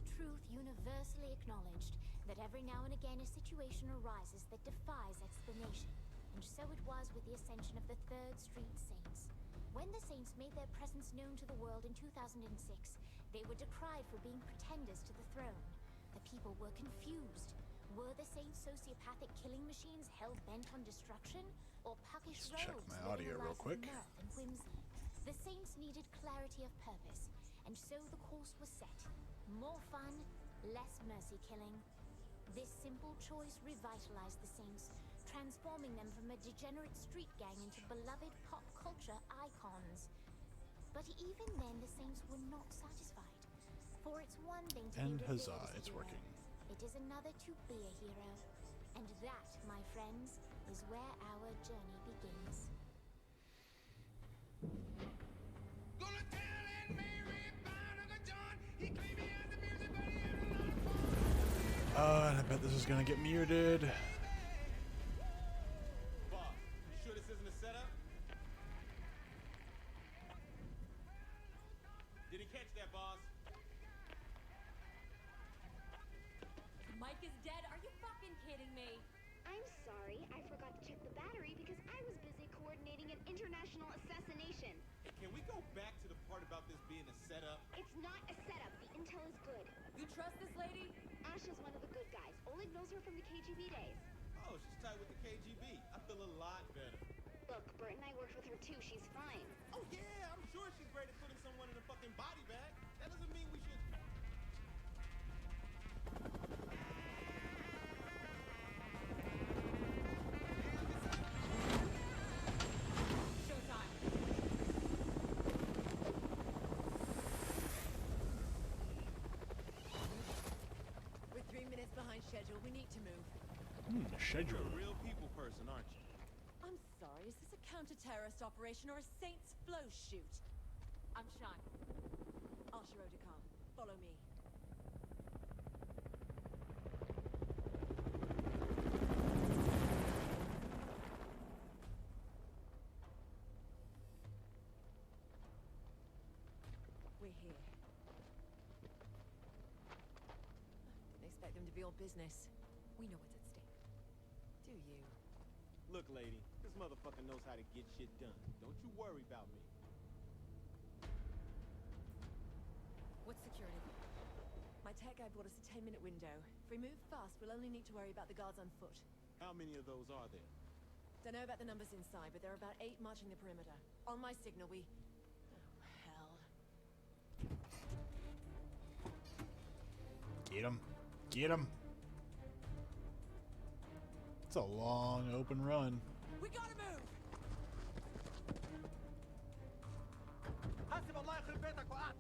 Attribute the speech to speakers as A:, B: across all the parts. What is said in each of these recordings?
A: a truth universally acknowledged, that every now and again a situation arises that defies explanation. And so it was with the ascension of the Third Street Saints. When the Saints made their presence known to the world in 2006, they were decried for being pretenders to the throne. The people were confused. Were the Saints sociopathic killing machines hell-bent on destruction? Or puckish
B: Let's check
A: rogues
B: my
A: living
B: audio
A: a
B: real
A: life
B: quick.
A: of mirth and whimsy? The Saints needed clarity of purpose, and so the course was set. More fun, less mercy killing. This simple choice revitalized the Saints, transforming them from a degenerate street gang into beloved pop culture icons. But even then, the Saints were not satisfied. For it's one thing to
B: And
A: be revered
B: huzzah,
A: as a
B: it's
A: hero.
B: working.
A: It is another to be a hero. And that, my friends, is where our journey begins.
C: Gonna tell Aunt Mary about Uncle John. He claimed he had the music, but he had a lot of fun.
B: And I bet this is gonna get muted.
D: Boss, you sure this isn't a setup? Didn't catch that, boss.
E: Mike is dead? Are you fucking kidding me?
F: I'm sorry, I forgot to check the battery because I was busy coordinating an international assassination.
D: Hey, can we go back to the part about this being a setup?
F: It's not a setup, the intel is good.
E: You trust this lady?
F: Ash is one of the good guys. Oleg knows her from the KGB days.
D: Oh, she's tight with the KGB. I feel a lot better.
F: Look, Bert and I worked with her too, she's fine.
D: Oh yeah, I'm sure she's great at putting someone in a fucking body bag. That doesn't mean we should...
E: Showtime. We're 3 minutes behind schedule. We need to move.
D: You're
B: Schedule.
D: a real people person, aren't you?
E: I'm sorry, is this a counter-terrorist operation or a Saints flow shoot? I'm Sean. Archer Odekar. Follow me. We're here. Didn't expect them to be all business. We know what's at stake. Do you?
D: Look, lady, this motherfucker knows how to get shit done. Don't you worry about me.
E: What's security? My tech guy bought us a 10-minute window. If we move fast, we'll only need to worry about the guards on foot.
D: How many of those are there?
E: Don't know about the numbers inside, but there are about 8 marching the perimeter. On my signal, we... Oh, hell.
B: Get him. Get him. It's a long open run.
E: We gotta move!
C: حاسب الله يخرب بيتك وقعت.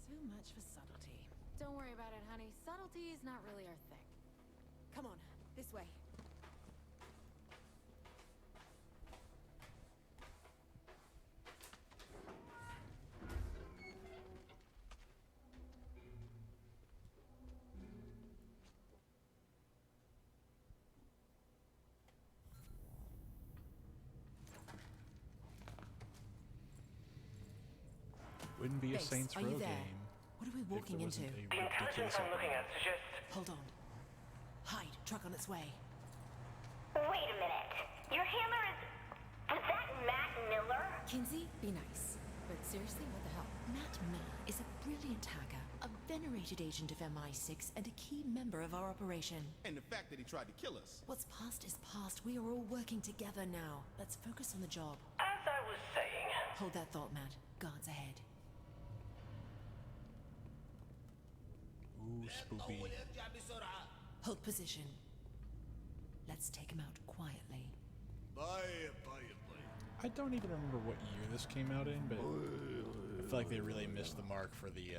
E: So much for subtlety.
G: Don't worry about it, honey. Subtlety is not really our thing.
E: Come on, this way.
B: Wouldn't be a
E: Base,
B: Saints
E: are you
B: Row
E: there?
B: game
E: What are we
B: if there
E: walking
B: wasn't
E: into?
B: a
H: The intelligence
B: ridiculous
H: I'm looking
B: opening.
H: at suggests...
E: Hold on. Hide. Truck on its way.
H: Wait a minute. Your handler is... Was that Matt Miller?
G: Kinsey, be nice. But seriously, what the hell?
E: Matt Miller is a brilliant hacker, a venerated agent of MI6, and a key member of our operation.
D: And the fact that he tried to kill us.
E: What's past is past. We are all working together now. Let's focus on the job.
H: As I was saying...
E: Hold that thought, Matt. Guards ahead.
B: Ooh, spoopy.
E: Hold position. Let's take him out quietly.
B: I don't even remember what year this came out in, but I feel like they really missed the mark for the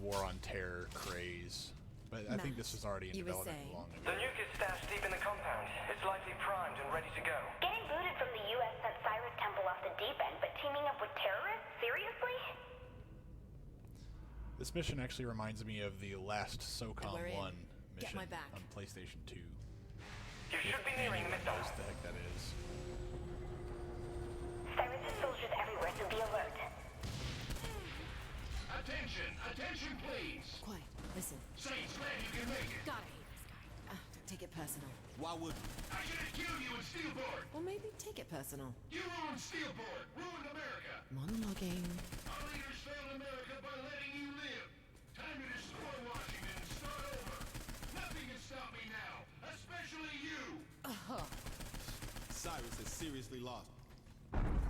B: War on Terror craze. But I think this is already in
G: you were
B: development
G: saying?
B: long
I: The
B: ago.
I: nuke is stashed deep in the compound. It's likely primed and ready to go.
H: Getting booted from the U.S. sent Cyrus Temple off the deep end, but teaming up with terrorists? Seriously?
B: This mission actually reminds me of the last SOCOM
G: We're in.
B: 1
G: Get
B: mission
G: my back.
B: on PlayStation 2.
I: You should be nearing the
B: Anyone
I: missile.
B: knows the heck that is.
H: Cyrus' soldiers everywhere, so be alert.
C: Attention, please.
G: Quiet. Listen.
C: Saints, glad you can make it.
G: Gotta hate this guy. Don't take it personal.
D: Why would
C: I should have killed you in Steelport.
G: Or maybe take it personal.
C: You ruined Steelport, ruined America.
G: Monologuing.
C: Our leaders failed America by letting you live. Time to destroy Washington and start over. Nothing can stop me now, especially you.
D: Cyrus has seriously lost?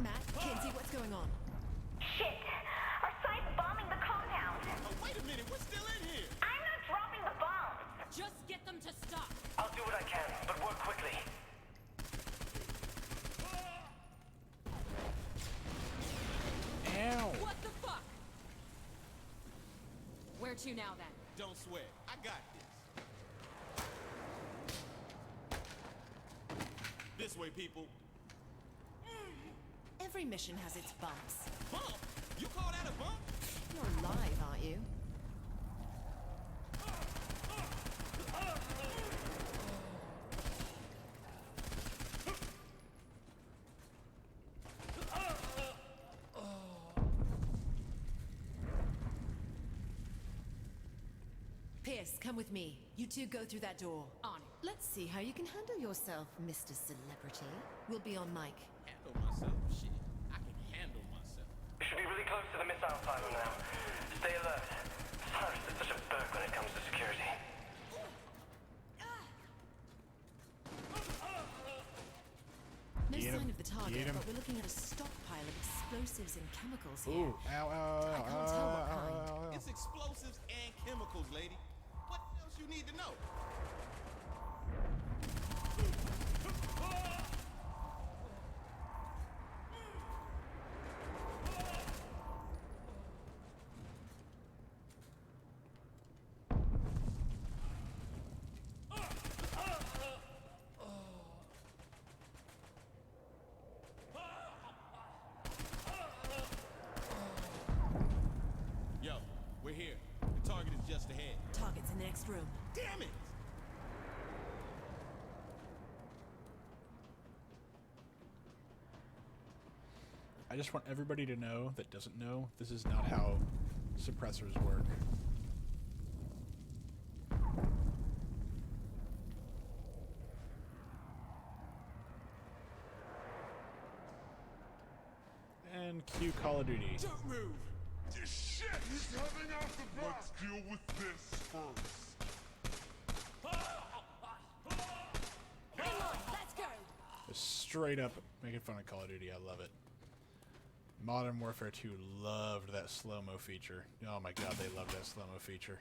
G: Matt, Kinsey, what's going on?
H: Shit! Our side's bombing the compound.
D: Oh, wait a minute, we're still in here.
H: I'm not dropping the bombs.
E: Just get them to stop.
I: I'll do what I can, but work quickly.
B: Ow!
E: What the fuck? Where to now then?
D: Don't sweat. I got this. This way, people.
G: Every mission has its bumps.
D: Bump? You call that a bump?
G: You're alive, aren't you? Pierce, come with me. You two go through that door.
E: On it.
G: Let's see how you can handle yourself, Mr. Celebrity. We'll be on mic.
D: Handle myself? Shit. I can handle myself.
I: We should be really close to the missile silo now. Stay alert. Cyrus is such a berg when it comes to security.
G: No
B: Get
G: sign
B: him.
G: of the target,
B: Get him.
G: but we're looking at a stockpile of explosives and chemicals here.
B: Ooh, ow, ow, ow,
G: I can't tell what kind.
B: ow.
D: It's explosives and chemicals, lady. What else you need to know? Yo, we're here. The target is just ahead.
G: Target's in the next room.
D: Damn it!
B: I just want everybody to know that doesn't know this is not how suppressors work. And cue Call of Duty.
D: Don't move!
C: This shit is coming out the back. Let's deal with this first.
E: Let's go.
B: Just straight up making fun of Call of Duty. I love it. Modern Warfare 2 loved that slow-mo feature. Oh my god, they loved that slow-mo feature.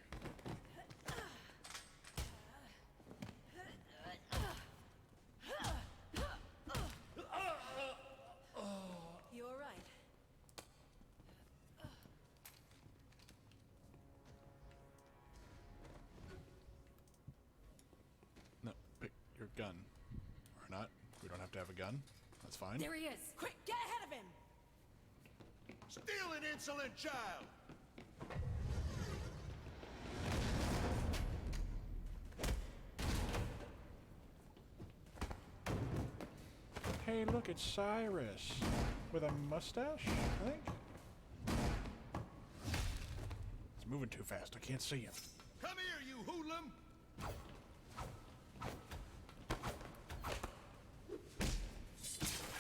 E: You all right?
B: No, pick your gun. Or not. We don't have to have a gun. That's fine.
E: There he is. Quick, get ahead of him.
C: Steal an insolent child.
B: Hey, look, it's Cyrus. With a mustache, I think? It's moving too fast. I can't see him.
C: Come here, you hoodlum.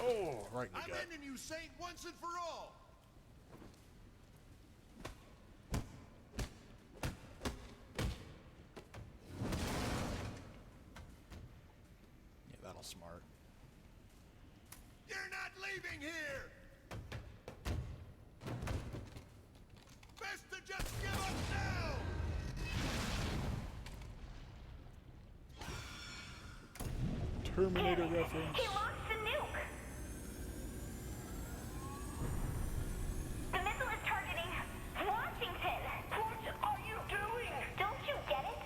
B: Oh, right in the
C: I'm
B: gut.
C: ending you, Saint, once and for all.
B: Yeah, that'll smart.
C: You're not leaving here. Best to just give up now.
B: Terminator reference.
H: He launched the nuke. The missile is targeting Washington. What are you doing? Don't you get it?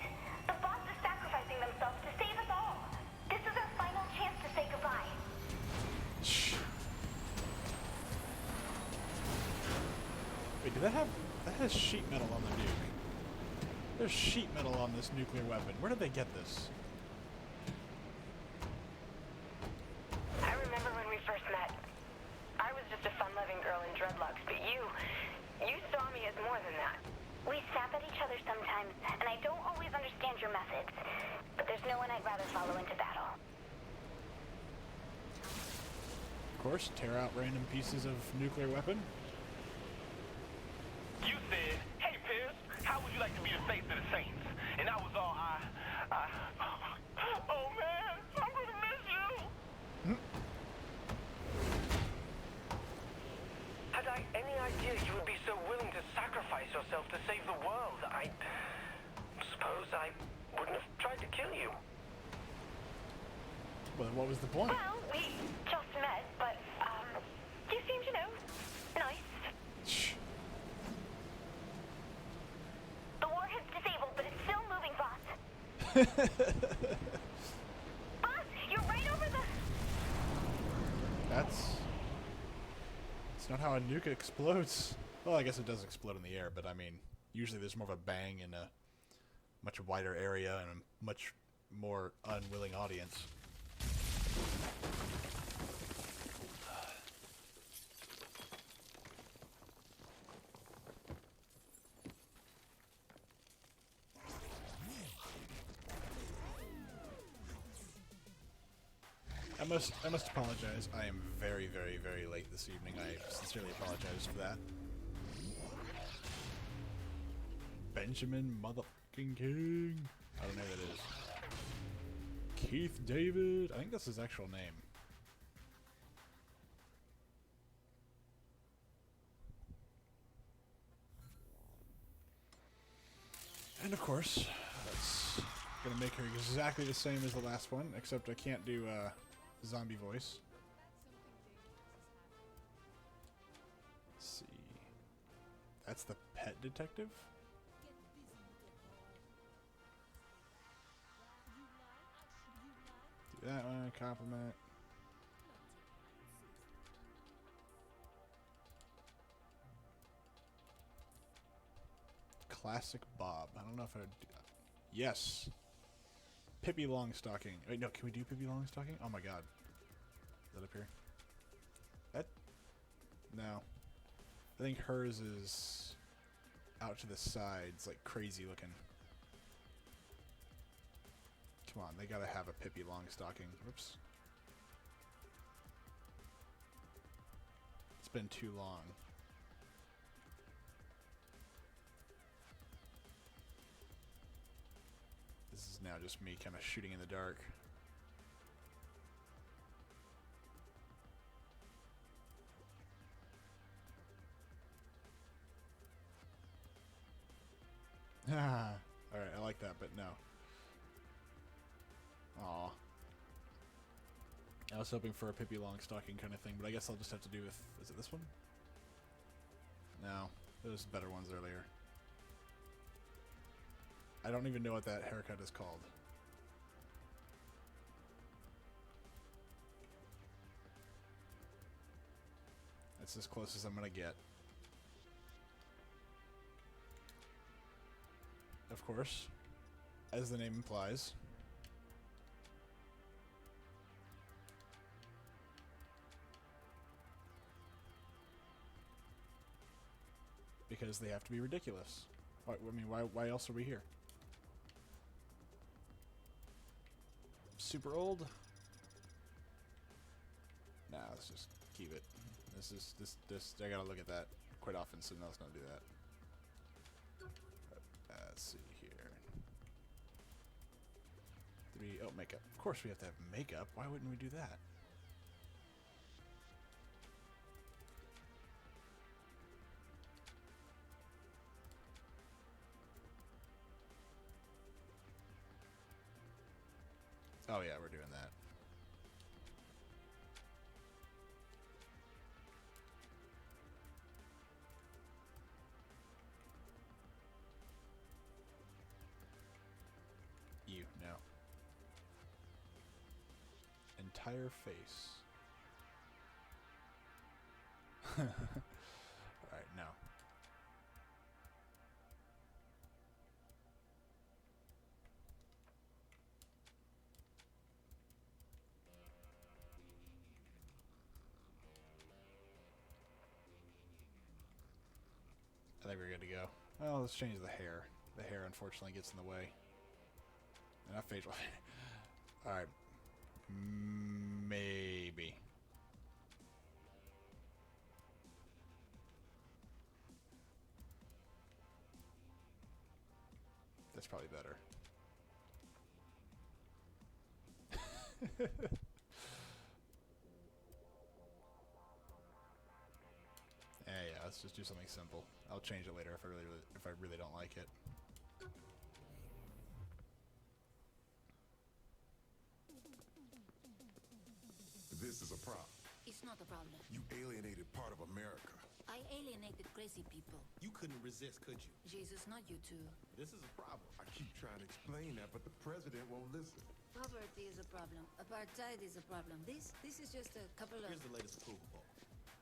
B: that has sheet metal on the nuke. There's sheet metal on this nuclear weapon. Where did they get this?
H: I remember when we first met. I was just a fun-loving girl in dreadlocks, but you saw me as more than that.
F: We snap at each other sometimes, and I don't always understand your methods. But there's no one I'd rather follow into battle.
B: Of course, tear out random pieces of nuclear weapon.
I: You said, hey, Pierce, how would you like to be the face of the Saints? And I was all, oh, man, I'm going to miss you. Had I any idea you would be so willing to sacrifice yourself to save the world, I suppose I wouldn't have tried to kill you.
B: Well, what was the point?
H: Well, we just met, but, you seem, nice.
B: Shh.
F: The warhead's disabled, but it's still moving, boss. Boss, you're right over the...
B: That's not how a nuke explodes. Well, I guess it does explode in the air, but I mean, usually there's more of a bang in a much wider area and a much more unwilling audience. I must apologize. I am very, very, very late this evening. I sincerely apologize for that. Benjamin motherfucking King. I don't know who that is. Keith David. I think that's his actual name. And of course, that's gonna make her exactly the same as the last one, except I can't do zombie voice. Let's see. That's the pet detective? Do that one, compliment. Classic Bob. I don't know if I would do that. Yes. Pippi Longstocking. Wait, no, can we do Pippi Longstocking? Oh my god. Is that up here? That? No. I think hers is out to the sides, like crazy looking. Come on, they gotta have a Pippi Longstocking. Whoops. It's been too long. This is now just me kind of shooting in the dark. Alright, I like that, but no. Aw. I was hoping for a Pippi Longstocking kind of thing, but I guess I'll just have to do with... Is it this one? No. There was better ones earlier. I don't even know what that haircut is called. That's as close as I'm gonna get. Of course, as the name implies. Because they have to be ridiculous. I mean, why else are we here? Super old? Nah, let's just keep it. This I gotta look at that quite often, so no, let's not do that. Let's see here. 3, oh, makeup. Of course we have to have makeup. Why wouldn't we do that? Oh yeah, we're doing that. You, no. Entire face. Alright, no. think we're good to go. Well, let's change the hair. The hair, unfortunately, gets in the way. And not facial hair. Alright. Maybe. That's probably better. Yeah, let's just do something simple. I'll change it later if I really don't like it.
J: This is a problem.
K: It's not a problem.
J: You alienated part of America.
K: I alienated crazy people.
D: You couldn't resist, could you?
K: Jesus, not you two.
D: This is a problem.
J: I keep trying to explain that, but the president won't listen.
K: Poverty is a problem. Apartheid is a problem. This is just a couple of...
D: Here's the latest approval poll.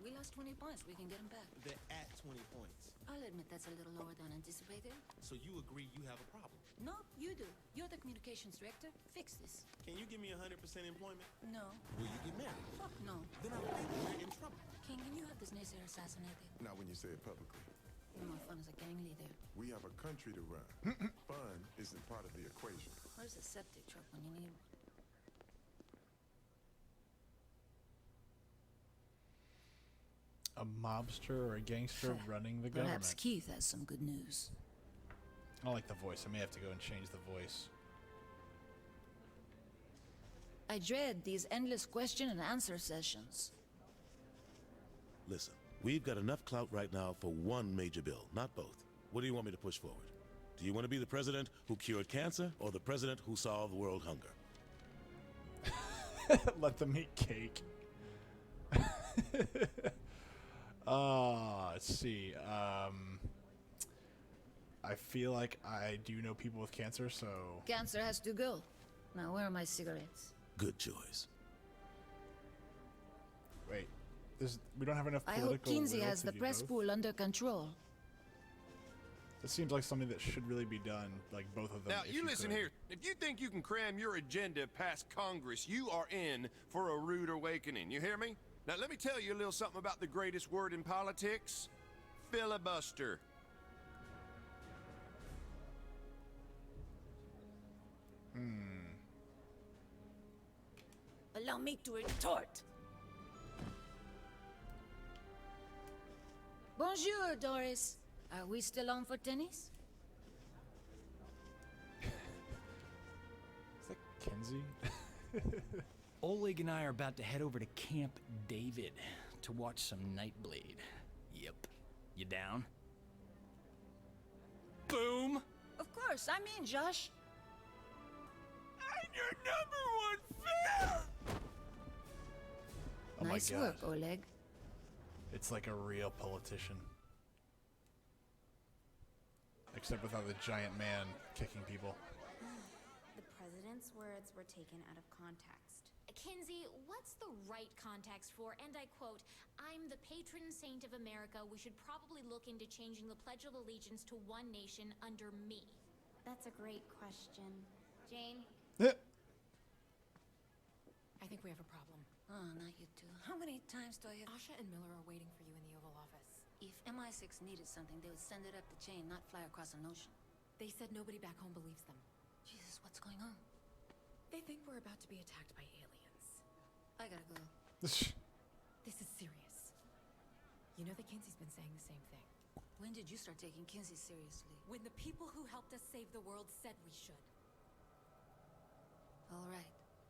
K: We lost 20 points. We can get them back.
D: They're at 20 points.
K: I'll admit that's a little lower than anticipated.
D: So you agree you have a problem?
K: No, you do. You're the communications director. Fix this.
D: Can you give me 100% employment?
K: No.
D: Will you get married?
K: Fuck no.
D: Then I think we're in trouble.
K: King, can you have this naysayer assassinated?
J: Not when you say it publicly.
K: You're more fun as a gang leader.
J: We have a country to run. Fun isn't part of the equation.
K: Where's the septic truck when you need one?
B: A mobster or a gangster running the
K: Perhaps
B: government.
K: Keith has some good news.
B: I don't like the voice. I may have to go and change the voice.
K: I dread these endless question and answer sessions.
L: Listen, we've got enough clout right now for one major bill, not both. What do you want me to push forward? Do you want to be the president who cured cancer or the president who solved world hunger?
B: Let them eat cake. Let's see. I feel like I do know people with cancer, so...
K: Cancer has to go. Now, where are my cigarettes?
L: Good choice.
B: Wait. We don't have enough
K: I
B: political
K: hope Kinsey
B: will
K: has
B: to
K: the
B: do
K: press
B: both.
K: pool under control.
B: This seems like something that should really be done, like both of them.
C: Now,
B: if
C: you listen
B: could.
C: here. If you think you can cram your agenda past Congress, you are in for a rude awakening. You hear me? Now, let me tell you a little something about the greatest word in politics. Filibuster.
K: Allow me to retort. Bonjour, Doris. Are we still on for tennis?
B: Is that Kinsey?
M: Oleg and I are about to head over to Camp David to watch some Nightblade. Yep. You down? Boom!
K: Of course, I'm in, Josh.
C: I'm your #1 fan!
B: Oh
K: Nice
B: my God.
K: work, Oleg.
B: It's like a real politician. Except without the giant man kicking people.
N: The president's words were taken out of context.
A: Kinsey, what's the right context for, and I quote, "I'm the patron saint of America. We should probably look into changing the Pledge of Allegiance to one nation under me."
N: That's a great question. Jane?
E: I think we have a problem.
K: Oh, not you two. How many times do I have...
E: Asha and Miller are waiting for you in the Oval Office.
K: If MI6 needed something, they would send it up the chain, not fly across an ocean.
E: They said nobody back home believes them.
K: Jesus, what's going on?
E: They think we're about to be attacked by aliens.
K: I gotta go.
E: This is serious. You know that Kinsey's been saying the same thing.
K: When did you start taking Kinsey seriously?
E: When the people who helped us save the world said we should.
K: All right.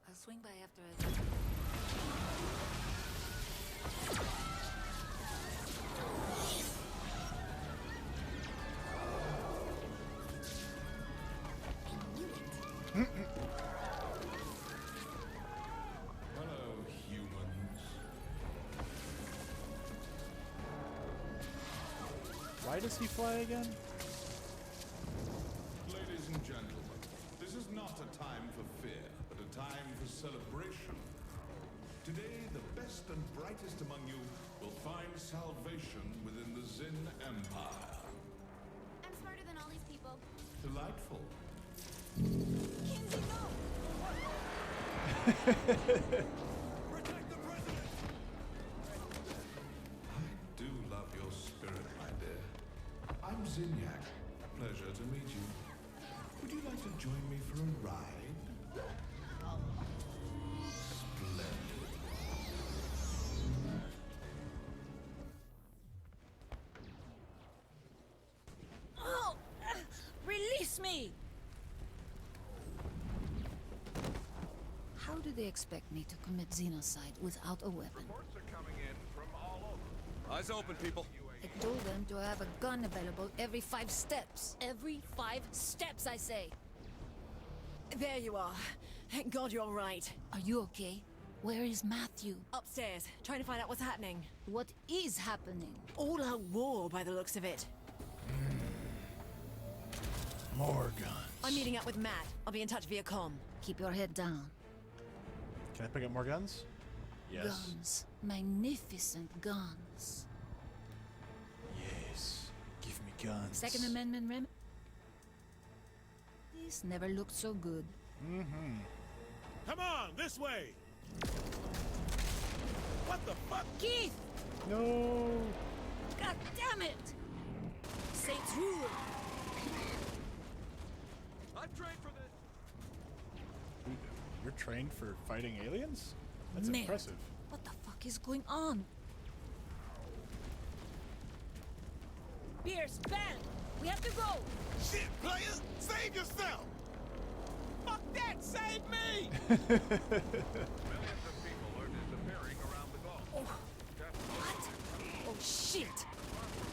K: I'll swing by after I...
C: Hello, humans.
B: Why does he fly again?
C: Ladies and gentlemen, this is not a time for fear, but a time for celebration. Today, the best and brightest among you will find salvation within the Zin Empire.
A: I'm smarter than all these people.
C: Delightful.
E: Kinsey, no!
C: Protect the president! I do love your spirit, my dear. I'm meet you. Would you like to join me for a ride? Splendid.
K: Oh! Release me! How do they expect me to commit genocide without a weapon?
O: Reports are coming in from all over. Eyes open, people.
K: I told them to have a gun available every 5 steps. Every 5 steps, I say!
E: There you are. Thank God you're all right.
K: Are you okay? Where is Matthew?
E: Upstairs, trying to find out what's happening.
K: What is happening?
E: All out war by the looks of it.
B: More guns.
E: I'm meeting up with Matt. I'll be in touch via comm.
K: Keep your head down.
B: Can I pick up more guns? Yes.
K: Guns. Magnificent guns.
B: Yes. Give me guns.
K: Second Amendment rem... This never looked so good.
B: Mm-hmm.
L: Come on, this way! What the fuck?
K: Keith!
B: No!
K: God damn it! Saints rule!
O: I'm trained for this.
B: You're trained for fighting aliens? That's
K: Man,
B: impressive.
K: what the fuck is going on? Pierce, Ben! We have to go!
O: Shit, player! Save yourself! Fuck that! Save me!
K: Millions of people are disappearing around the Gulf. Oh, what? Oh shit!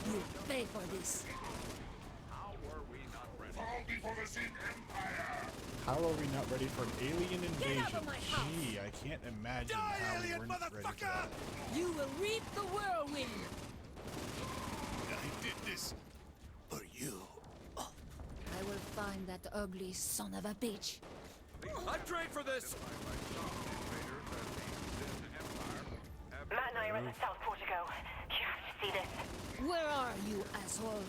K: You'll pay for this.
O: How were we not ready? Fall before the Sith Empire!
B: How are we not ready for an alien invasion?
K: Get out of my house!
B: Gee, I can't imagine
O: Die,
B: how
O: alien
B: we weren't ready for that.
K: You will reap the whirlwind!
O: I did this for you.
K: I will find that ugly son of a bitch.
O: I'm trained for this!
H: Matt and I are in the South Portico. You have to see this.
K: Where are you, asshole?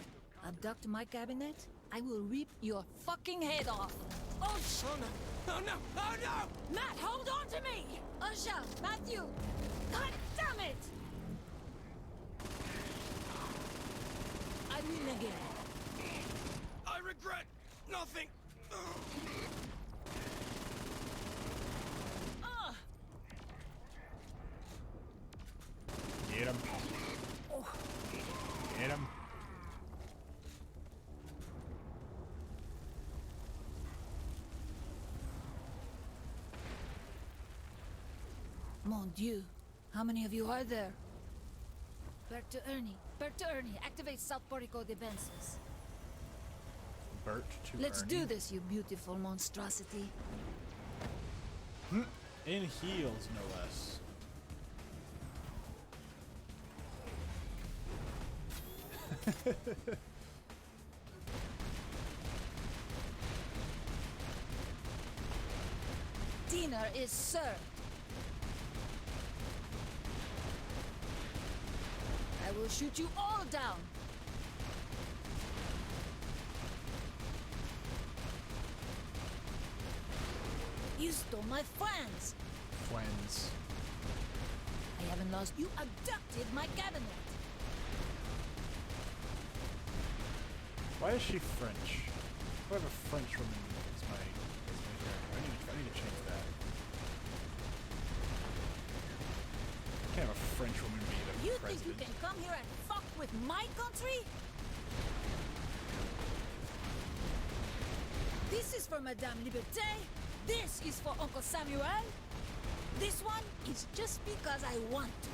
K: Abduct my cabinet? I will rip your fucking head off. Oh,
O: no! Oh no! Oh no!
K: Matt, hold on to me! Usha, Matthew! God damn it! I win again.
O: I regret nothing!
B: Get him.
K: Oh.
B: Get him.
K: Mon Dieu, how many of you are there? Back to Ernie. Back to Ernie. Activate South Portico defenses.
B: Bert to
K: Let's
B: Ernie.
K: do this, you beautiful monstrosity.
B: In heels, no less.
K: Dinner is served. I will shoot you all down. You stole my friends.
B: Friends.
K: I haven't lost. You abducted my cabinet.
B: Why is she French? I have a French woman as my character. I need to change that. I can't have a French woman be the
K: You
B: president.
K: think you can come here and fuck with my country? This is for Madame Liberté. This is for Uncle Samuel. This one is just because I want to.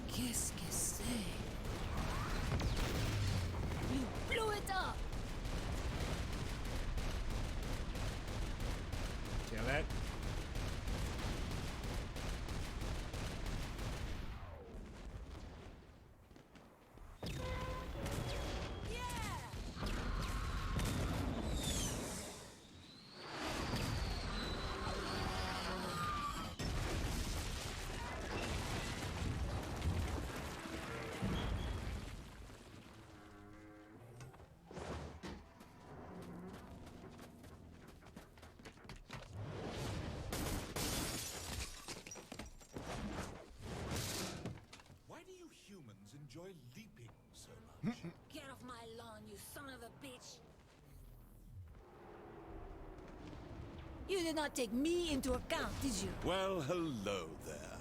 K: Qu'est-ce que c'est? You blew it up!
B: Kill it.
P: Get off my lawn, you son of a bitch! You did not take me into account, did you?
Q: Well, hello there.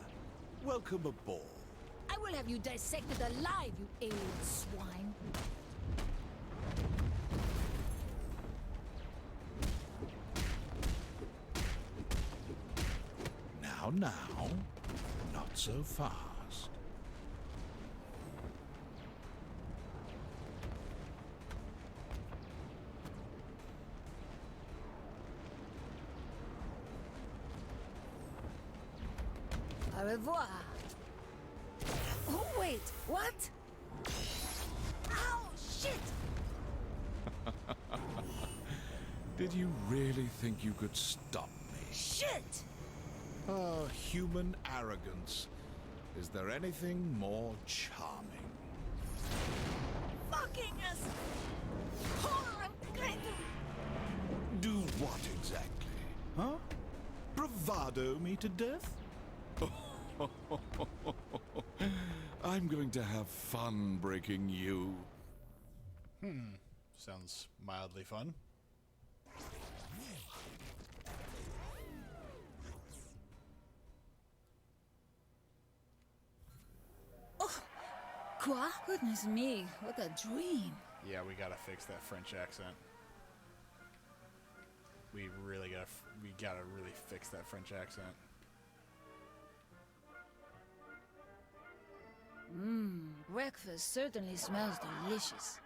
Q: Welcome aboard.
P: I will have you dissected alive, you alien swine.
Q: Now, not so fast.
P: Au revoir. Oh, wait, what? Ow, shit!
Q: Did you really think you could stop me?
P: Shit!
Q: Ah, human arrogance. Is there anything more charming?
P: Fucking us! Horror, I'm going to...
Q: Do what exactly? Huh? Bravado me to death? I'm going to have fun breaking you.
B: Sounds mildly fun.
P: Quoi? Goodness me, what a dream.
B: Yeah, we gotta fix that French accent. We gotta really fix that French accent.
P: Breakfast certainly smells delicious.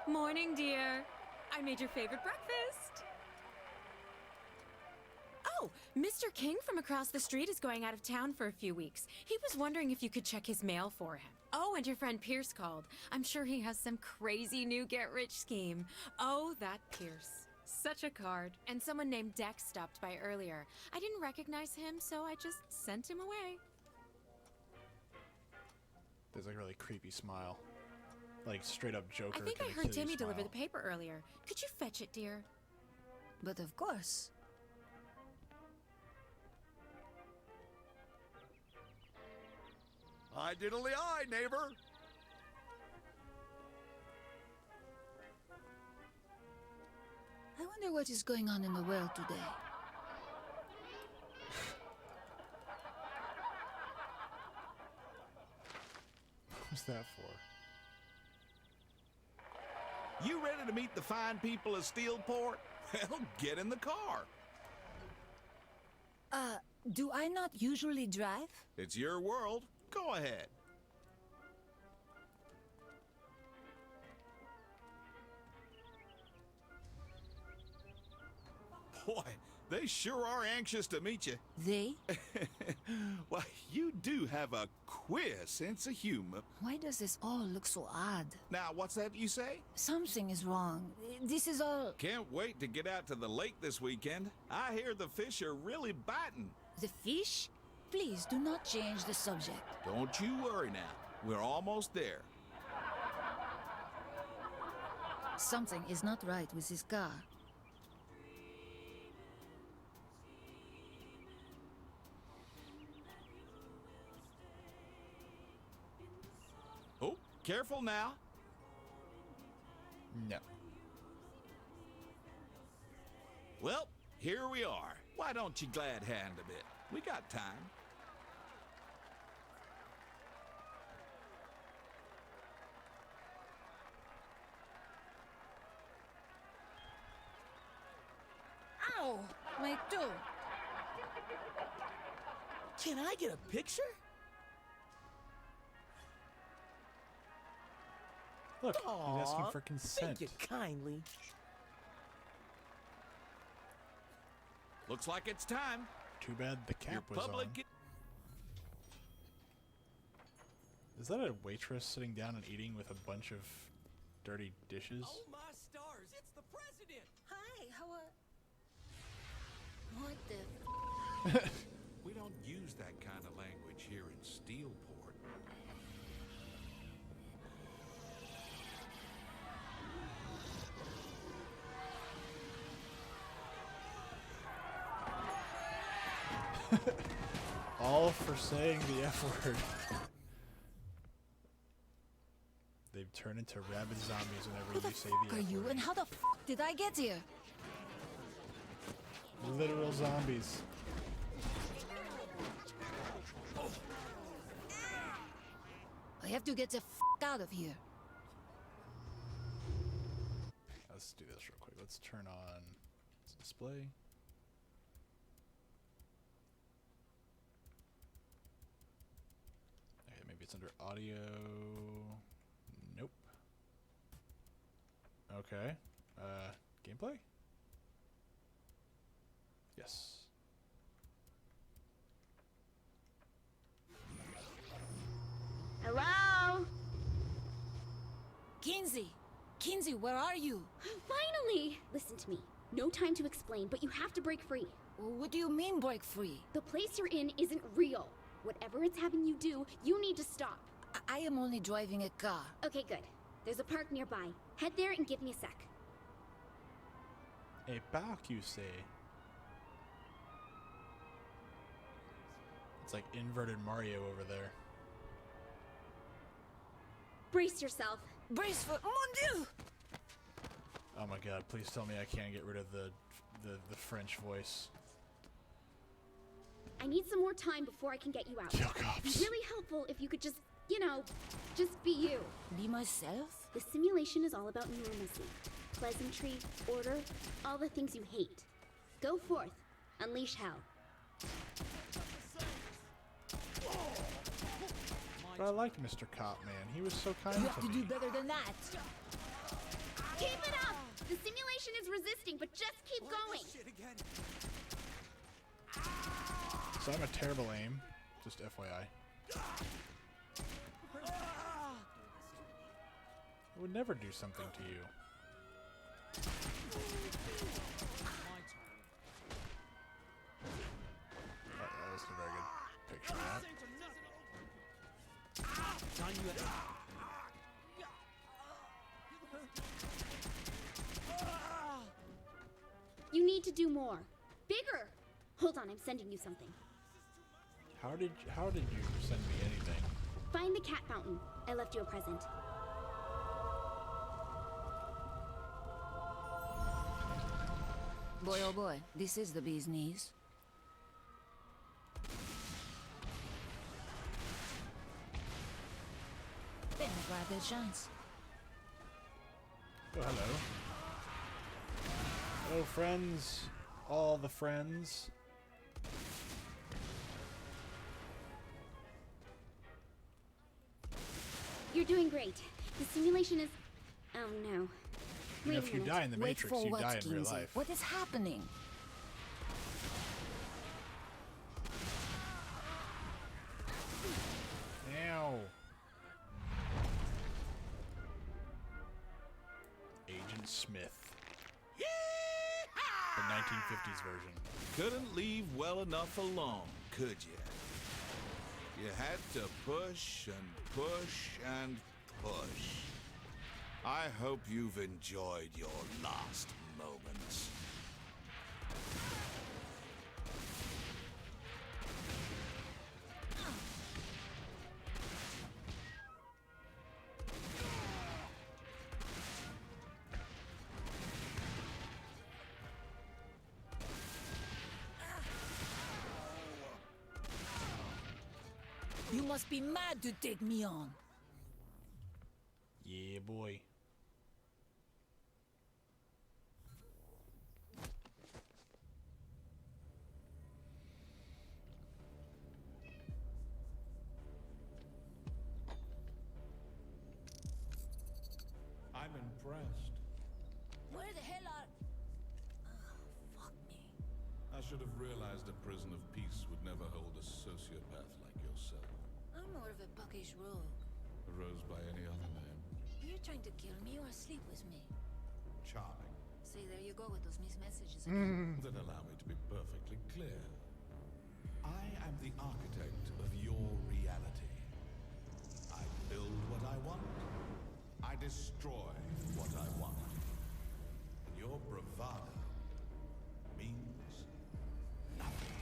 E: Morning, dear. I made your favorite breakfast. Oh, Mr. King from across the street is going out of town for a few weeks. He was wondering if you could check his mail for him. Oh, and your friend Pierce called. I'm sure he has some crazy new get-rich scheme. Oh, that Pierce. Such a card. And someone named Dex stopped by earlier. I didn't recognize him, so I just sent him away.
B: There's like a really creepy smile. Like straight up Joker.
E: I think I
B: kinda
E: heard
B: kitty
E: Timmy deliver
B: smile.
E: the paper earlier. Could you fetch it, dear?
P: But of course.
O: Hi, diddly eye, neighbor.
P: I wonder what is going on in the world today.
B: What's that for?
O: You ready to meet the fine people of Steelport? Well, get in the car.
P: Do I not usually drive?
O: It's your world. Go ahead. Boy, they sure are anxious to meet you.
P: They?
O: Why, you do have a queer sense of humor.
P: Why does this all look so odd?
O: Now, what's that you say?
P: Something is wrong. This is all...
O: Can't wait to get out to the lake this weekend. I hear the fish are really biting.
P: The fish? Please do not change the subject.
O: Don't you worry now. We're almost there.
P: Something is not right with this car.
O: Oh, careful now.
B: No.
O: Well, here we are. Why don't you glad hand a bit? We got time.
P: Ow! My toe!
R: Can I get a picture?
B: Look, he's asking for
R: Thank
B: consent.
R: you kindly.
O: Looks like it's time.
B: Too bad the cap
O: Your
B: was
O: public.
B: on. Is that a waitress sitting down and eating with a bunch of dirty dishes?
R: Oh my stars, it's the president!
P: Hi, how What the...
O: We don't use that kind of language here in Steelport.
B: All for saying the F word. They've turned into rabid zombies whenever you say the F
P: Are you
B: word.
P: and how the fuck did I get here?
B: Literal zombies.
P: I have to get the fuck out of here.
B: Let's do this real quick. Let's turn on display. Okay, maybe it's under audio. Nope. Okay. Gameplay? Yes.
S: Hello?
P: Kinsey! Kinsey, where are you?
S: Finally! Listen to me. No time to explain, but you have to break free.
P: What do you mean break free?
S: The place you're in isn't real. Whatever it's having you do, you need to stop.
P: I am only driving a car.
S: Okay, good. There's a park nearby. Head there and give me a sec.
B: A park, you say? It's like inverted Mario over there.
S: Brace yourself.
P: Brace for mon Dieu!
B: Oh my god, please tell me I can't get rid of the French voice.
S: I need some more time before I can get you out.
B: Kill cops.
S: It'd be really helpful if you could just, you know, just be you.
P: Be myself?
S: The simulation is all about normalcy. Pleasantry, order, all the things you hate. Go forth. Unleash hell.
B: But I liked Mr. Cop, man. He was so kind
P: You
B: to
P: have to
B: me.
P: do better than that.
S: Keep it up! The simulation is resisting, but just keep going.
B: So I'm a terrible aim. Just FYI. I would never do something to you. That was a very good picture of that.
S: You need to do more. Bigger! Hold on, I'm sending you something.
B: How did you send me anything?
S: Find the cat fountain. I left you a present.
P: Boy, oh boy, this is the bee's knees. Then grab their chance.
B: Oh, hello. Hello, friends. All the friends.
S: You're doing great. The simulation is... Oh no.
B: You know,
S: Wait
B: if
S: a
B: you
S: minute.
B: die in the
P: Wait
B: Matrix,
P: for
B: you
P: what,
B: die in real
P: Kinsey?
B: life.
P: What is happening?
B: Ow. Agent Smith. The 1950s version.
O: Couldn't leave well enough alone, could you? You had to push and push and push. I hope you've enjoyed your last moments.
P: You must be mad to take me on.
B: Yeah, boy.
C: I'm impressed.
P: Where the hell are... fuck me.
C: I should have realized a prison of peace would never hold a sociopath like yourself.
P: I'm more of a buckish rogue.
C: A rose by any other name.
P: Are you trying to kill me or sleep with me?
C: Charming.
P: See, there you go with those mixed messages again.
C: Then allow me to be perfectly clear. I am the architect of your reality. I build what I want. I destroy what I want. And your bravado means nothing.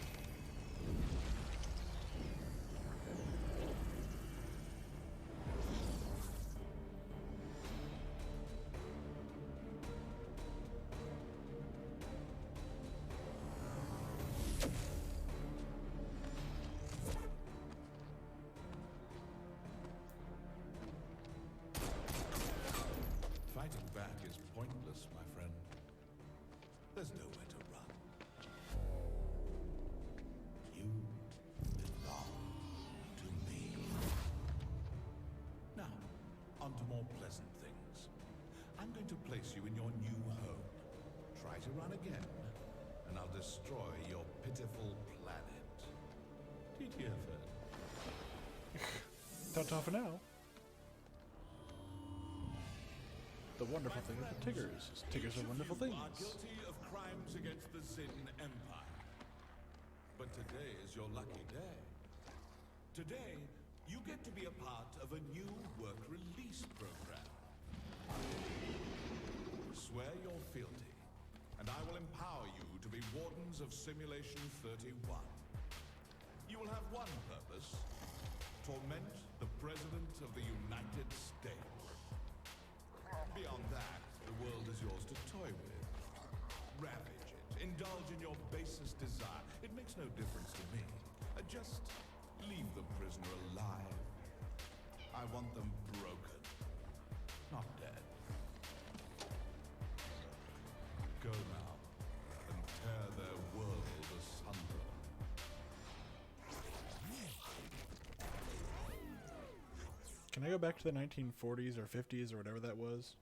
C: place you in your new home. Try to run again, and I'll destroy your pitiful planet. TTFN.
B: Ta-ta for now. The wonderful thing about Tiggers is Tiggers are wonderful things.
C: Are guilty of crimes against the Zin Empire. But today is your lucky day. Today, you get to be a part of a new work release program. Swear your fealty, and I will empower you to be Wardens of Simulation 31. You will have one purpose: torment the President of the United States. Beyond that, the world is yours to toy with. Ravage it, indulge in your basest desire. It makes no difference to me. Just leave the prisoner alive. I want them broken, not dead. Go now, and tear their world asunder.
B: Can I go back to the 1940s or 50s or whatever that was?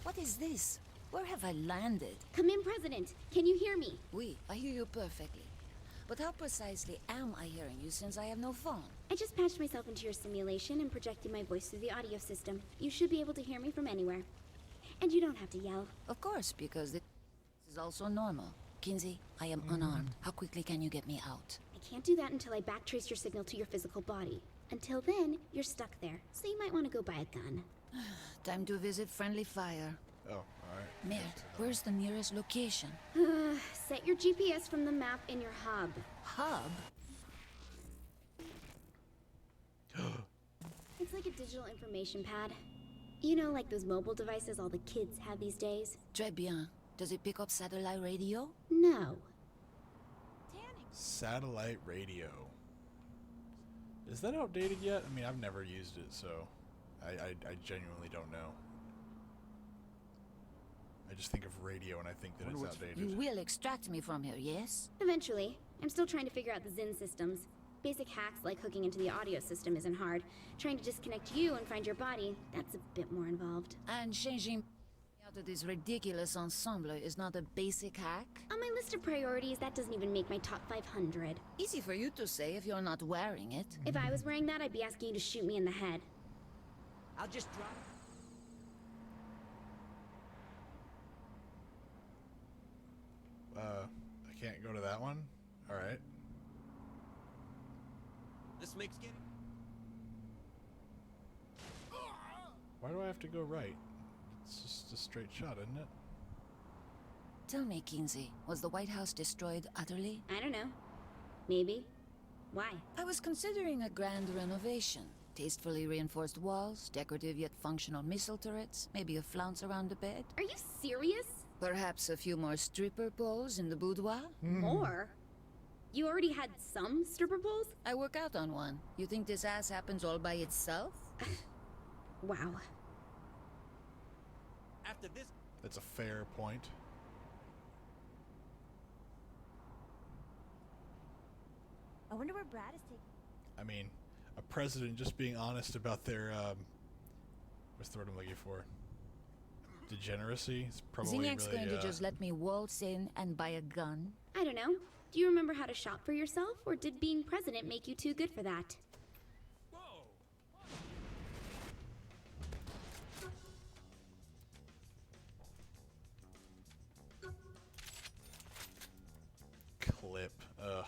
P: What is this? Where have I landed?
S: Come in, President. Can you hear me?
P: Oui, I hear you perfectly. But how precisely am I hearing you since I have no phone?
S: I just patched myself into your simulation and projected my voice through the audio system. You should be able to hear me from anywhere. And you don't have to yell.
P: Of course, because this is also normal. Kinsey, I am unarmed. How quickly can you get me out?
S: I can't do that until I backtrace your signal to your physical body. Until then, you're stuck there, so you might want to go buy a gun.
P: Time to visit friendly fire.
B: Oh, alright.
P: Merde, where's the nearest location?
S: Set your GPS from the map in your hub.
P: Hub?
S: It's like a digital information pad. You know, like those mobile devices all the kids have these days?
P: Très bien. Does it pick up satellite radio?
S: No.
B: Satellite radio. Is that outdated yet? I mean, I've never used it, so I genuinely don't know. I just think of radio and I think that it's outdated.
P: You will extract me from here, yes?
S: Eventually. I'm still trying to figure out the Zin systems. Basic hacks like hooking into the audio system isn't hard. Trying to disconnect you and find your body, that's a bit more involved.
P: And changing out of this ridiculous ensemble is not a basic hack?
S: On my list of priorities, that doesn't even make my top 500.
P: Easy for you to say if you're not wearing it.
S: If I was wearing that, I'd be asking you to shoot me in the head.
R: I'll just drop.
B: I can't go to that one? Alright.
R: This makes getting.
B: Why do I have to go right? It's just a straight shot, isn't it?
P: Tell me, Kinsey, was the White House destroyed utterly?
S: I don't know. Maybe. Why?
P: I was considering a grand renovation. Tastefully reinforced walls, decorative yet functional missile turrets, maybe a flounce around the bed.
S: Are you serious?
P: Perhaps a few more stripper poles in the boudoir?
S: More? You already had some stripper poles?
P: I work out on one. You think this ass happens all by itself?
S: Wow.
R: After this.
B: That's a fair point.
N: I wonder where Brad is taking.
B: I mean, a president just being honest about their, what's the word I'm looking for? Degeneracy is probably
P: Zinniak's
B: really,
P: going to just let me waltz in and buy a gun?
S: I don't know. Do you remember how to shop for yourself, or did being president make you too good for that?
B: Clip. Ugh.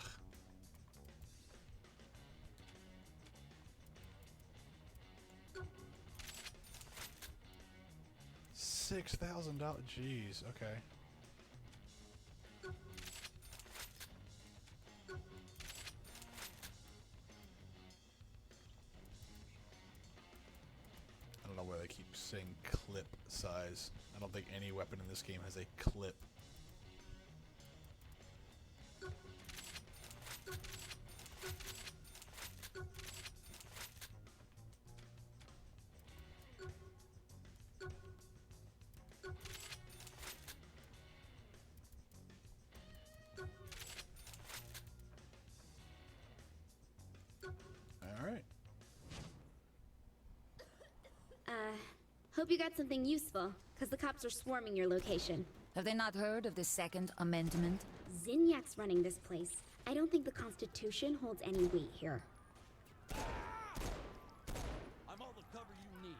B: $6,000. Jeez. Okay. I don't know why they keep saying clip size. I don't think any weapon in this game has a clip.
S: Hope you got something useful, because the cops are swarming your location.
P: Have they not heard of the Second Amendment?
S: Zinyak's running this place. I don't think the Constitution holds any weight here.
R: I'm all the cover you need.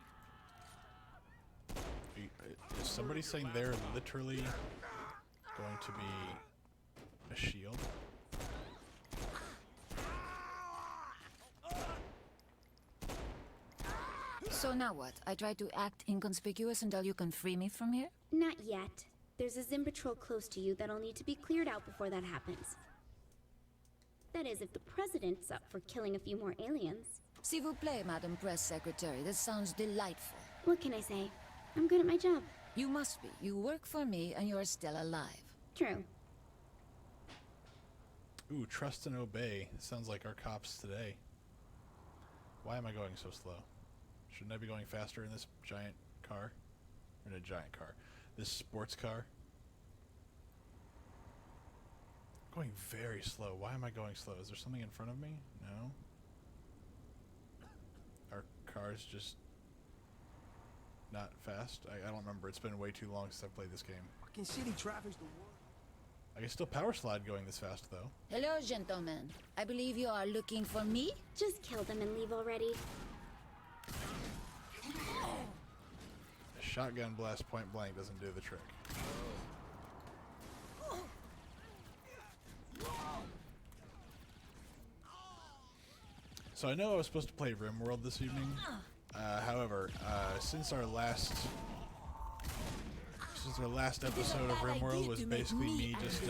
B: Is somebody saying they're literally going to be a shield?
P: So now what? I try to act inconspicuous until you can free me from here?
S: Not yet. There's a Zim patrol close to you that'll need to be cleared out before that happens. That is, if the president's up for killing a few more aliens.
P: S'il vous plaît, Madam Press Secretary. This sounds delightful.
S: What can I say? I'm good at my job.
P: You must be. You work for me and you're still alive.
S: True.
B: Ooh, trust and obey. Sounds like our cops today. Why am I going so slow? Shouldn't I be going faster in this giant car? Or in a giant car. This sports car? I'm going very slow. Why am I going slow? Is there something in front of me? No. Our car's just not fast. I don't remember. It's been way too long since I played this game.
R: Fucking city traffic's the worst.
B: I can still power slide going this fast, though.
P: Hello, gentlemen. I believe you are looking for me?
S: Just kill them and leave already.
B: A shotgun blast point blank doesn't do the trick. So I know I was supposed to play RimWorld this evening. However, since our last episode of RimWorld was basically me just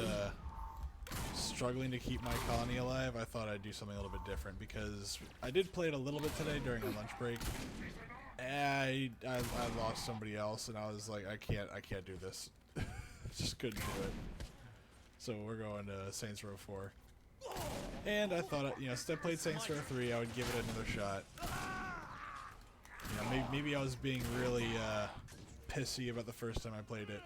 B: struggling to keep my colony alive, I thought I'd do something a little bit different because I did play it a little bit today during a lunch break. I lost somebody else, and I was like, I can't do this. Just couldn't do it. So we're going to Saints Row 4. And I thought, since I played Saints Row 3, I would give it another shot. Maybe I was being really pissy about the first time I played it.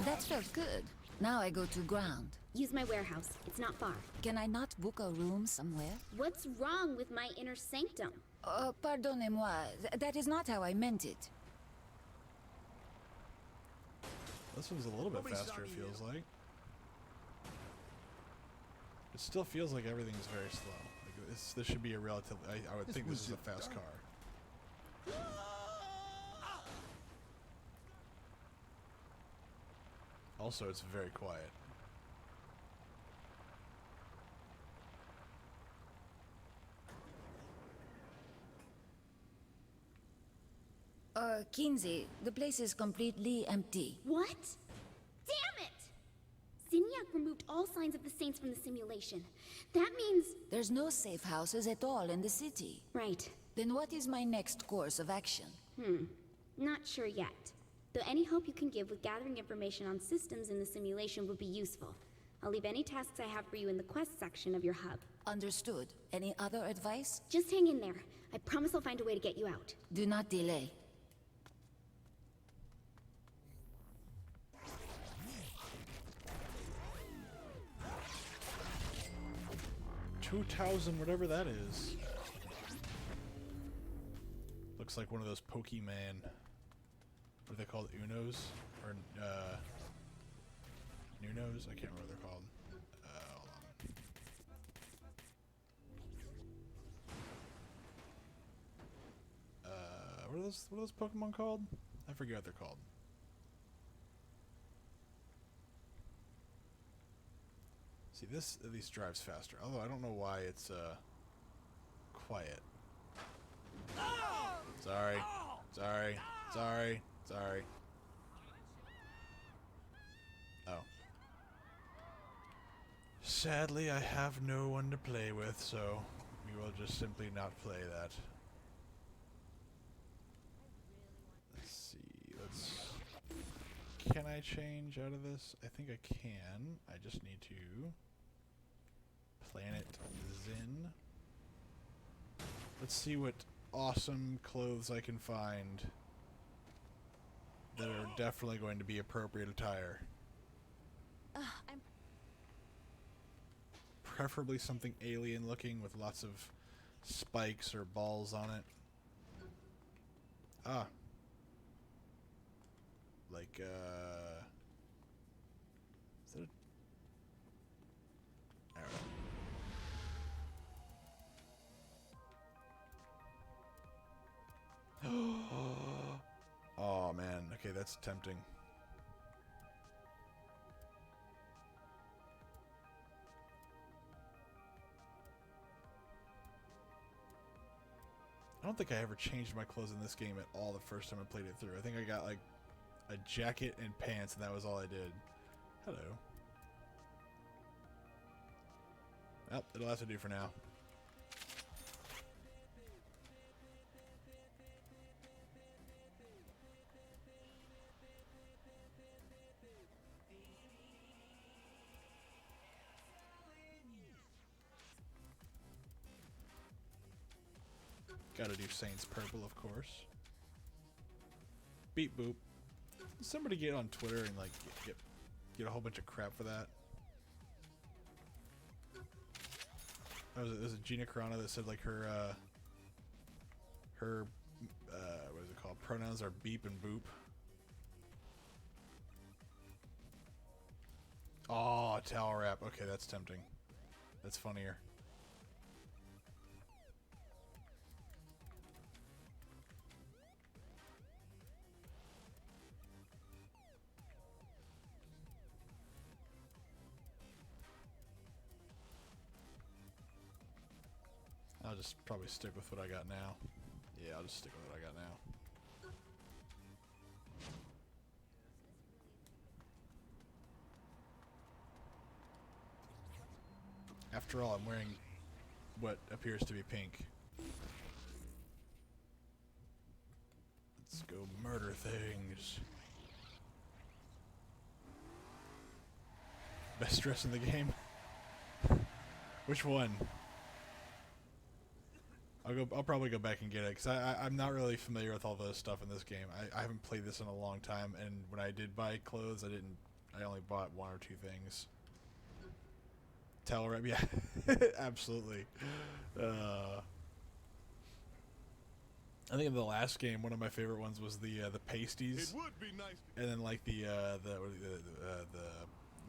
P: That felt good. Now I go to ground.
S: Use my warehouse. It's not far.
P: Can I not book a room somewhere?
S: What's wrong with my inner sanctum?
P: Pardonnez-moi. That is not how I meant it.
B: This one's a little bit faster, it feels like. It still feels like everything's very slow. Like this should be a relative. I would think this is a fast car. Also, it's very quiet.
P: Kinsey, the place is completely empty.
S: What? Damn it! Zinyak removed all signs of the Saints from the simulation. That means...
P: There's no safe houses at all in the city.
S: Right.
P: Then what is my next course of action?
S: Not sure yet. Though any help you can give with gathering information on systems in the simulation would be useful. I'll leave any tasks I have for you in the quest section of your hub.
P: Understood. Any other advice?
S: Just hang in there. I promise I'll find a way to get you out.
P: Do not delay.
B: 2,000, whatever that is. Looks like one of those Pokemon. What are they called? Unos? Or, Nunos? I can't remember what they're called. Hold on. What are those Pokemon called? I forget what they're called. See, this at least drives faster. Although I don't know why it's quiet. Sorry. Sorry. Sorry. Sorry. Oh. Sadly, I have no one to play with, so we will just simply not play that. Let's see. Can I change out of this? I think I can. I just need to Planet Zin. Let's see what awesome clothes I can find that are definitely going to be appropriate attire. Preferably something alien looking with lots of spikes or balls on it. Ah, Like, is that a... I don't know. Oh, man. Okay, that's tempting. I don't think I ever changed my clothes in this game at all the first time I played it through. I think I got like a jacket and pants, and that was all I did. Hello. Well, it'll have to do for now. Gotta do Saints Purple, of course. Beep boop. Somebody get on Twitter and like get a whole bunch of crap for that. There's a Gina Carano that said like her what is it called? Pronouns are beep and boop. Oh, towel wrap. Okay, that's tempting. That's funnier. I'll just probably stick with what I got now. Yeah, I'll just stick with what I got now. After all, I'm wearing what appears to be pink. Let's go murder things. Best dress in the game? Which one? I'll probably go back and get it because I'm not really familiar with all the stuff in this game. I haven't played this in a long time, and when I did buy clothes, I only bought one or two things. Towel wrap, yeah, absolutely. I think in the last game, one of my favorite ones was the pasties.
C: It would be nice.
B: And then like the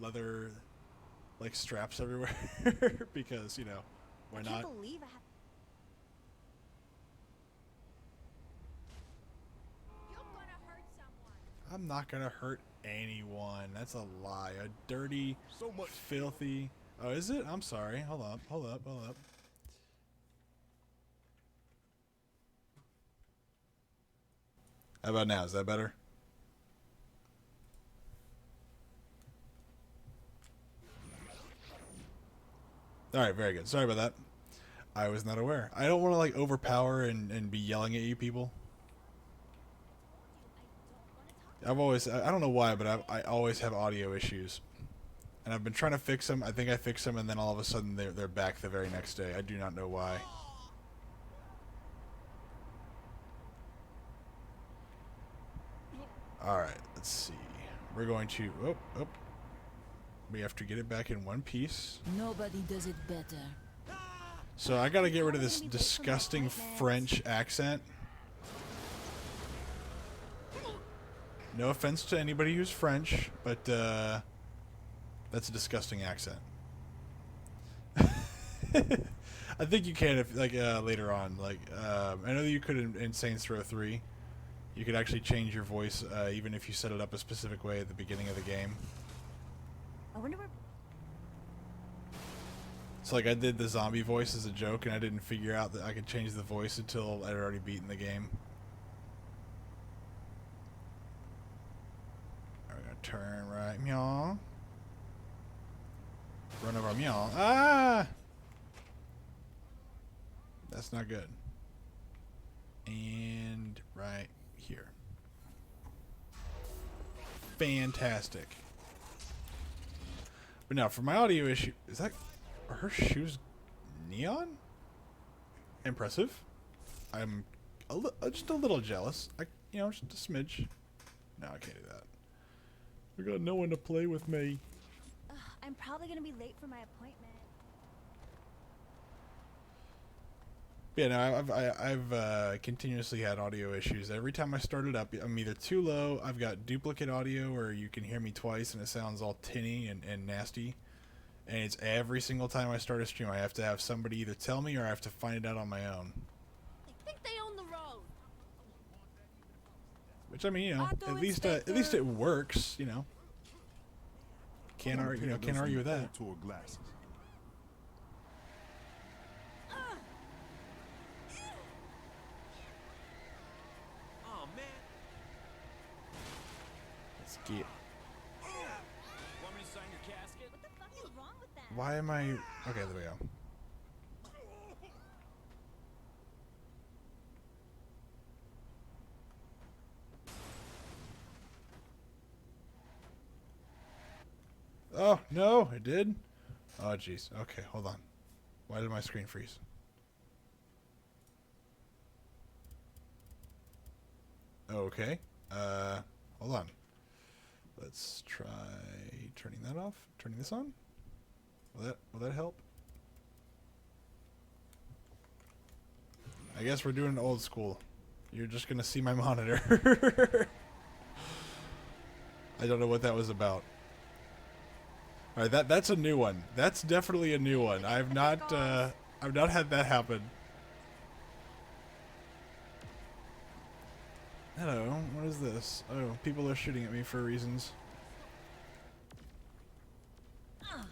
B: leather like straps everywhere because you know why not?
N: I can't believe I have.
A: You're gonna hurt someone.
B: I'm not gonna hurt anyone. That's a lie. A dirty,
C: So much
B: filthy. Oh, is it? I'm sorry. Hold up. Hold up. Hold up. How about now? Is that better? Alright, very good. Sorry about that. I was not aware. I don't want to like overpower and be yelling at you people. I don't know why, but I always have audio issues. And I've been trying to fix them. I think I fixed them, and then all of a sudden they're back the very next day. I do not know why. Alright, let's see. We're going to... Oh. We have to get it back in one piece.
P: Nobody does it better.
B: So I gotta get rid of this disgusting French accent. No offense to anybody who's French, but that's a disgusting accent. I think you can if like later on. Like I know that you could in Saints Row 3. You could actually change your voice even if you set it up a specific way at the beginning of the game.
N: I wonder where.
B: So like I did the zombie voice as a joke, and I didn't figure out that I could change the voice until I'd already beaten the game. We're gonna turn right, meow. Run over, meow. Ah! That's not good. And right here. Fantastic. But now for my audio issue, are her shoes neon? Impressive. I'm just a little jealous. Just a smidge. No, I can't do that. I got no one to play with me.
N: I'm probably gonna be late for my appointment.
B: Yeah, no, I've continuously had audio issues. Every time I start it up, I'm either too low, I've got duplicate audio where you can hear me twice and it sounds all tinny and nasty. And it's every single time I start a stream, I have to have somebody either tell me or I have to find it out on my own.
T: I think they own the road.
B: Which, I mean, you know, at least it works, you know. Can't argue with that.
J: Tour glasses.
D: Oh man.
B: Let's get.
D: Want me to sign your casket?
T: What the fuck is wrong with that?
B: Why am I? Okay, there we go. Oh, no, it did? Oh, jeez. Okay, hold on. Why did my screen freeze? Okay. Hold on. Let's try turning that off. Turning this on? Will that help? I guess we're doing old school. You're just gonna see my monitor. I don't know what that was about. All right, that's a new one. That's definitely a new one. I've not had that happen. Hello, what is this? Oh, people are shooting at me for reasons. Oh,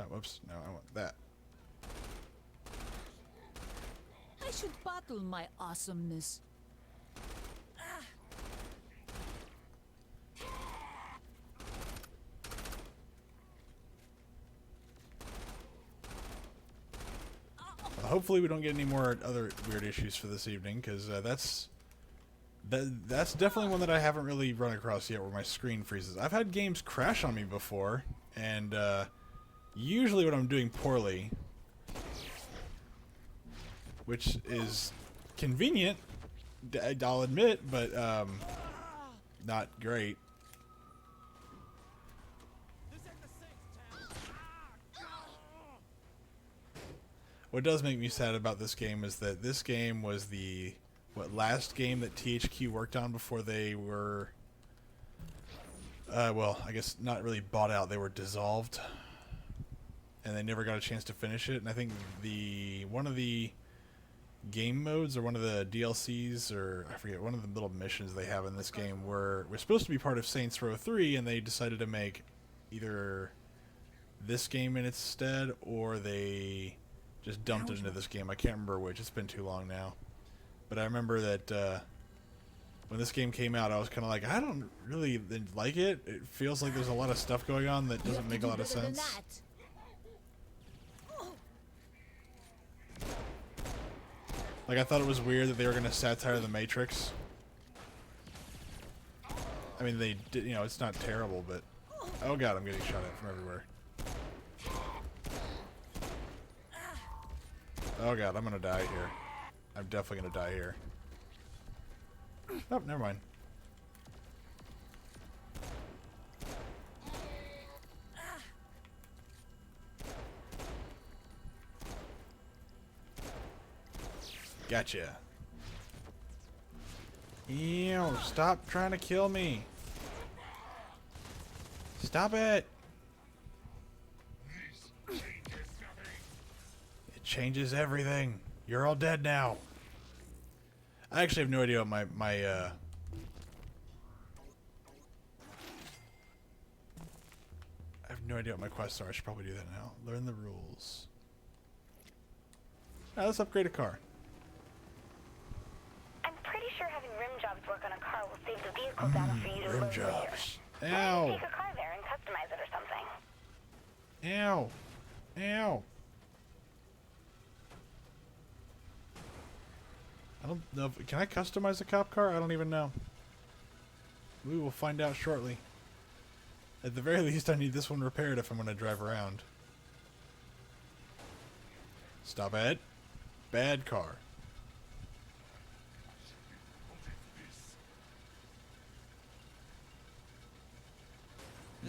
B: whoops. No, I want that.
P: I should bottle my awesomeness.
B: Hopefully we don't get any more other weird issues for this evening, because that's definitely one that I haven't really run across yet where my screen freezes. I've had games crash on me before, and usually when I'm doing poorly, which is convenient, I'll admit, but not great. What does make me sad about this game is that this game was the last game that THQ worked on before they were well, I guess not really bought out, they were dissolved, and they never got a chance to finish it. And I think one of the game modes or one of the DLCs, or I forget, one of the little missions they have in this game was supposed to be part of Saints Row 3, and they decided to make either this game in its stead, or they just dumped it into this game. I can't remember which. It's been too long now. But I remember that when this game came out, I was kind of like, I don't really like it. It feels like there's a lot of stuff going on that doesn't make a lot of sense. Like, I thought it was weird that they were going to satire the Matrix. I mean, they did, you know, it's not terrible, but... Oh god, I'm getting shot at from everywhere. Oh god, I'm gonna die here. I'm definitely gonna die here. Oh, never mind. Gotcha. Ew, stop trying to kill me. Stop it. It changes everything. You're all dead now. I actually have no idea what my I have no idea what my quests are. I should probably do that now. Learn the rules. Alright, let's upgrade a car.
F: I'm pretty sure having rim jobs work on a car will save the vehicle data for you to
B: Rim
F: load later.
B: jobs.
F: Why
B: Ow.
F: don't you take a car there and customize it or something?
B: Ow. Ow. I don't know if, can I customize a cop car? I don't even know. We will find out shortly. At the very least, I need this one repaired if I'm going to drive around. Stop it. Bad car.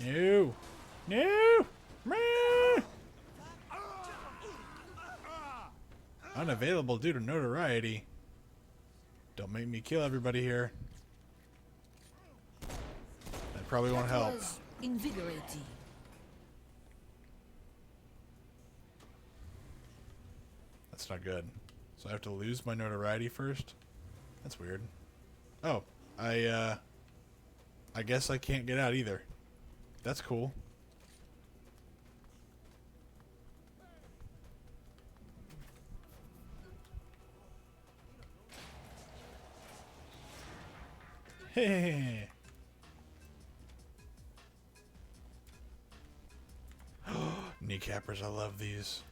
B: No. No. Unavailable due to notoriety. Don't make me kill everybody here. That probably won't help.
P: Was invigorating.
B: That's not good. So I have to lose my notoriety first? That's weird. Oh, I guess I can't get out either. That's cool. Hey. Kneecappers, I love these.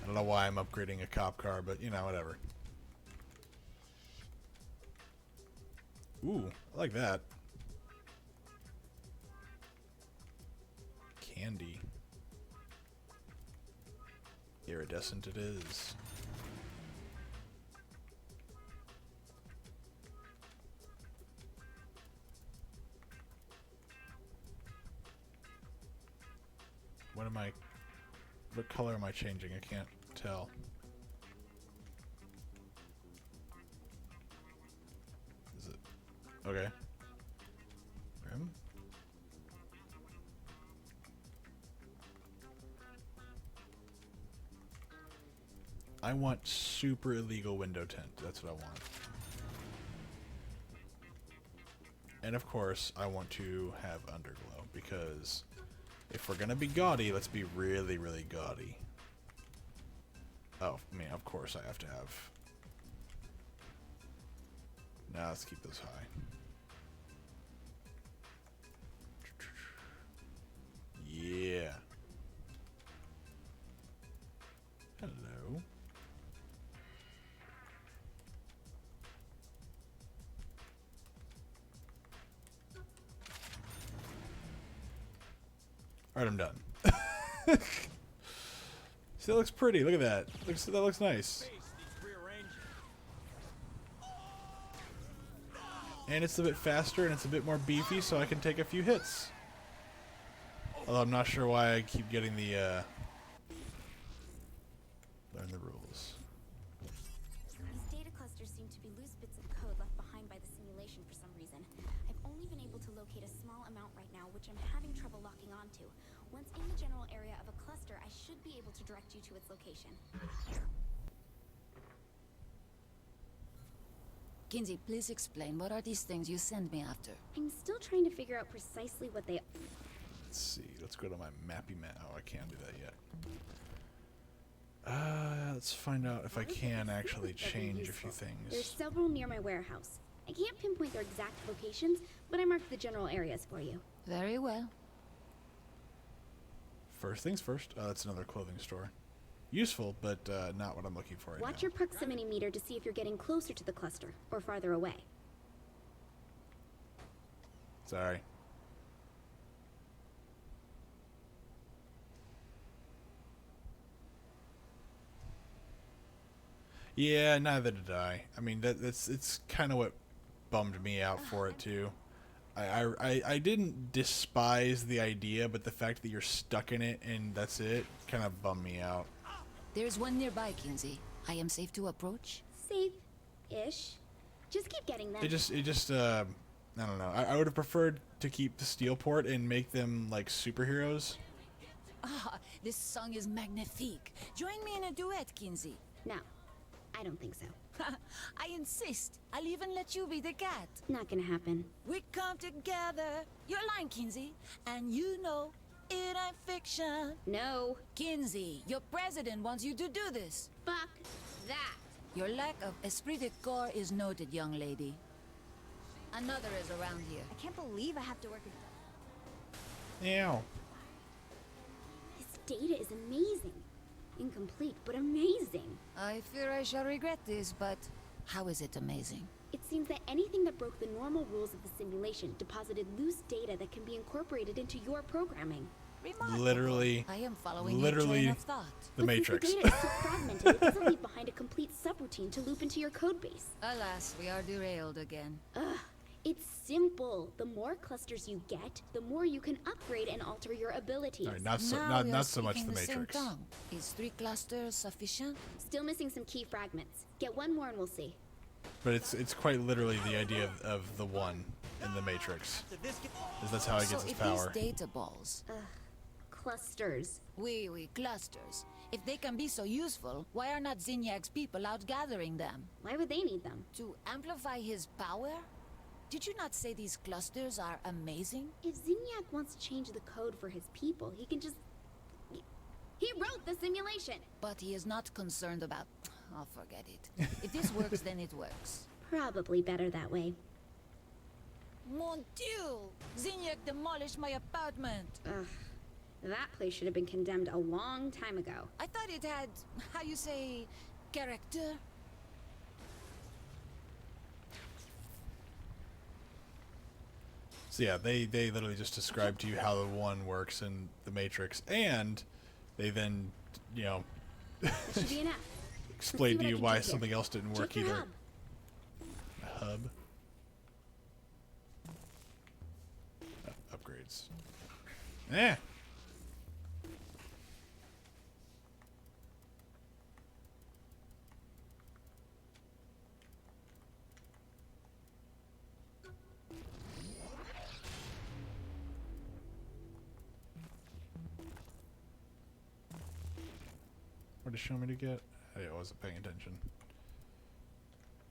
B: I don't know why I'm upgrading a cop car, but you know, whatever. Ooh, I like that. Candy. Iridescent it is. What color am I changing? I can't tell. Is it okay? Grim? I want super illegal window tint. That's what I want. And of course, I want to have underglow because if we're gonna be gaudy, let's be really, really gaudy. Oh, I mean, of course I have to have. Now let's keep those high. Yeah. Hello. Alright, I'm done. See, that looks pretty. Look at that. That looks nice. And it's a bit faster and it's a bit more beefy, so I can take a few hits. Although I'm not sure why I keep getting the, learn the rules.
S: These data clusters seem to be loose bits of code left behind by the simulation for some reason. I've only been able to locate a small amount right now, which I'm having trouble locking onto. Once in the general area of a cluster, I should be able to direct you to its location.
P: Kinsey, please explain. What are these things you send me after?
S: I'm still trying to figure out precisely what they are.
B: Let's see. Let's go to my mappy map. Oh, I can't do that yet. Let's find out if I can actually change a few things.
S: There's several near my warehouse. I can't pinpoint their exact locations, but I marked the general areas for you.
P: Very well.
B: First things first. That's another clothing store. Useful, but not what I'm looking for right now.
S: Watch your proximity meter to see if you're getting closer to the cluster or farther away.
B: Sorry. Yeah, neither did I. I mean, it's kind of what bummed me out for it too. I didn't despise the idea, but the fact that you're stuck in it and that's it kind of bummed me out.
P: There's one nearby, Kinsey. I am safe to approach?
S: Safe-ish. Just keep getting them.
B: It just I don't know. I would have preferred to keep the steel port and make them like superheroes.
P: Ah, this song is magnifique. Join me in a duet, Kinsey.
S: No, I don't think so.
P: I insist. I'll even let you be the cat.
S: Not gonna happen.
P: We come together. Your line, Kinsey. And you know it ain't fiction.
S: No.
P: Kinsey, your president wants you to do this.
S: Fuck that.
P: Your lack of esprit de corps is noted, young lady. Another is around here.
T: I can't believe I have to work
B: Ew.
S: This data is amazing. Incomplete, but amazing.
P: I fear I shall regret this, but how is it amazing?
S: It seems that anything that broke the normal rules of the simulation deposited loose data that can be incorporated into your programming.
B: literally,
P: I am following your train of thought.
B: the Matrix.
S: The data is so fragmented, it doesn't leave behind a complete subroutine to loop into your code base.
P: Alas, we are derailed again.
S: Ugh, it's simple. The more clusters you get, the more you can upgrade and alter your abilities.
B: All right, not so,
P: Now we are
B: not so much
P: speaking
B: the
P: same
B: Matrix.
P: tongue. Is 3 clusters sufficient?
S: Still missing some key fragments. Get one more and we'll see.
B: But it's quite literally the idea of the one in the Matrix. Is that's how he gets
P: So
B: his
P: if
B: power.
P: these data balls...
S: clusters.
P: Oui, clusters. If they can be so useful, why are not Zinniag's people out gathering them?
S: Why would they need them?
P: To amplify his power? Did you not say these clusters are amazing?
S: If Zinniag wants to change the code for his people, he can just... He wrote the simulation!
P: But he is not concerned about... Oh, forget it. If this works, then it works.
S: Probably better that way.
P: Mon Dieu! Zinniag demolished my apartment!
S: Ugh. That place should have been condemned a long time ago.
P: I thought it had, how you say, character?
B: So yeah, they literally just describe to you how the one works in the Matrix, and they then, you know,
S: That should be enough.
B: explain to you
S: I can
B: why
S: do here.
B: something else didn't work
S: Check your
B: either.
S: hub.
B: A hub. Upgrades. Eh. What did it show me to get? I wasn't paying attention.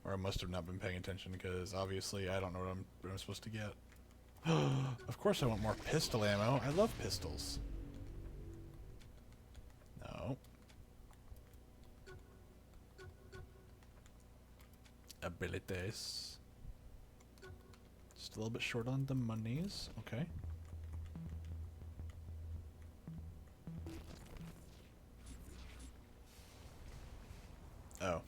B: Or I must have not been paying attention because obviously I don't know what I'm supposed to get. Of course I want more pistol ammo. I love pistols. No. Abilities. Just a little bit short on the monies. Okay. Oh.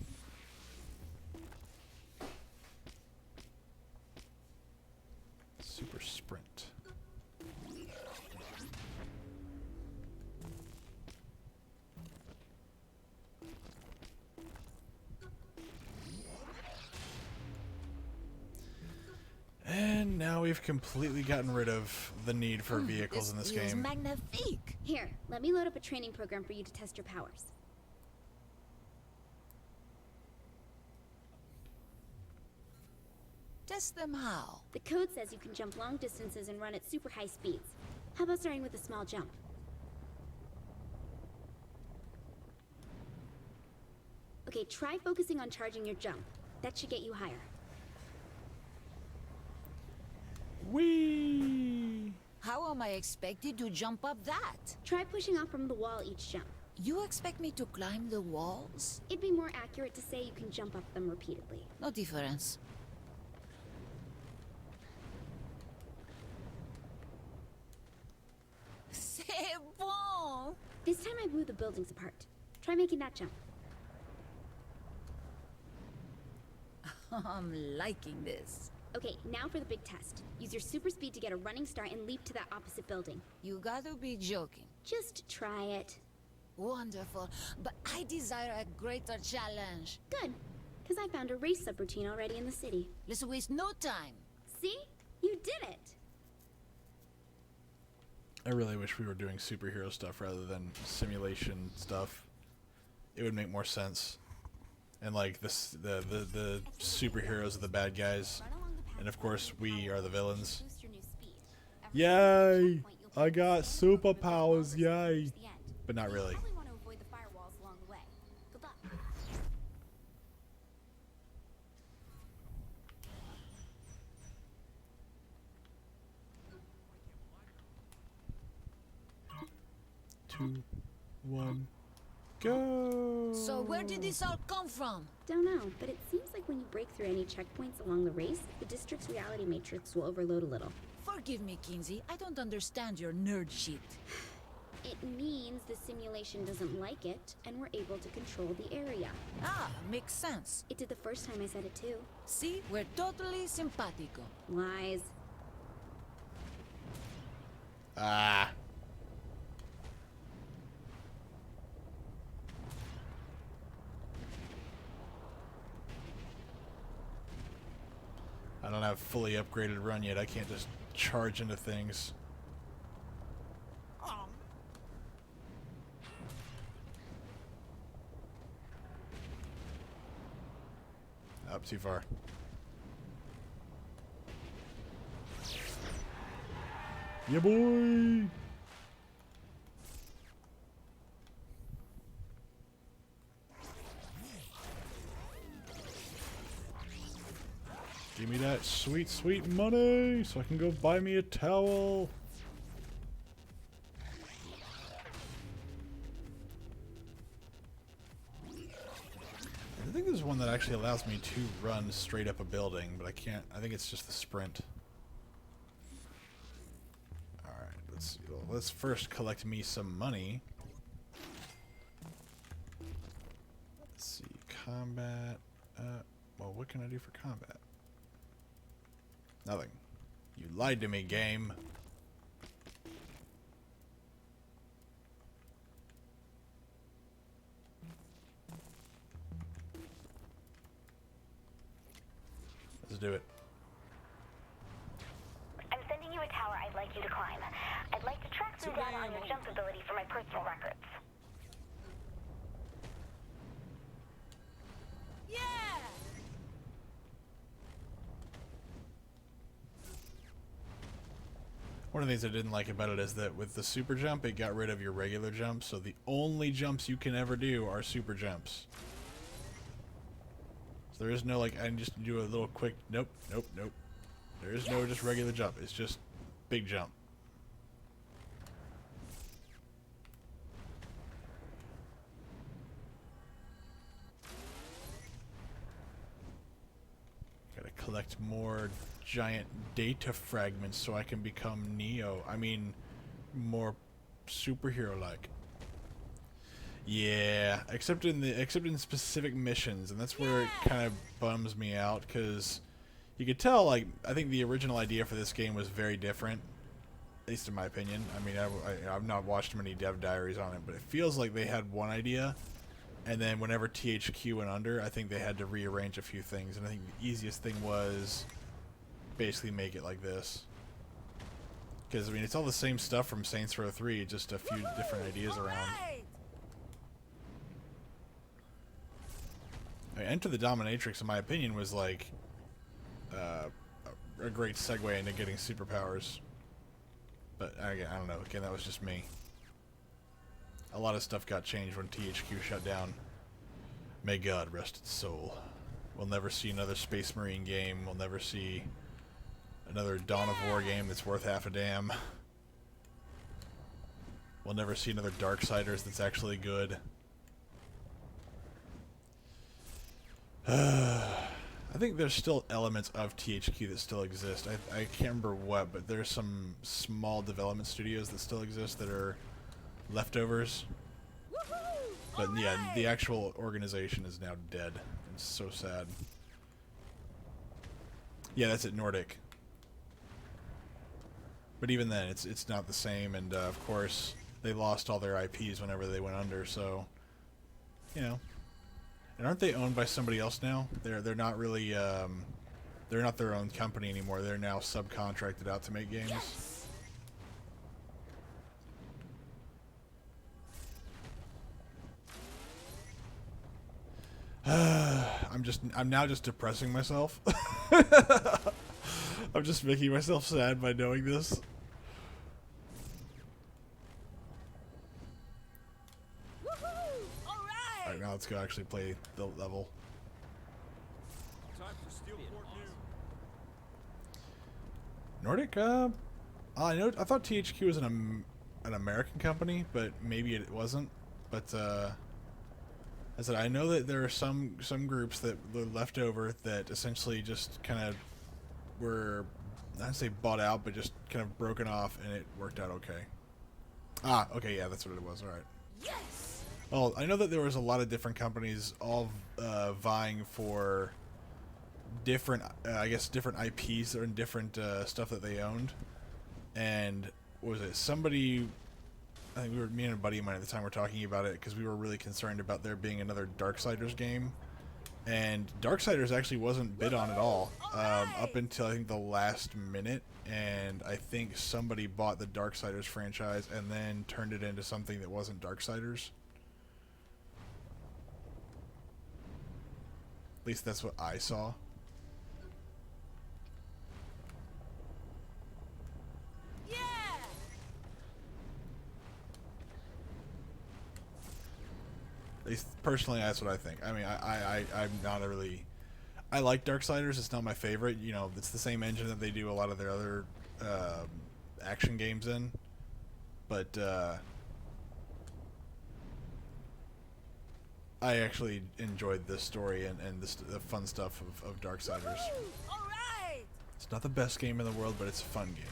B: Super sprint. And now we've completely gotten rid of the need for vehicles in this
P: feels
B: game.
P: magnifique.
S: Here, let me load up a training program for you to test your powers.
P: Test them how?
S: The code says you can jump long distances and run at super high speeds. How about starting with a small jump? Okay, try focusing on charging your jump. That should get you higher.
B: Whee!
P: How am I expected to jump up that?
S: Try pushing off from the wall each jump.
P: You expect me to climb the walls?
S: It'd be more accurate to say you can jump up them repeatedly.
P: No difference. C'est bon!
S: This time I blew the buildings apart. Try making that jump.
P: I'm liking this.
S: Okay, now for the big test. Use your super speed to get a running start and leap to that opposite building.
P: You gotta be joking.
S: Just try it.
P: Wonderful, but I desire a greater challenge.
S: Good, because I found a race subroutine already in the city.
P: Let's waste no time.
S: See? You did it!
B: I really wish we were doing superhero stuff rather than simulation stuff. It would make more sense. And like this, the superheroes are the bad guys, and of course we are the villains. Yay! I got superpowers, yay! But not really. Two, one, go!
P: So where did this all come from?
S: Don't know, but it seems like when you break through any checkpoints along the race, the district's reality matrix will overload a little.
P: Forgive me, Kinsey. I don't understand your nerd shit.
S: It means the simulation doesn't like it, and we're able to control the area.
P: Ah, makes sense.
S: It did the first time I said it too.
P: See, we're totally simpatico.
S: Lies.
B: Ah. I don't have fully upgraded run yet. I can't just charge into things. Up too far. Yeah, boy! Give me that sweet, sweet money so I can go buy me a towel. I think there's one that actually allows me to run straight up a building, but I can't. I think it's just the sprint. Alright, let's see. Well, let's first collect me some money. Let's see. Combat. Well, what can I do for combat? Nothing. You lied to me, game. Let's do it.
F: I'm sending you a tower I'd like you to climb. I'd like to track some data on your jump ability for my personal records.
B: One of the things I didn't like about it is that with the super jump, it got rid of your regular jumps, so the only jumps you can ever do are super jumps. So there is no, like, I can just do a little quick, nope, nope, nope. There is no just regular jump, it's just big jump. Gotta collect more giant data fragments so I can become Neo. I mean, more superhero-like. Yeah, except in specific missions, and that's where it kind of bums me out, because you could tell, like, I think the original idea for this game was very different, at least in my opinion. I mean, I've not watched many dev diaries on it, but it feels like they had one idea, and then whenever THQ went under, I think they had to rearrange a few things, and I think the easiest thing was basically make it like this. Because, I mean, it's all the same stuff from Saints Row 3, just a few different ideas around. I mean, Enter the Dominatrix, in my opinion, was like a great segue into getting superpowers. But, again, I don't know. Again, that was just me. A lot of stuff got changed when THQ shut down. May God rest its soul. We'll never see another Space Marine game. We'll never see another Dawn of War game that's worth half a damn. We'll never see another Darksiders that's actually good. I think there's still elements of THQ that still exist. I can't remember what, but there's some small development studios that still exist that are leftovers. But yeah, the actual organization is now dead. It's so sad. Yeah, that's at Nordic. But even then, it's not the same, and of course, they lost all their IPs whenever they went under, so, you know. And aren't they owned by somebody else now? They're not really, they're not their own company anymore. They're now subcontracted out to make games. Yes. I'm now just depressing myself. I'm just making myself sad by knowing this. Alright, now let's go actually play the level.
K: Time for Steelport New.
B: Nordic, I thought THQ was an American company, but maybe it wasn't. But I said I know that there are some groups that were left over that essentially just kind of were, I'd say bought out, but just kind of broken off, and it worked out okay. Ah, okay, yeah, that's what it was. All right.
T: Yes.
B: Well, I know that there was a lot of different companies all vying for different, I guess, different IPs and different stuff that they owned. And what was it? Somebody, I think me and a buddy of mine at the time were talking about it because we were really concerned about there being another Darksiders game. And Darksiders actually wasn't bid on at all up until I think the last minute, and I think somebody bought the Darksiders franchise and then turned it into something that wasn't Darksiders. At least that's what I saw. At least personally, that's what I think. I mean, I'm not a really... I like Darksiders. It's not my favorite. You know, it's the same engine that they do a lot of their other action games in. But I actually enjoyed this story and the fun stuff of Darksiders. It's not the best game in the world, but it's a fun game.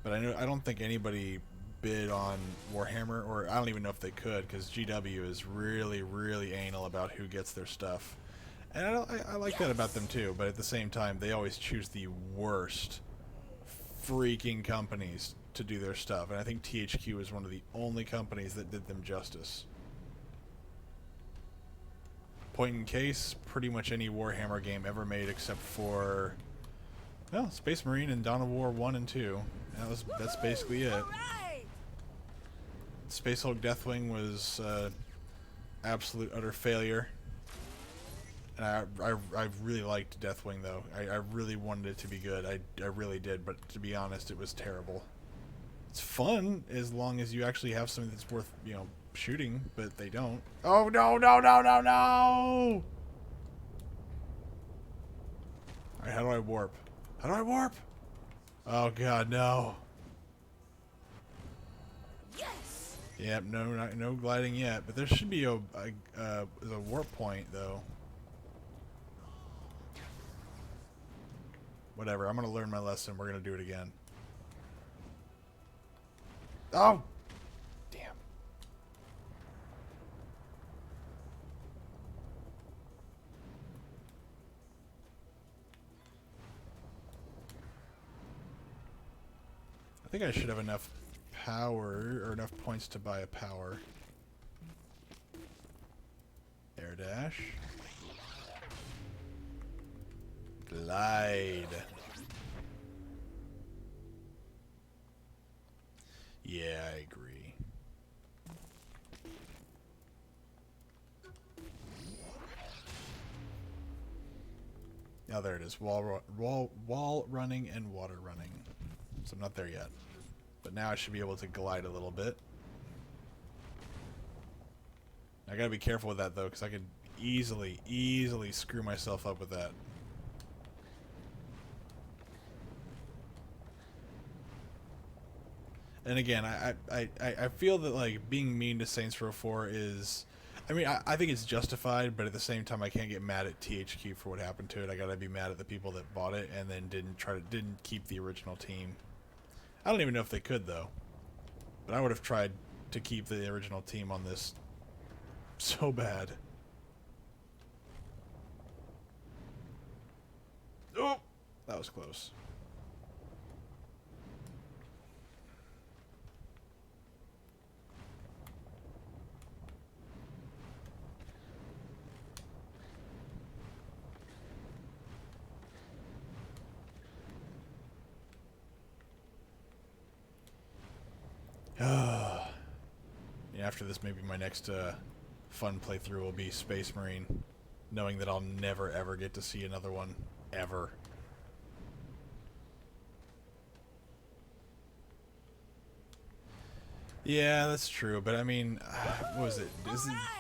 B: But I don't think anybody bid on Warhammer, or I don't even know if they could, because GW is really, really anal about who gets their stuff. And I like that about them too, but at the same time, they always choose the worst freaking companies to do their stuff. And I think THQ is one of the only companies that did them justice. Point in case, pretty much any Warhammer game ever made except for... well, Space Marine and Dawn of War 1 and 2. That's basically it. Space Hulk Deathwing was absolute utter failure. And I really liked Deathwing though. I really wanted it to be good. I really did, but to be honest, it was terrible. It's fun as long as you actually have something that's worth, you know, shooting, but they don't. Oh no, no, no, no, no! Alright, how do I warp? How do I warp? Oh god, no.
T: Yes.
B: Yep, no gliding yet, but there should be a warp point though. Whatever, I'm gonna learn my lesson. We're gonna do it again. Oh, damn. I think I should have enough power, or enough points to buy a power. Air dash. Glide. Yeah, I agree. Oh, there it is. Wall running and water running. So I'm not there yet. But now I should be able to glide a little bit. I gotta be careful with that though, because I could easily screw myself up with that. And again, I feel that like being mean to Saints Row 4 is, I mean, I think it's justified, but at the same time I can't get mad at THQ for what happened to it. I gotta be mad at the people that bought it and then didn't keep the original team. I don't even know if they could though. But I would have tried to keep the original team on this so bad. Oh, that was close. Yeah, after this, maybe my next fun playthrough will be Space Marine, knowing that I'll never ever get to see another one, ever. Yeah, that's true, but I mean, what was it?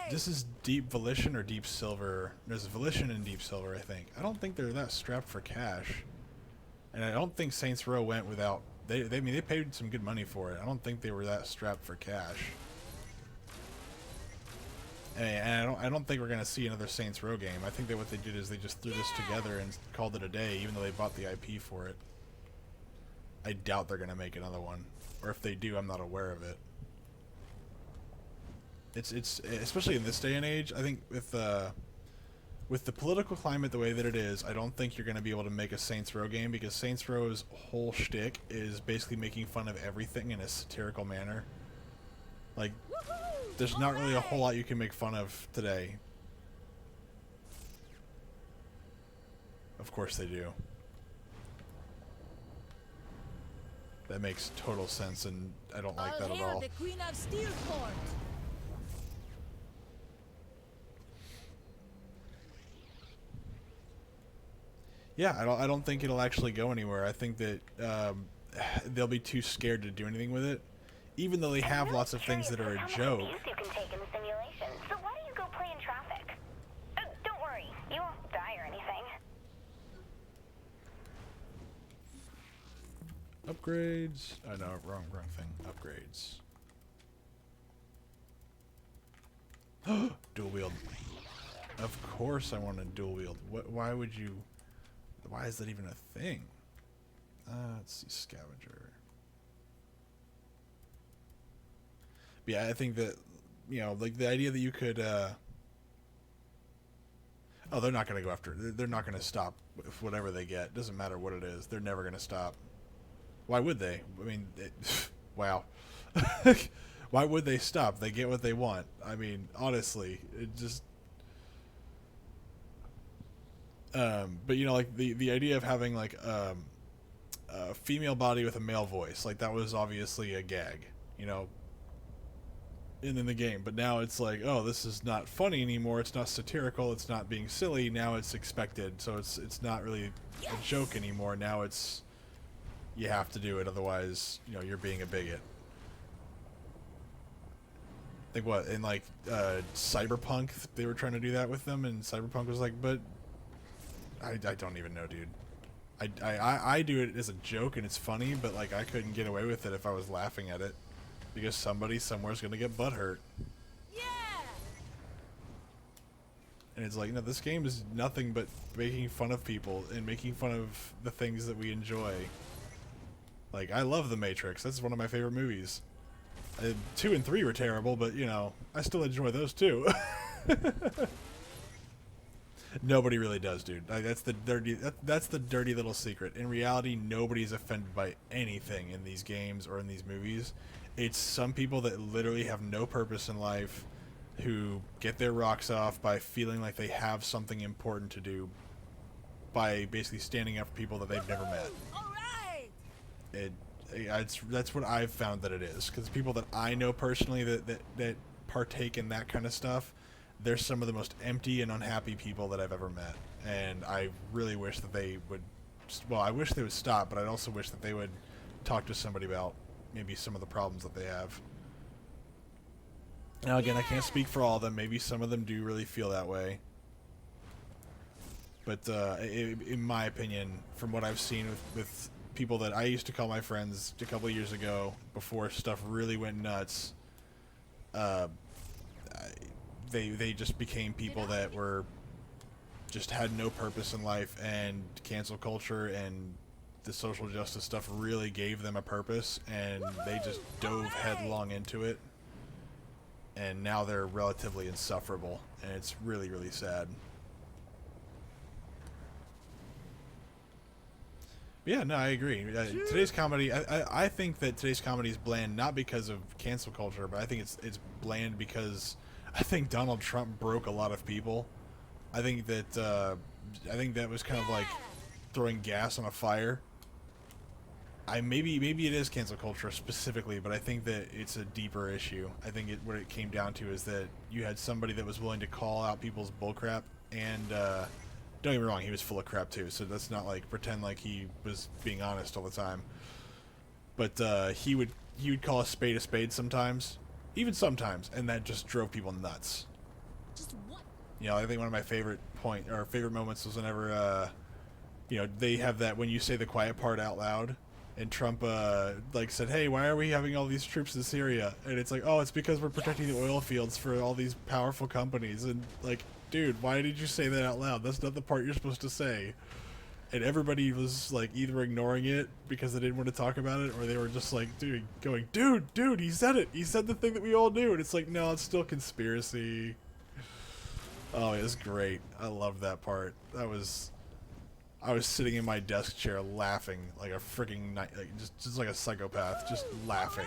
B: This is Deep Volition or Deep Silver? There's Volition and Deep Silver, I think. I don't think they're that strapped for cash, and I don't think Saints Row went without. I mean, they paid some good money for it. I don't think they were that strapped for cash. And I don't think we're gonna see another Saints Row game. I think that what they did is they just threw this together and called it a day, even though they bought the IP for it. I doubt they're gonna make another one, or if they do, I'm not aware of it. It's especially in this day and age. I think with with the political climate the way that it is, I don't think you're going to be able to make a Saints Row game, because Saints Row's whole shtick is basically making fun of everything in a satirical manner. Like, there's not really a whole lot you can make fun of today. Of course they do. That makes total sense, and I don't like that at all.
T: The Queen of Steelport.
B: Yeah, I don't think it'll actually go anywhere. I think that they'll be too scared to do anything with it, even though they have lots of things that are a joke.
F: You can take in the simulation. So why don't you go play in traffic? Don't worry, you won't die or anything.
B: Upgrades. Oh no, wrong thing. Upgrades. Dual wield. Of course I want to dual wield. Why would you? Why is that even a thing? Let's see, scavenger. But yeah, I think that, you know, like the idea that you could. Oh, they're not going to go after. They're not going to stop with whatever they get. Doesn't matter what it is. They're never going to stop. Why would they? I mean, wow. Why would they stop? They get what they want. I mean, honestly, it just. But you know, like the idea of having like a female body with a male voice, like that was obviously a gag, you know, in the game. But now it's like, oh, this is not funny anymore. It's not satirical. It's not being silly. Now it's expected. So it's not really a joke anymore. Now it's you have to do it, otherwise, you know, you're being a bigot. Like what in like Cyberpunk, they were trying to do that with them, and Cyberpunk was like, but. I don't even know, dude. I do it as a joke and it's funny, but like I couldn't get away with it if I was laughing at it, because somebody somewhere's gonna get butthurt. Yeah. And it's like, no, this game is nothing but making fun of people and making fun of the things that we enjoy. Like, I love The Matrix. That's one of my favorite movies. 2 and 3 were terrible, but you know, I still enjoy those too. Nobody really does, dude. Like, that's the dirty little secret. In reality, nobody's offended by anything in these games or in these movies. It's some people that literally have no purpose in life, who get their rocks off by feeling like they have something important to do, by basically standing up for people that they've never met. That's what I've found that it is. Because people that I know personally that partake in that kind of stuff, they're some of the most empty and unhappy people that I've ever met. And I really wish that they would, well, I wish they would stop, but I'd also wish that they would talk to somebody about maybe some of the problems that they have. Now again, I can't speak for all of them. Maybe some of them do really feel that way. But in my opinion, from what I've seen with people that I used to call my friends a couple of years ago, before stuff really went nuts, they just became people that were just had no purpose in life, and cancel culture and the social justice stuff really gave them a purpose, and they just dove headlong into it, and now they're relatively insufferable, and it's really, really sad. Yeah, no, I agree. Today's comedy, I think that today's comedy is bland, not because of cancel culture, but I think it's bland because I think Donald Trump broke a lot of people. I think that was kind of like throwing gas on a fire. Maybe it is cancel culture specifically, but I think that it's a deeper issue. I think what it came down to is that you had somebody that was willing to call out people's bullcrap, and don't get me wrong, he was full of crap too. So let's not like pretend like he was being honest all the time. But he would call a spade sometimes, even sometimes, and that just drove people nuts. Just what? You know, I think one of my favorite moments was whenever they have that when you say the quiet part out loud. And Trump said, hey, why are we having all these troops in Syria? And it's like, oh, it's because we're protecting the oil fields for all these powerful companies. And like, dude, why did you say that out loud? That's not the part you're supposed to say. And everybody was like either ignoring it because they didn't want to talk about it, or they were just like, dude, he said it. He said the thing that we all knew. And it's like, no, it's still conspiracy. Oh, it was great. I love that part. I was sitting in my desk chair laughing like a freaking like just like a psychopath, just laughing.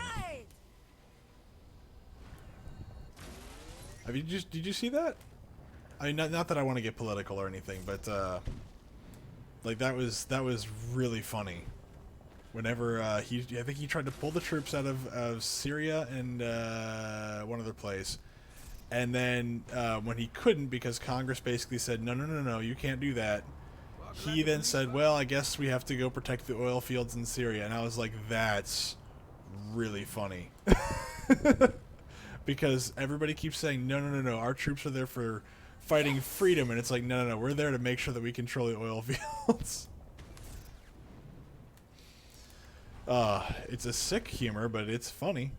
B: Did you see that? I mean, not that I want to get political or anything, but like that was really funny. Whenever I think he tried to pull the troops out of Syria and one other place, and then when he couldn't because Congress basically said no, you can't do that. He then said, well, I guess we have to go protect the oil fields in Syria, and I was like, that's really funny. Because everybody keeps saying no, our troops are there for fighting freedom, and it's like no, we're there to make sure that we control the oil fields. It's a sick humor, but it's funny.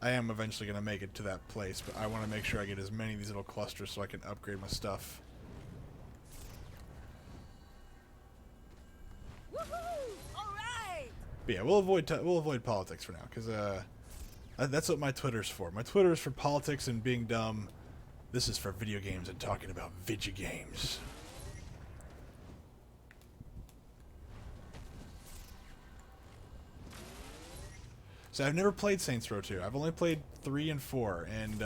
B: I am eventually going to make it to that place, but I want to make sure I get as many of these little clusters so I can upgrade my stuff. But yeah, we'll avoid politics for now, because that's what my Twitter's for. My Twitter's for politics and being dumb. This is for video games and talking about video games. So I've never played Saints Row 2. I've only played 3 and 4, and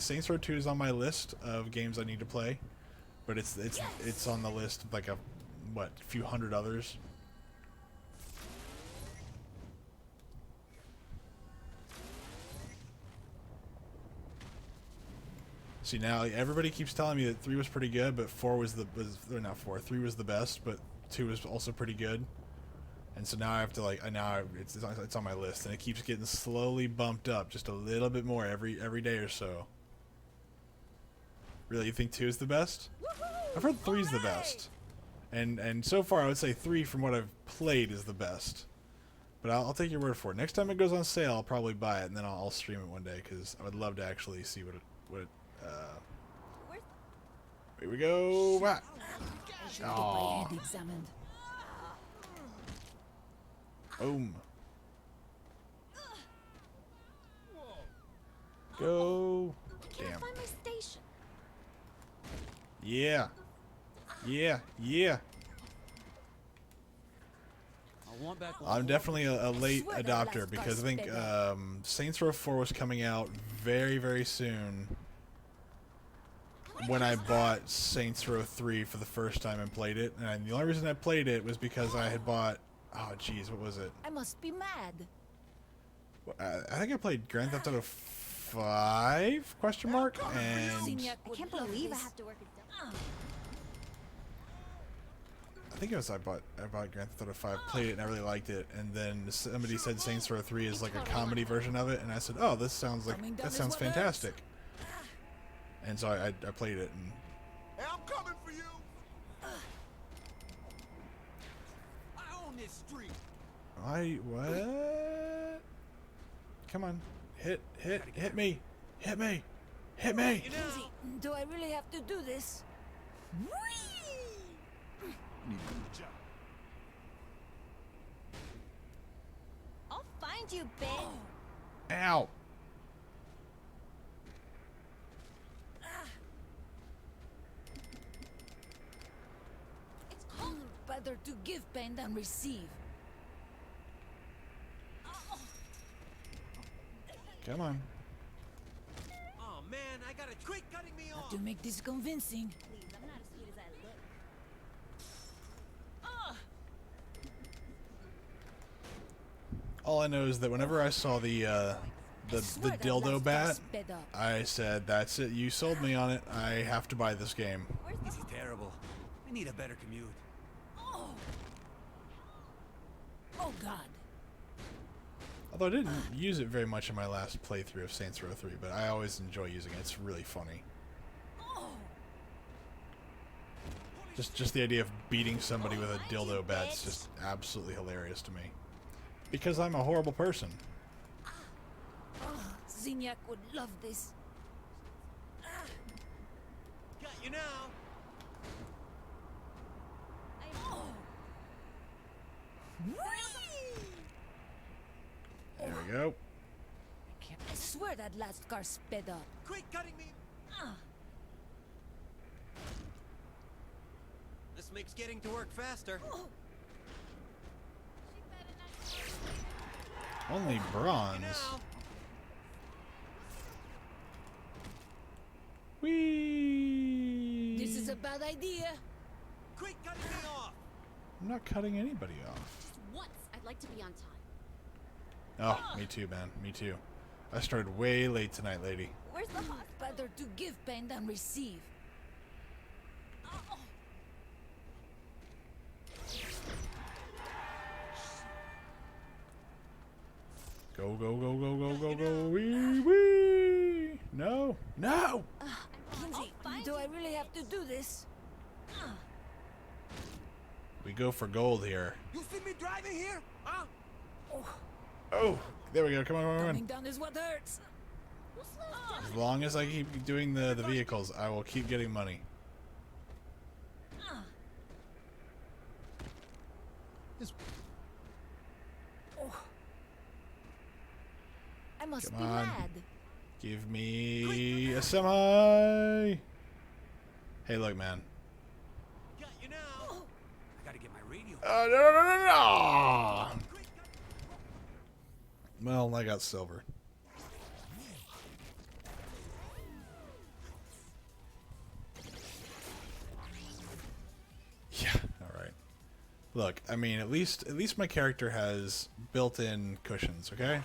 B: Saints Row 2 is on my list of games I need to play, but it's on the list of like a few hundred others. See, now everybody keeps telling me that 3 was pretty good, but 3 was the best, but 2 was also pretty good. And so now I have to it's on my list, and it keeps getting slowly bumped up just a little bit more every day or so. Really, you think 2 is the best? I've heard 3 is the best, and so far I would say 3 from what I've played is the best. But I'll take your word for it. Next time it goes on sale, I'll probably buy it, and then I'll stream it one day because I would love to actually see what it. Here we go. Oh. Boom. Go. Damn.
S: Can't find my station.
B: Yeah. I'm definitely a late adopter because I think Saints Row 4 was coming out very, very soon when I bought Saints Row 3 for the first time and played it. And the only reason I played it was because I had bought... Oh, jeez, what was it?
P: I must be mad.
B: I think I played Grand Theft Auto 5? Question mark? And...
S: I can't believe I have to work at
B: I think it was I bought Grand Theft Auto 5, played it, and I really liked it. And then somebody said Saints Row 3 is like a comedy version of it, and I said, "Oh, that sounds fantastic." And so I played it. And
R: hey, I'm coming for you. I own this street.
B: What? Come on, hit me, hit me.
P: Do I really have to do this?
T: I'll find you, bitch.
B: Ow.
P: It's better to give pain than receive.
B: Come on.
R: Oh man, I got a quit cutting me off.
P: To make this convincing.
T: Please, I'm not as sweet as I look.
B: All I know is that whenever I saw the dildo bat, I said, "That's it. You sold me on it. I have to buy this game."
R: This is terrible. We need a better commute.
P: Oh God.
B: Although I didn't use it very much in my last playthrough of Saints Row 3, but I always enjoy using it. It's really funny. Just the idea of beating somebody with a dildo bat's just absolutely hilarious to me. Because I'm a horrible person.
P: Zinyak would love this.
R: Got you now.
B: There we go.
P: I swear that last car sped up.
R: Quit cutting me! This makes getting to work faster.
B: Only bronze. Whee!
P: This is a bad idea.
R: Quit cutting me off!
B: I'm not cutting anybody off.
E: Just once, I'd like to be on time.
B: Oh, me too, man. Me too. I started way late tonight, lady.
P: Where's the hospital? Better to give pain than receive.
B: Go, go, go, go, go, go, go. Wee, wee. No. No!
P: Kinsey, do I really have to do this?
B: We go for gold here.
R: You see me driving here? Huh?
B: Oh, there we go. Come on, come on, come
P: Coming
B: on.
P: down is what hurts.
B: As long as I keep doing the vehicles, I will keep getting money.
P: I must
B: Come
P: be
B: on.
P: mad.
B: Give me a semi. Hey, look, man.
R: Got you now. I gotta get my radio.
B: No, no, no, no, no. Well, I got silver. Yeah, all right. Look, I mean, at least my character has built-in cushions, okay?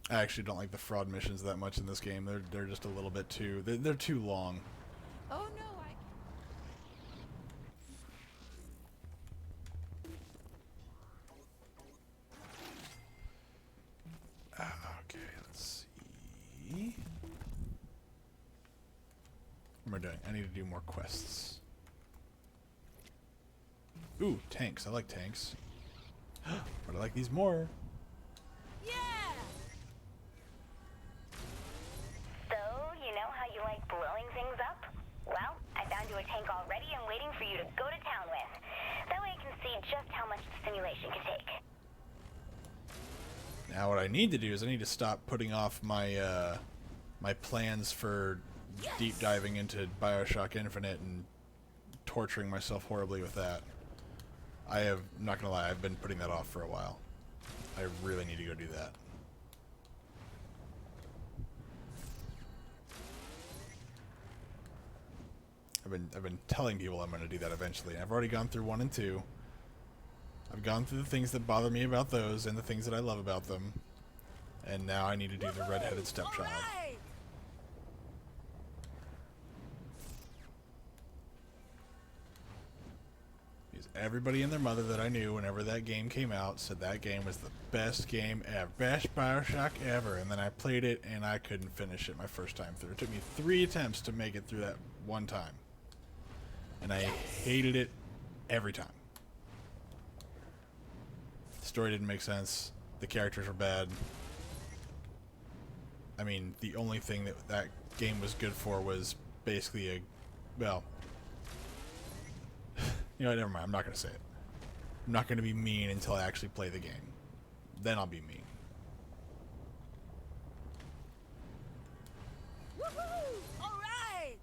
B: I actually don't like the fraud missions that much in this game. They're just a little bit too they're too long.
E: Oh no,
B: Okay, let's see. What am I doing? I need to do more quests. Ooh, tanks. I like tanks. But I like these more.
F: So, you know how you like blowing things up? Well, I found you a tank already and waiting for you to go to town with. That way I can see just how much the simulation can take.
B: Now what I need to do is I need to stop putting off my my plans for deep diving into BioShock Infinite and torturing myself horribly with that. I'm not gonna lie, I've been putting that off for a while. I really need to go do that. I've been telling people I'm going to do that eventually. I've already gone through 1 and 2. I've gone through the things that bother me about those and the things that I love about them. And now I need to do the redheaded stepchild.
P: Right.
B: Because everybody and their mother that I knew whenever that game came out said that game was the best game ever, best BioShock ever. And then I played it and I couldn't finish it my first time through. It took me 3 attempts to make it through that one time. And I hated it every time. The story didn't make sense. The characters were bad. I mean, the only thing that that game was good for was basically a, well, you know, never mind. I'm not going to say it. I'm not going to be mean until I actually play the game. Then I'll be mean.
P: Woohoo! All right.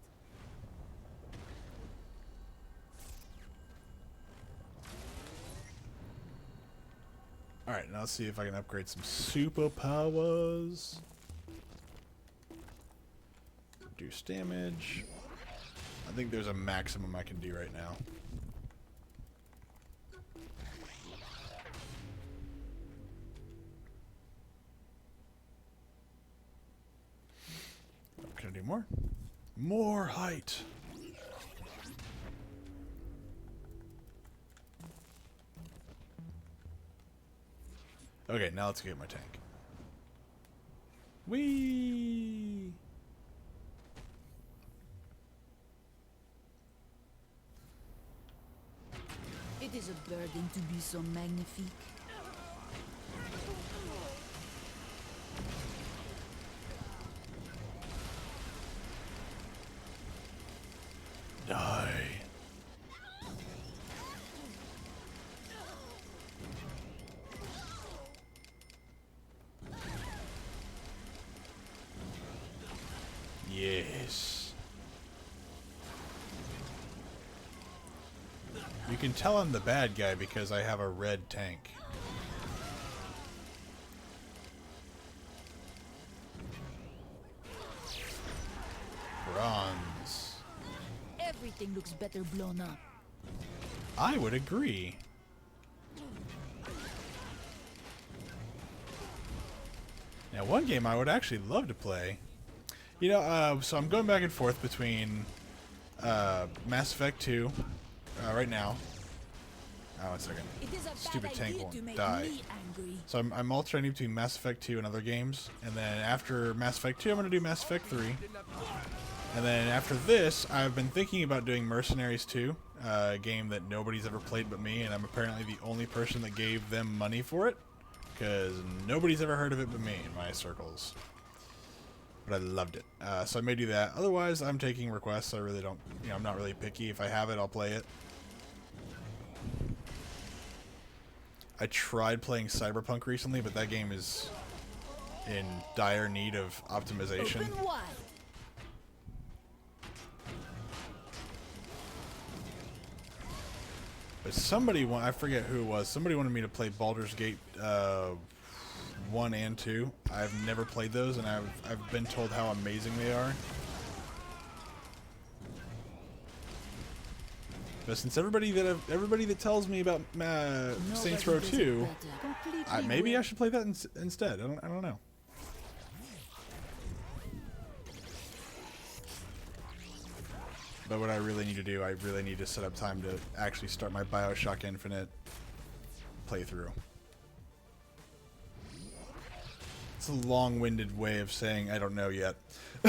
B: Alright, now let's see if I can upgrade some superpowers. Reduce damage. I think there's a maximum I can do right now. Can I do more? More height! Okay, now let's get my tank. Whee!
P: It is a burden to be so magnifique.
B: Die. Yes. You can tell I'm the bad guy because I have a red tank. Bronze.
P: Everything looks better blown up.
B: I would agree. Now, one game I would actually love to play. You know, so I'm going back and forth between Mass Effect 2 right now. Oh, 1 second. Stupid tank won't die. So I'm alternating between Mass Effect 2 and other games. And then after Mass Effect 2, I'm going to do Mass Effect 3. And then after this, I've been thinking about doing Mercenaries 2, a game that nobody's ever played but me, and I'm apparently the only person that gave them money for it, because nobody's ever heard of it but me in my circles. But I loved it. So I may do that. Otherwise, I'm taking requests. I really don't, you know, I'm not really picky. If I have it, I'll play it. I tried playing Cyberpunk recently, but that game is in dire need of optimization.
P: Open wide.
B: But somebody, I forget who it was, somebody wanted me to play Baldur's Gate 1 and 2. I've never played those, and I've been told how amazing they are. But since everybody that tells me about Saints Row 2, maybe I should play that instead. I don't know. But what I really need to do, I really need to set up time to actually start my BioShock Infinite playthrough. It's a long-winded way of saying I don't know yet.
S: It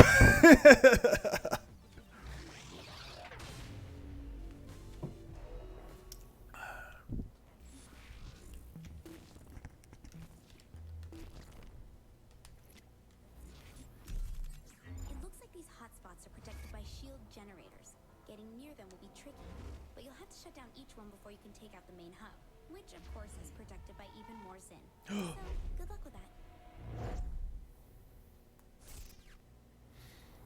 S: looks like these hotspots are protected by shield generators. Getting near them will be tricky, but you'll have to shut down each one before you can take out the main hub, which of course is protected by even more Zin. So, good luck with that.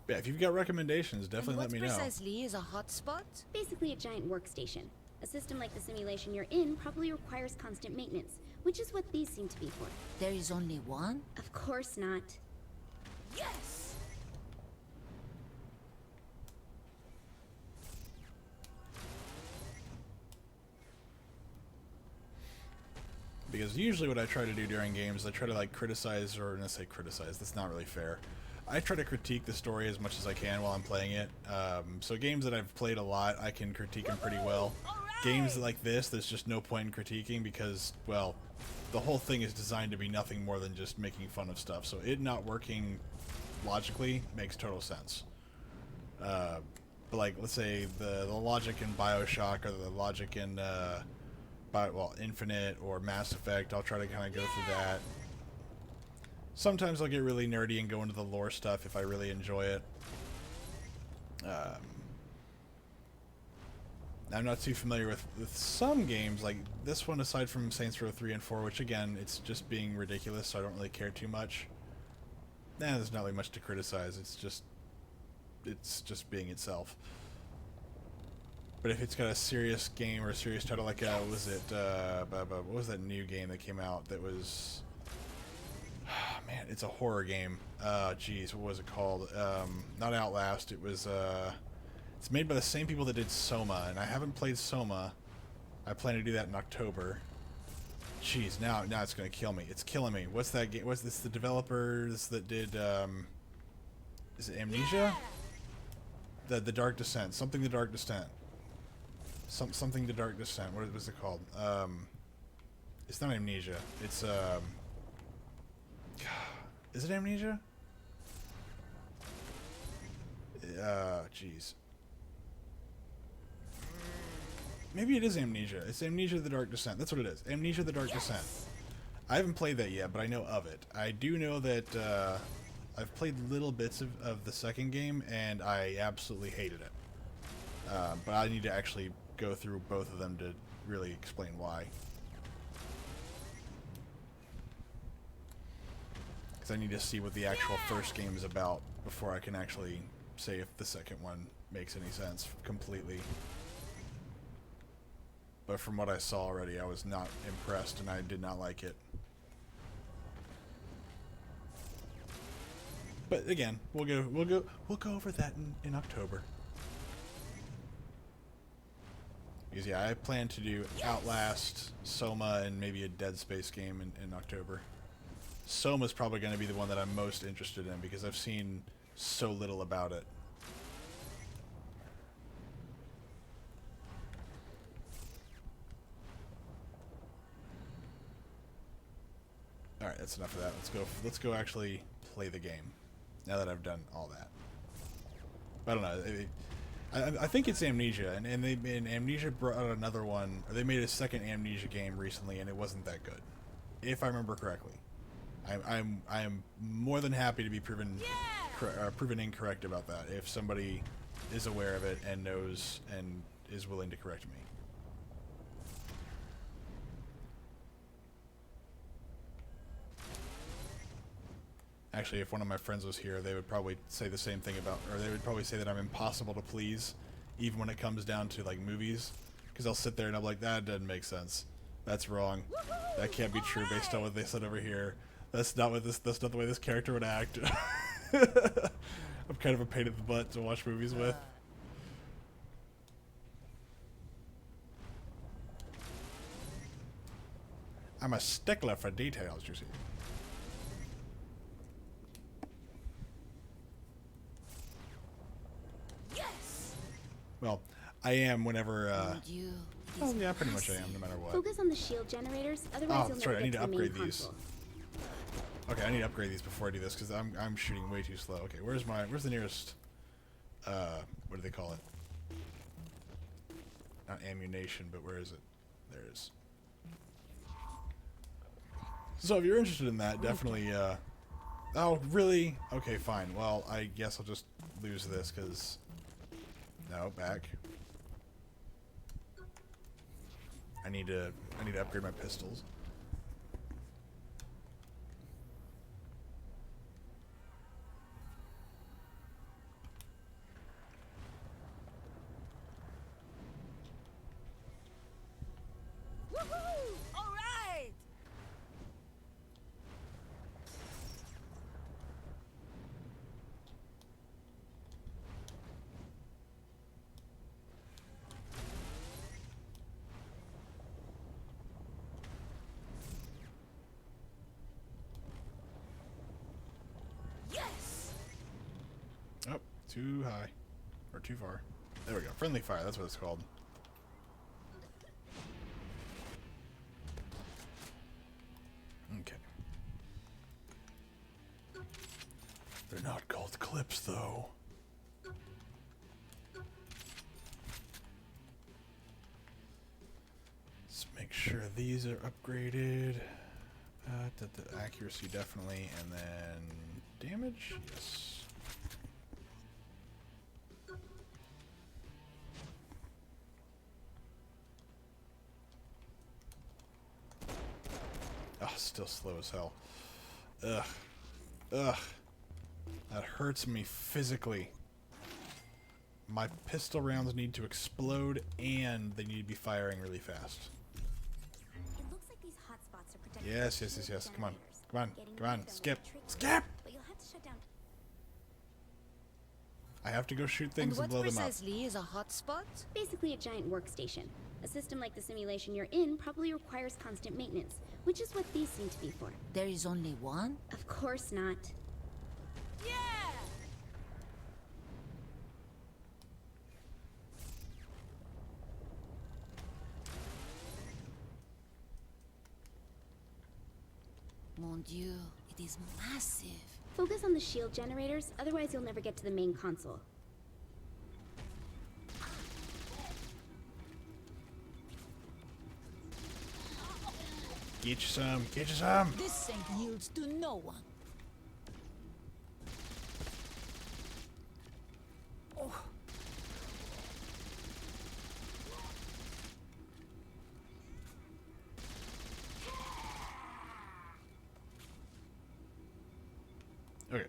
B: Yeah, if you've got recommendations, definitely let me know.
G: What precisely is a hotspot?
S: Basically a giant workstation. A system like the simulation you're in probably requires constant maintenance, which is what these seem to be for.
P: There is only one?
S: Of course not.
P: Yes!
B: Because usually what I try to do during games, I try to like criticize, or not say criticize, that's not really fair. I try to critique the story as much as I can while I'm playing it. So games that I've played a lot, I can critique them pretty well. Games like this, there's just no point in critiquing because, well, the whole thing is designed to be nothing more than just making fun of stuff. So it not working logically makes total sense. But like, let's say the logic in BioShock or the logic in Infinite or Mass Effect, I'll try to kind of go through that. Sometimes I'll get really nerdy and go into the lore stuff if I really enjoy it. I'm not too familiar with some games, like this one aside from Saints Row 3 and 4, which again, it's just being ridiculous, so I don't really care too much. There's not really much to criticize, it's just being itself. But if it's got a serious game or a serious title, like what was that new game that came out that was, man, it's a horror game. Geez, what was it called? Not Outlast. It was. It's made by the same people that did Soma, and I haven't played Soma. I plan to do that in October. Jeez, now it's gonna kill me. It's killing me. What's that game? What's this? The developers that did. Is it Amnesia? The Dark Descent. Something the Dark Descent. Something the Dark Descent. What was it called? It's not Amnesia. It's Is it Amnesia? Jeez. Maybe it is Amnesia. It's Amnesia the Dark Descent. That's what it is. Amnesia the Dark Descent. I haven't played that yet, but I know of it. I do know that I've played little bits of the second game, and I absolutely hated it. But I need to actually go through both of them to really explain why. Because I need to see what the actual first game is about before I can actually say if the second one makes any sense completely. But from what I saw already, I was not impressed and I did not like it. But again, we'll go over that in October. Because yeah, I plan to do Outlast, Soma, and maybe a Dead Space game in October. Soma's probably going to be the one that I'm most interested in because I've seen so little about it. All right, that's enough of that. Let's go actually play the game. Now that I've done all that, I don't know. I think it's Amnesia, and Amnesia brought out another one. Or they made a second Amnesia game recently, and it wasn't that good, if I remember correctly. I am more than happy to be proven incorrect about that if somebody is aware of it and knows and is willing to correct me. Actually, if one of my friends was here, they would probably say the same thing about, or they would probably say that I'm impossible to please, even when it comes down to like movies, because I'll sit there and I'm like, that doesn't make sense. That's wrong. That can't be true based on what they said over here. That's not what that's not the way this character would act. I'm kind of a pain in the butt to watch movies with. I'm a stickler for details, you see. Well, I am whenever, oh yeah, pretty much I am, no matter what.
S: Focus on the shield generators, otherwise you'll never
B: I need
S: get
B: to
S: to the main
B: upgrade these.
S: console.
B: Okay, I need to upgrade these before I do this, because I'm shooting way too slow. Okay, where's the nearest, what do they call it? Not ammunition, but where is it? There it is. So if you're interested in that, definitely, oh, really? Okay, fine. Well, I guess I'll just lose this, because... No, back. I need to upgrade my pistols.
T: Woohoo! All right.
B: Oh, too high. Or too far. There we go. Friendly fire, that's what it's called. Okay. They're not called clips, though. Let's make sure these are upgraded. The accuracy, definitely. And then damage? Yes. Oh, still slow as hell. Ugh. Ugh. That hurts me physically. My pistol rounds need to explode and they need to be firing really fast.
S: It looks like these hotspots are protected.
B: Yes. Come on. Come on. Come on. Skip. Skip!
S: But you'll have to shut down.
B: I have to go shoot things and
G: And
B: blow
G: what
B: them up.
G: precisely is a hotspot?
S: Basically a giant workstation. A system like the simulation you're in probably requires constant maintenance, which is what these seem to be for.
G: There is only one?
S: Of course not.
T: Yeah.
G: Mon Dieu, it is massive.
S: Focus on the shield generators, otherwise you'll never get to the main console.
B: Get you some. Get you some.
P: This thing yields to no one.
B: Okay.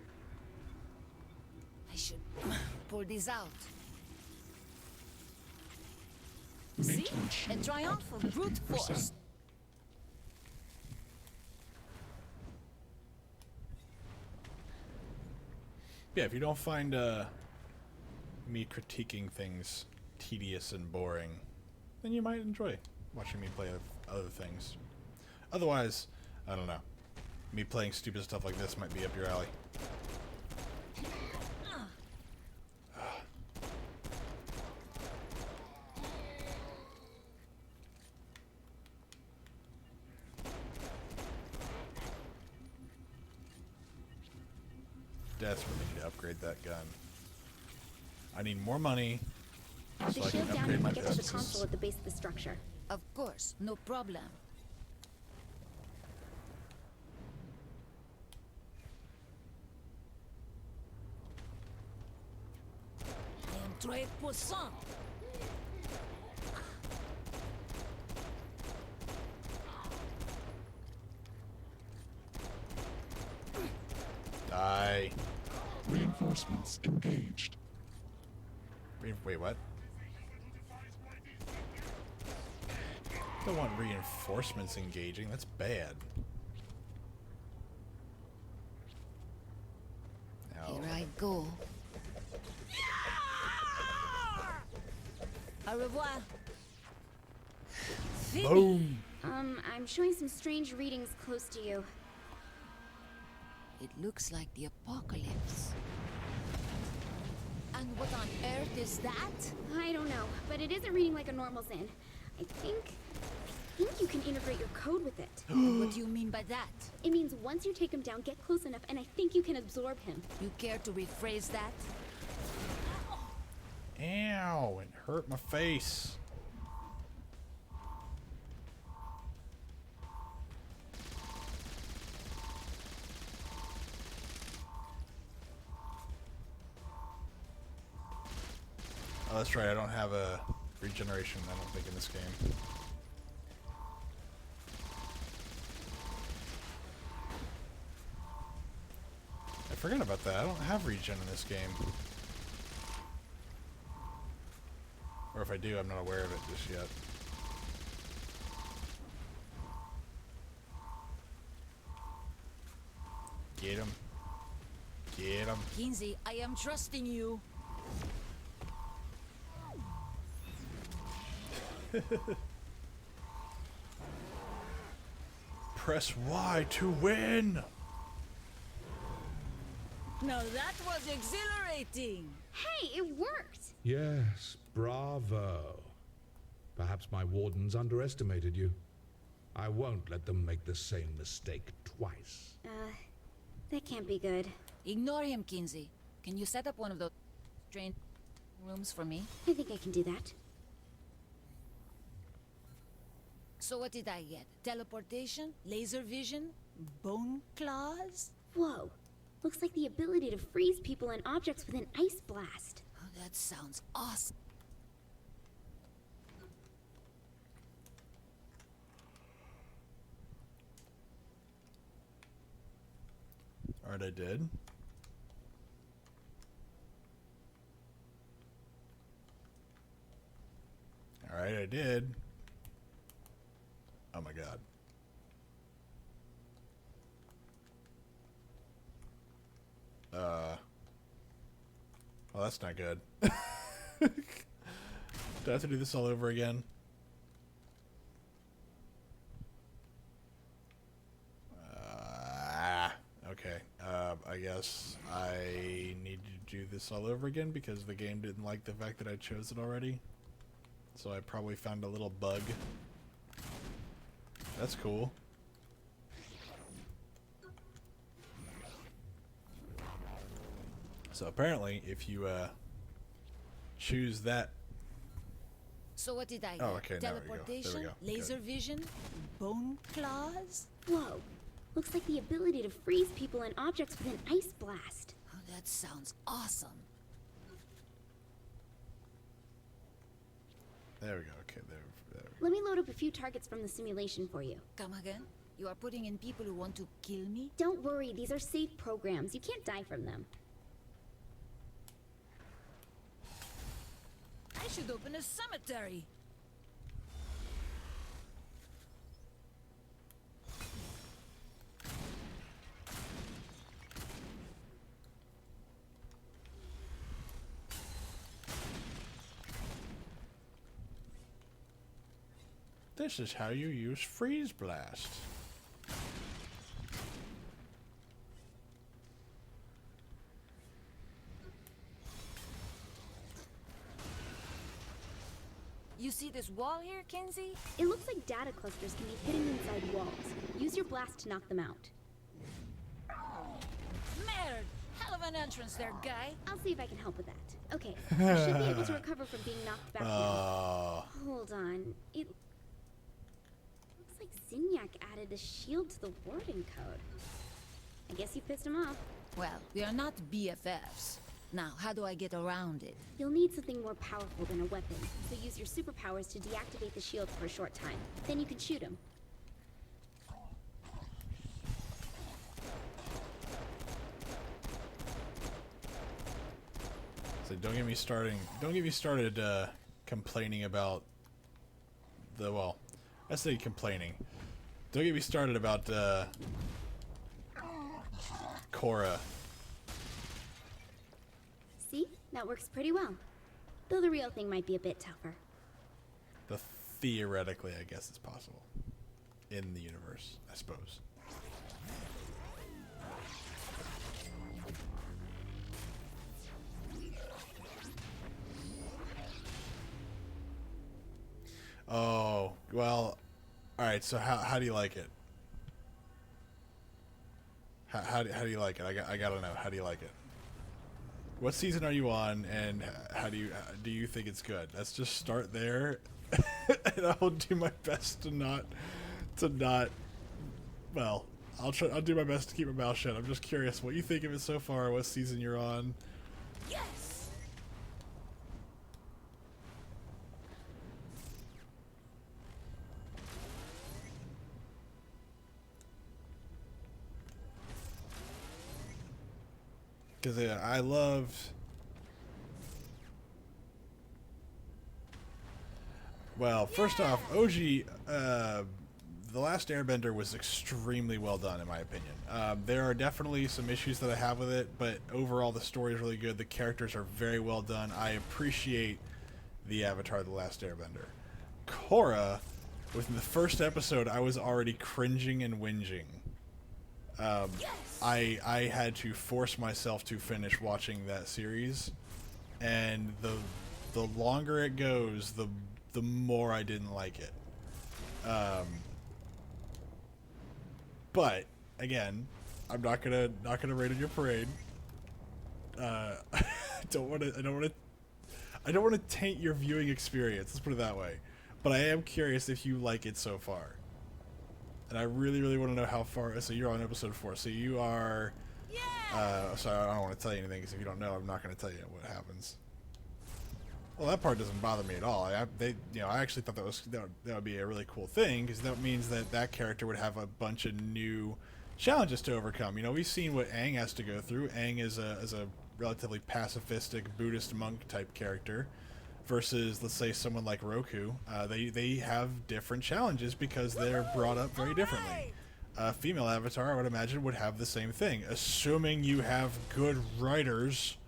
P: I should pull these out. See? A triumph of brute force.
B: Yeah, if you don't find me critiquing things tedious and boring, then you might enjoy watching me play other things. Otherwise, I don't know. Me playing stupid stuff like this might be up your alley. Desperately need to upgrade that gun. I need more money so I can
S: shield down
B: upgrade
S: and
B: my
S: get to the
B: businesses.
S: console at the base of the structure.
P: Of course, no problem. I am très puissant.
B: Die.
J: Reinforcements engaged.
B: Wait, what? Don't want reinforcements engaging. That's bad. Ow.
P: Here I go. Au revoir.
B: Boom.
S: I'm showing some strange readings close to you.
P: It looks like the apocalypse. And what on earth is that?
S: I don't know, but it isn't reading like a normal Zin. I think you can integrate your code with it.
P: What do you mean by that?
S: It means once you take him down, get close enough, and I think you can absorb him.
P: You care to rephrase that?
B: Ow, it hurt my face. Oh, that's right, I don't have a regeneration, I don't think, in this game. I forgot about that. I don't have regen in this game. Or if I do, I'm not aware of it just yet. Get him. Get him.
P: Kinsey, I am trusting you.
B: Press Y to win!
T: Now that was exhilarating.
S: Hey, it worked!
U: Yes, bravo. Perhaps my wardens underestimated you. I won't let them make the same mistake twice.
S: That can't be good.
P: Ignore him, Kinsey. Can you set up one of those strange rooms for me?
S: I think I can do that.
P: So what did I get? Teleportation? Laser vision? Bone claws?
S: Whoa. Looks like the ability to freeze people and objects with an ice blast.
P: Oh, that sounds awesome.
B: Alright, I did. Alright, I did. Oh my god. Well, that's not good. Do I have to do this all over again? Okay. I guess I need to do this all over again because the game didn't like the fact that I chose it already. So I probably found a little bug. That's cool. So apparently, if you choose that.
P: So what did I get?
B: Oh, okay, now
P: Teleportation?
B: we go.
P: Laser vision? Bone claws?
S: Whoa. Looks like the ability to freeze people and objects with an ice blast.
P: Oh, that sounds awesome.
B: There we go. Okay, there we go.
S: Let me load up a few targets from the simulation for you.
P: Come again? You are putting in people who want to kill me?
S: Don't worry, these are safe programs. You can't die from them.
T: I should open a cemetery.
B: This is how you use Freeze Blast.
P: You see this wall here, Kinsey?
S: It looks like data clusters can be hidden inside walls. Use your blast to knock them out.
T: Merde! Hell of an entrance there, guy.
S: I'll see if I can help with that. Okay, you should be able to recover from being knocked back now. Hold on. It looks like Zinyak added a shield to the warding code. I guess you pissed him off.
P: Well, we are not BFFs. Now, how do I get around it?
S: You'll need something more powerful than a weapon, so use your superpowers to deactivate the shield for a short time. Then you can shoot him.
B: So don't get me started complaining about the, well, I say complaining. Don't get me started about Cora.
S: See? That works pretty well. Though the real thing might be a bit tougher.
B: Theoretically, I guess it's possible. In the universe, I suppose. Oh, well, alright, so how do you like it? How do you like it? I gotta know, how do you like it? What season are you on, and how do you think it's good? Let's just start there, and I'll do my best to not, well, I'll do my best to keep my mouth shut. I'm just curious what you think of it so far, what season you're on.
T: Yes!
B: Because I loved... Well, first off, OG, The Last Airbender was extremely well done, in my opinion. There are definitely some issues that I have with it, but overall the story is really good. The characters are very well done. I appreciate the Avatar The Last Airbender. Korra, within the first episode, I was already cringing and whinging. I had to force myself to finish watching that series, and the longer it goes, the more I didn't like it. But again, I'm not gonna rain on your parade. I don't want to taint your viewing experience. Let's put it that way. But I am curious if you like it so far. And I really, really want to know how far. So you're on episode 4. So you are. Yeah. So I don't want to tell you anything because if you don't know, I'm not going to tell you what happens. Well, that part doesn't bother me at all. I actually thought that would be a really cool thing because that means that character would have a bunch of new challenges to overcome. You know, we've seen what Aang has to go through. Aang is a relatively pacifistic Buddhist monk type character. Versus, let's say, someone like Roku, they have different challenges because they're brought up very differently. A female avatar, I would imagine, would have the same thing, assuming you have good writers.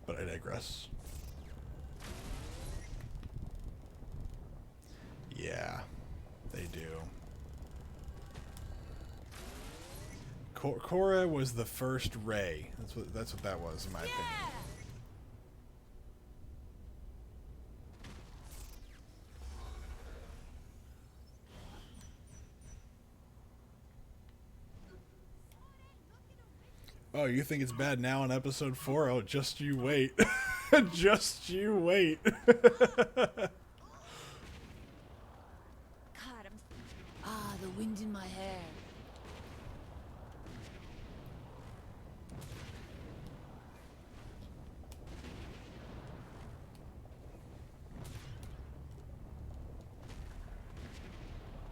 B: But I digress. Yeah, they do. Korra was the first Rey. That's what that was, in my opinion. Oh, you think it's bad now in episode 4? Oh, just you wait. Just you wait.
P: The wind in my hair.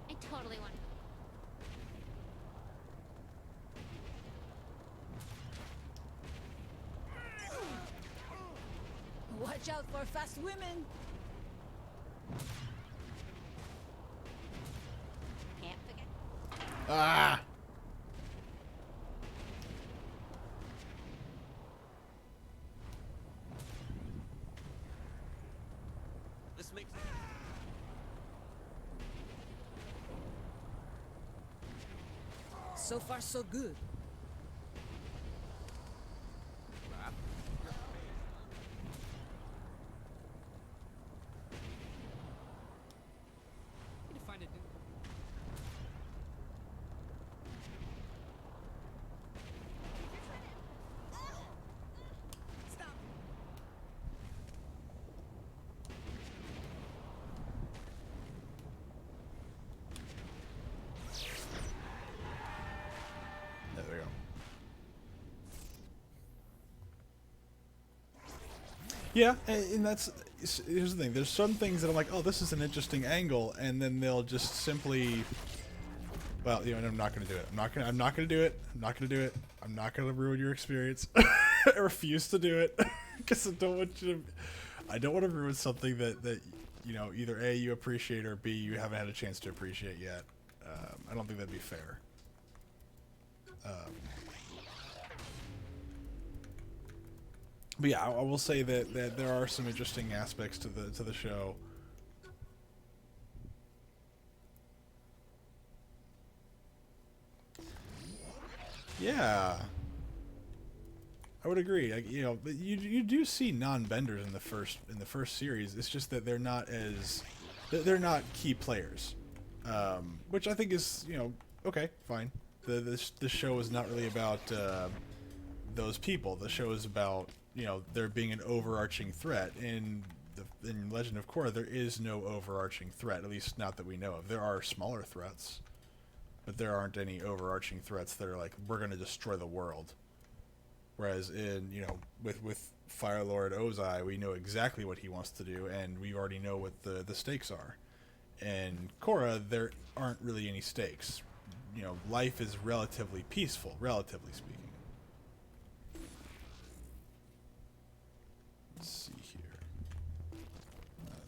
A: I totally want.
T: Watch out for fast women.
S: Can't forget.
B: Ah!
R: This makes
T: So far, so good.
I: Need to find a
B: There we go. Yeah, and that's here's the thing. There's some things that I'm like, oh, this is an interesting angle, and then they'll just simply, well, you know, I'm not gonna do it. I'm not gonna do it. I'm not gonna do it. I'm not gonna ruin your experience. I refuse to do it because I don't want you to. I don't want to ruin something that you know, either A, you appreciate, or B, you haven't had a chance to appreciate yet. I don't think that'd be fair. But yeah, I will say that there are some interesting aspects to the show. Yeah, I would agree. Like, you know, but you do see non-benders in the first series. It's just that they're not as they're not key players, which I think is, you know, okay, fine. The show is not really about those people. The show is about, you know, there being an overarching threat. In Legend of Korra, there is no overarching threat, at least not that we know of. There are smaller threats, but there aren't any overarching threats that are like, we're going to destroy the world. Whereas in, you know, with Fire Lord Ozai, we know exactly what he wants to do, and we already know what the stakes are. In Korra, there aren't really any stakes. You know, life is relatively peaceful, relatively speaking. Let's see here.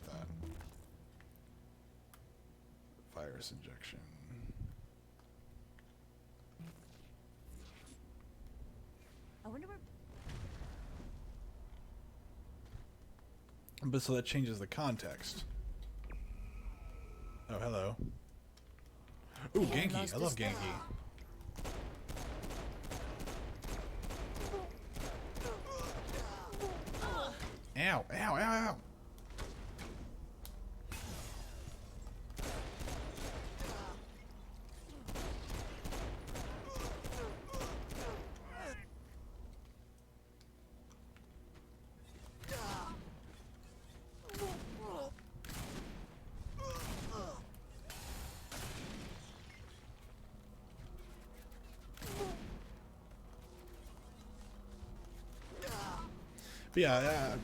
B: That. Virus injection.
S: I wonder where.
B: But so that changes the context. Oh, hello. Ooh, Genki. I love Genki. Ow, ow, ow, ow. But yeah,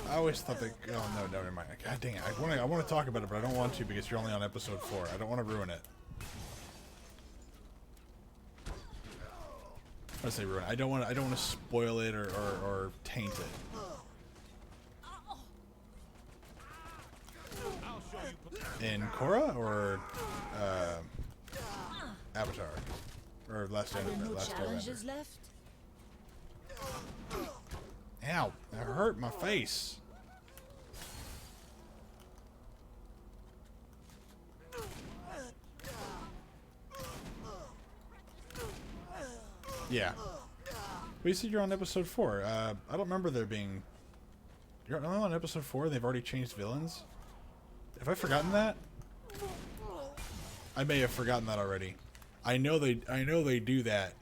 B: I always thought that. Oh no, never mind. God dang it! I want to talk about it, but I don't want to because you're only on episode 4. I don't want to ruin it. I say ruin. I don't want to spoil it or taint it. In Korra or Avatar or Last Airbender? Last
T: Challenges
B: Airbender.
T: left?
B: Ow! That hurt my face. Yeah. But you said you're on episode 4. I don't remember there being. You're only on episode 4. They've already changed villains. Have I forgotten that? I may have forgotten that already. I know they do that,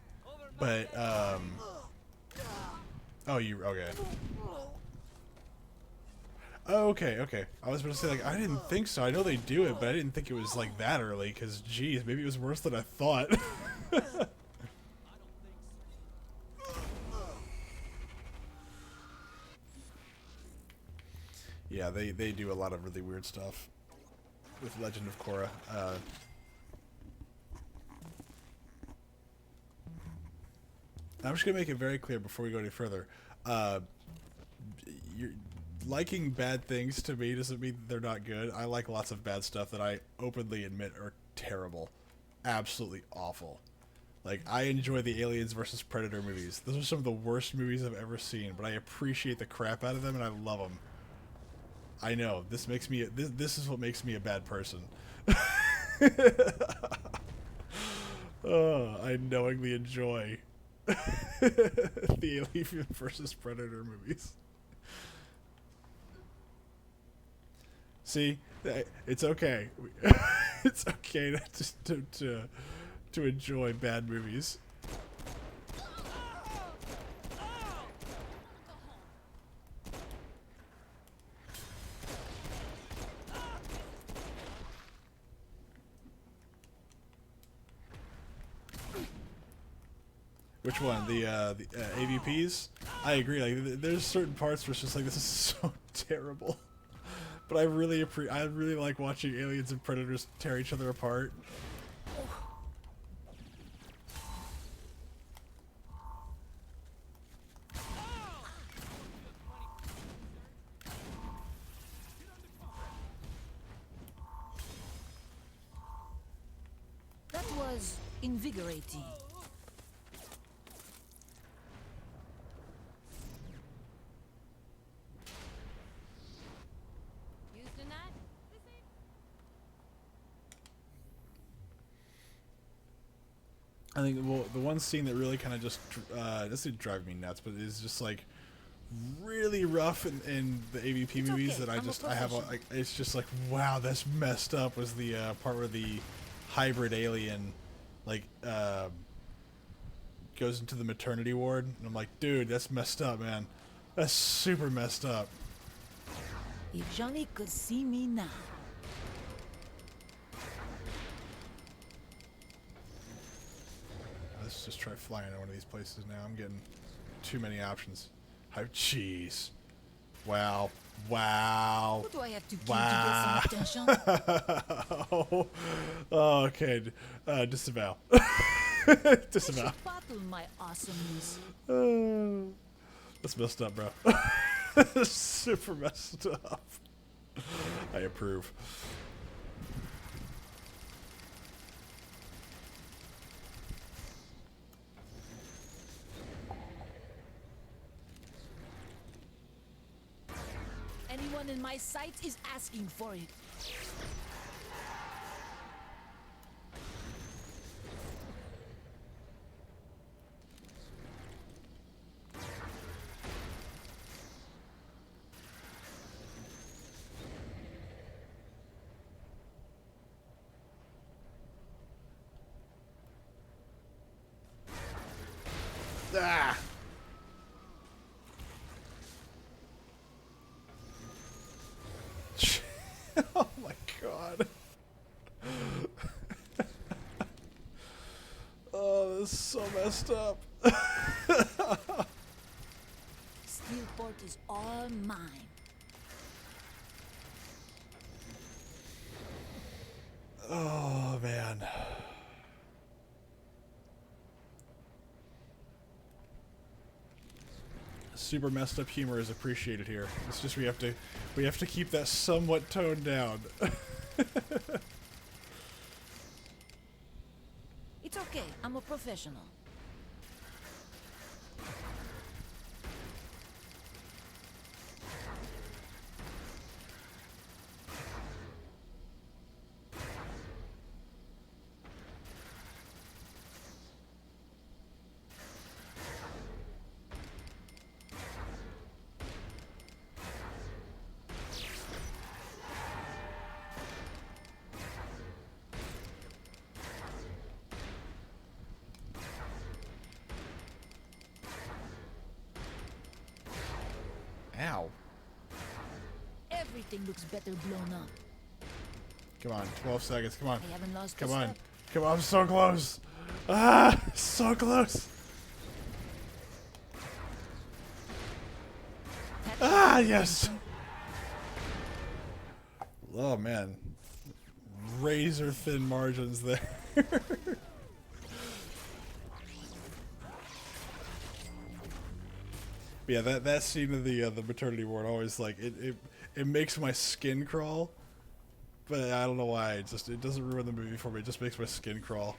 B: but oh, you okay? Oh, okay. I was about to say, like, I didn't think so. I know they do it, but I didn't think it was like that early. Cause, geez, maybe it was worse than I thought. Yeah, they do a lot of really weird stuff with Legend of Korra. I'm just gonna make it very clear before we go any further. liking bad things to me doesn't mean they're not good. I like lots of bad stuff that I openly admit are terrible. Absolutely awful. Like, I enjoy the Aliens versus Predator movies. Those are some of the worst movies I've ever seen, but I appreciate the crap out of them and I love them. I know, this makes me, this is what makes me a bad person. Oh, I knowingly enjoy the Alien versus Predator movies. See, it's okay. It's okay to enjoy bad movies. Which one? The AVPs? I agree. Like, there's certain parts where it's just like, this is so terrible. But I really like watching aliens and predators tear each other apart.
P: That was invigorating.
B: I think the one scene that really kind of just doesn't drive me nuts, but is just like really rough in the AVP movies that I have like, it's just like, wow, that's messed up, was the part where the hybrid alien like goes into the maternity ward, and I'm like, dude, that's messed up, man. That's super messed up.
T: If Johnny could see me now.
B: Let's just try flying into one of these places now. I'm getting too many options. Jeez. Wow. Wow.
P: What do I have to do
B: wow.
P: to get some attention?
B: Oh, okay. Disavow. Disavow.
P: Bottle my awesomeness.
B: That's messed up, bro. Super messed up. I approve.
T: Anyone in my sight is asking for it.
B: Ah! Oh my god. Oh, this is so messed up.
T: Steelport is all mine.
B: Oh man. Super messed up humor is appreciated here. It's just we have to keep that somewhat toned down.
P: It's okay. I'm a professional.
B: Ow.
P: Everything looks better blown up.
B: Come on, 12 seconds. Come on.
P: I haven't lost
B: Come
P: a
B: on.
P: step.
B: Come on, I'm so close. Ah, so close. Ah, yes. Oh man. Razor thin margins there. But yeah, that scene of the maternity ward always like it makes my skin crawl. But I don't know why. It doesn't ruin the movie for me. It just makes my skin crawl.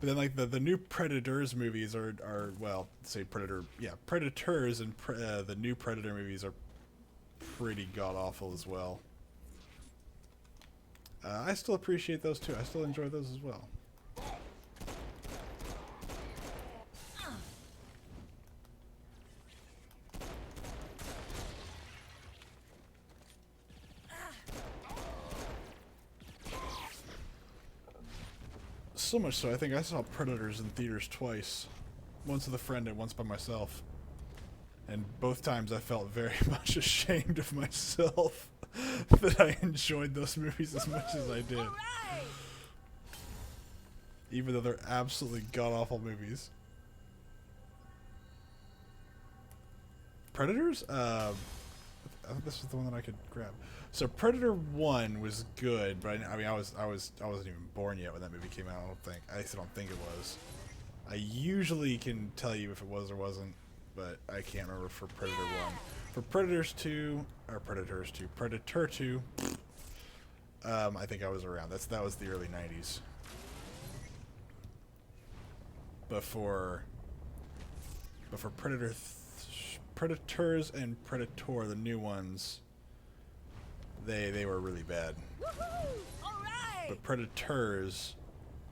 B: But then like the new Predators movies are well, say Predator, yeah, Predators and the new Predator movies are pretty god awful as well. I still appreciate those too. I still enjoy those as well. So much so, I think I saw Predators in theaters twice. Once with a friend and once by myself. And both times I felt very much ashamed of myself that I enjoyed those movies as much as I did. Even though they're absolutely god-awful movies. Predators? I thought this was the one that I could grab. So Predator 1 was good, but I mean I wasn't even born yet when that movie came out. I don't think it was. I usually can tell you if it was or wasn't, but I can't remember for Predator 1. For Predator 2, I think I was around. That was the early 90s. But for Predators and Predator, the new ones, they were really bad. But Predators,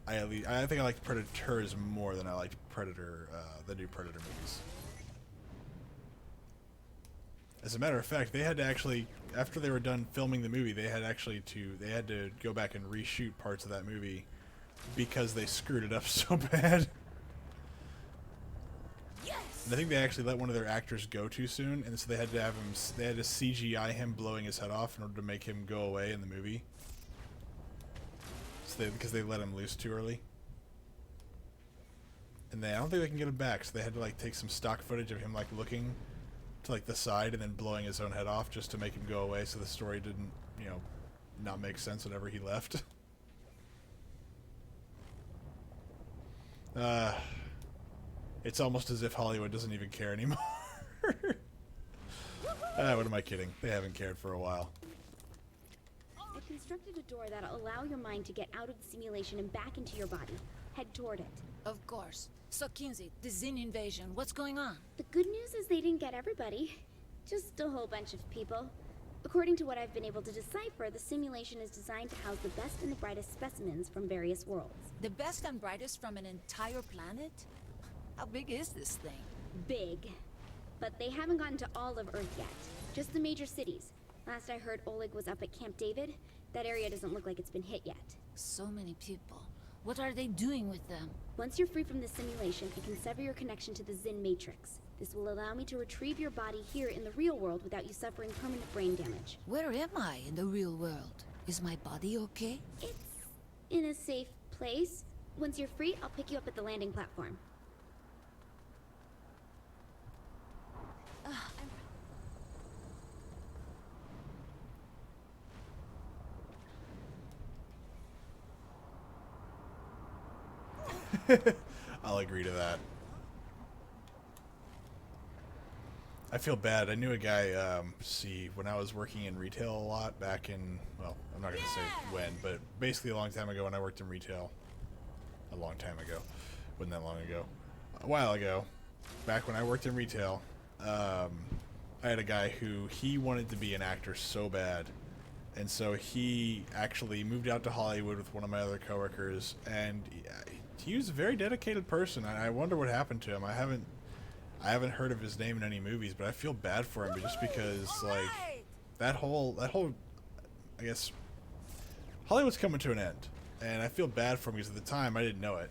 B: I think I liked Predators more than I liked Predator, the new Predator movies. As a matter of fact, they had to actually, after they were done filming the movie, they had to go back and reshoot parts of that movie because they screwed it up so bad. And I think they actually let one of their actors go too soon, and so they had to CGI him blowing his head off in order to make him go away in the movie. So because they let him loose too early. And I don't think they can get him back, so they had to like take some stock footage of him like looking to like the side and then blowing his own head off just to make him go away, so the story didn't, not make sense whenever he left. It's almost as if Hollywood doesn't even care anymore. What am I kidding? They haven't cared for a while.
S: I've constructed a door that'll allow your mind to get out of the simulation and back into your body. Head toward it.
P: Of course. So, Kinsey, the Zin invasion, what's going on?
S: The good news is they didn't get everybody. Just a whole bunch of people. According to what I've been able to decipher, the simulation is designed to house the best and the brightest specimens from various worlds.
P: The best and brightest from an entire planet? How big is this thing?
S: Big. But they haven't gotten to all of Earth yet. Just the major cities. Last I heard, Oleg was up at Camp David. That area doesn't look like it's been hit yet.
P: So many people. What are they doing with them?
S: Once you're free from the simulation, I can sever your connection to the Zin Matrix. This will allow me to retrieve your body here in the real world without you suffering permanent brain damage.
P: Where am I in the real world? Is my body okay?
S: It's in a safe place. Once you're free, I'll pick you up at the landing platform.
B: I'll agree to that. I feel bad. I knew a guy, when I was working in retail a lot back in, well, I'm not going to say when, but basically a long time ago when I worked in retail. A long time ago. Wasn't that long ago. A while ago, back when I worked in retail, I had a guy who, he wanted to be an actor so bad. And so he actually moved out to Hollywood with one of my other coworkers, and he was a very dedicated person. I wonder what happened to him. I haven't heard of his name in any movies, but I feel bad for him just because like that whole I guess Hollywood's coming to an end, and I feel bad for him because at the time I didn't know it,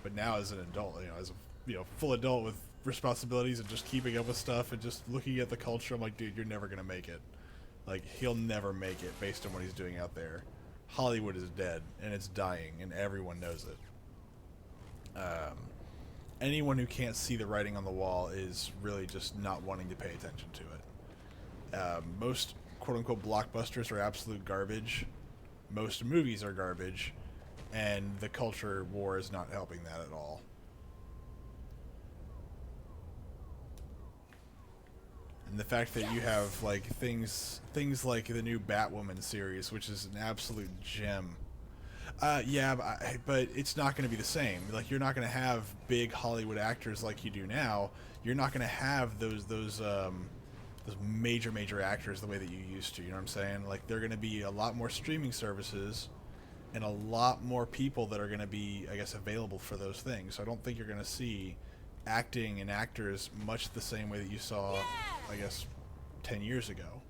B: but now as an adult, as a full adult with responsibilities and just keeping up with stuff and just looking at the culture, I'm like, dude, you're never gonna make it. Like, he'll never make it based on what he's doing out there. Hollywood is dead, and it's dying, and everyone knows it. Anyone who can't see the writing on the wall is really just not wanting to pay attention to it. Most quote-unquote blockbusters are absolute garbage. Most movies are garbage, and the culture war is not helping that at all. And the fact that you have like things like the new Batwoman series, which is an absolute gem. Yeah, but it's not going to be the same. Like, you're not going to have big Hollywood actors like you do now. You're not going to have those major actors the way that you used to. You know what I'm saying? Like, they're going to be a lot more streaming services and a lot more people that are going to be, I guess, available for those things. So I don't think you're going to see acting and actors much the same way that you saw, I guess, 10 years ago.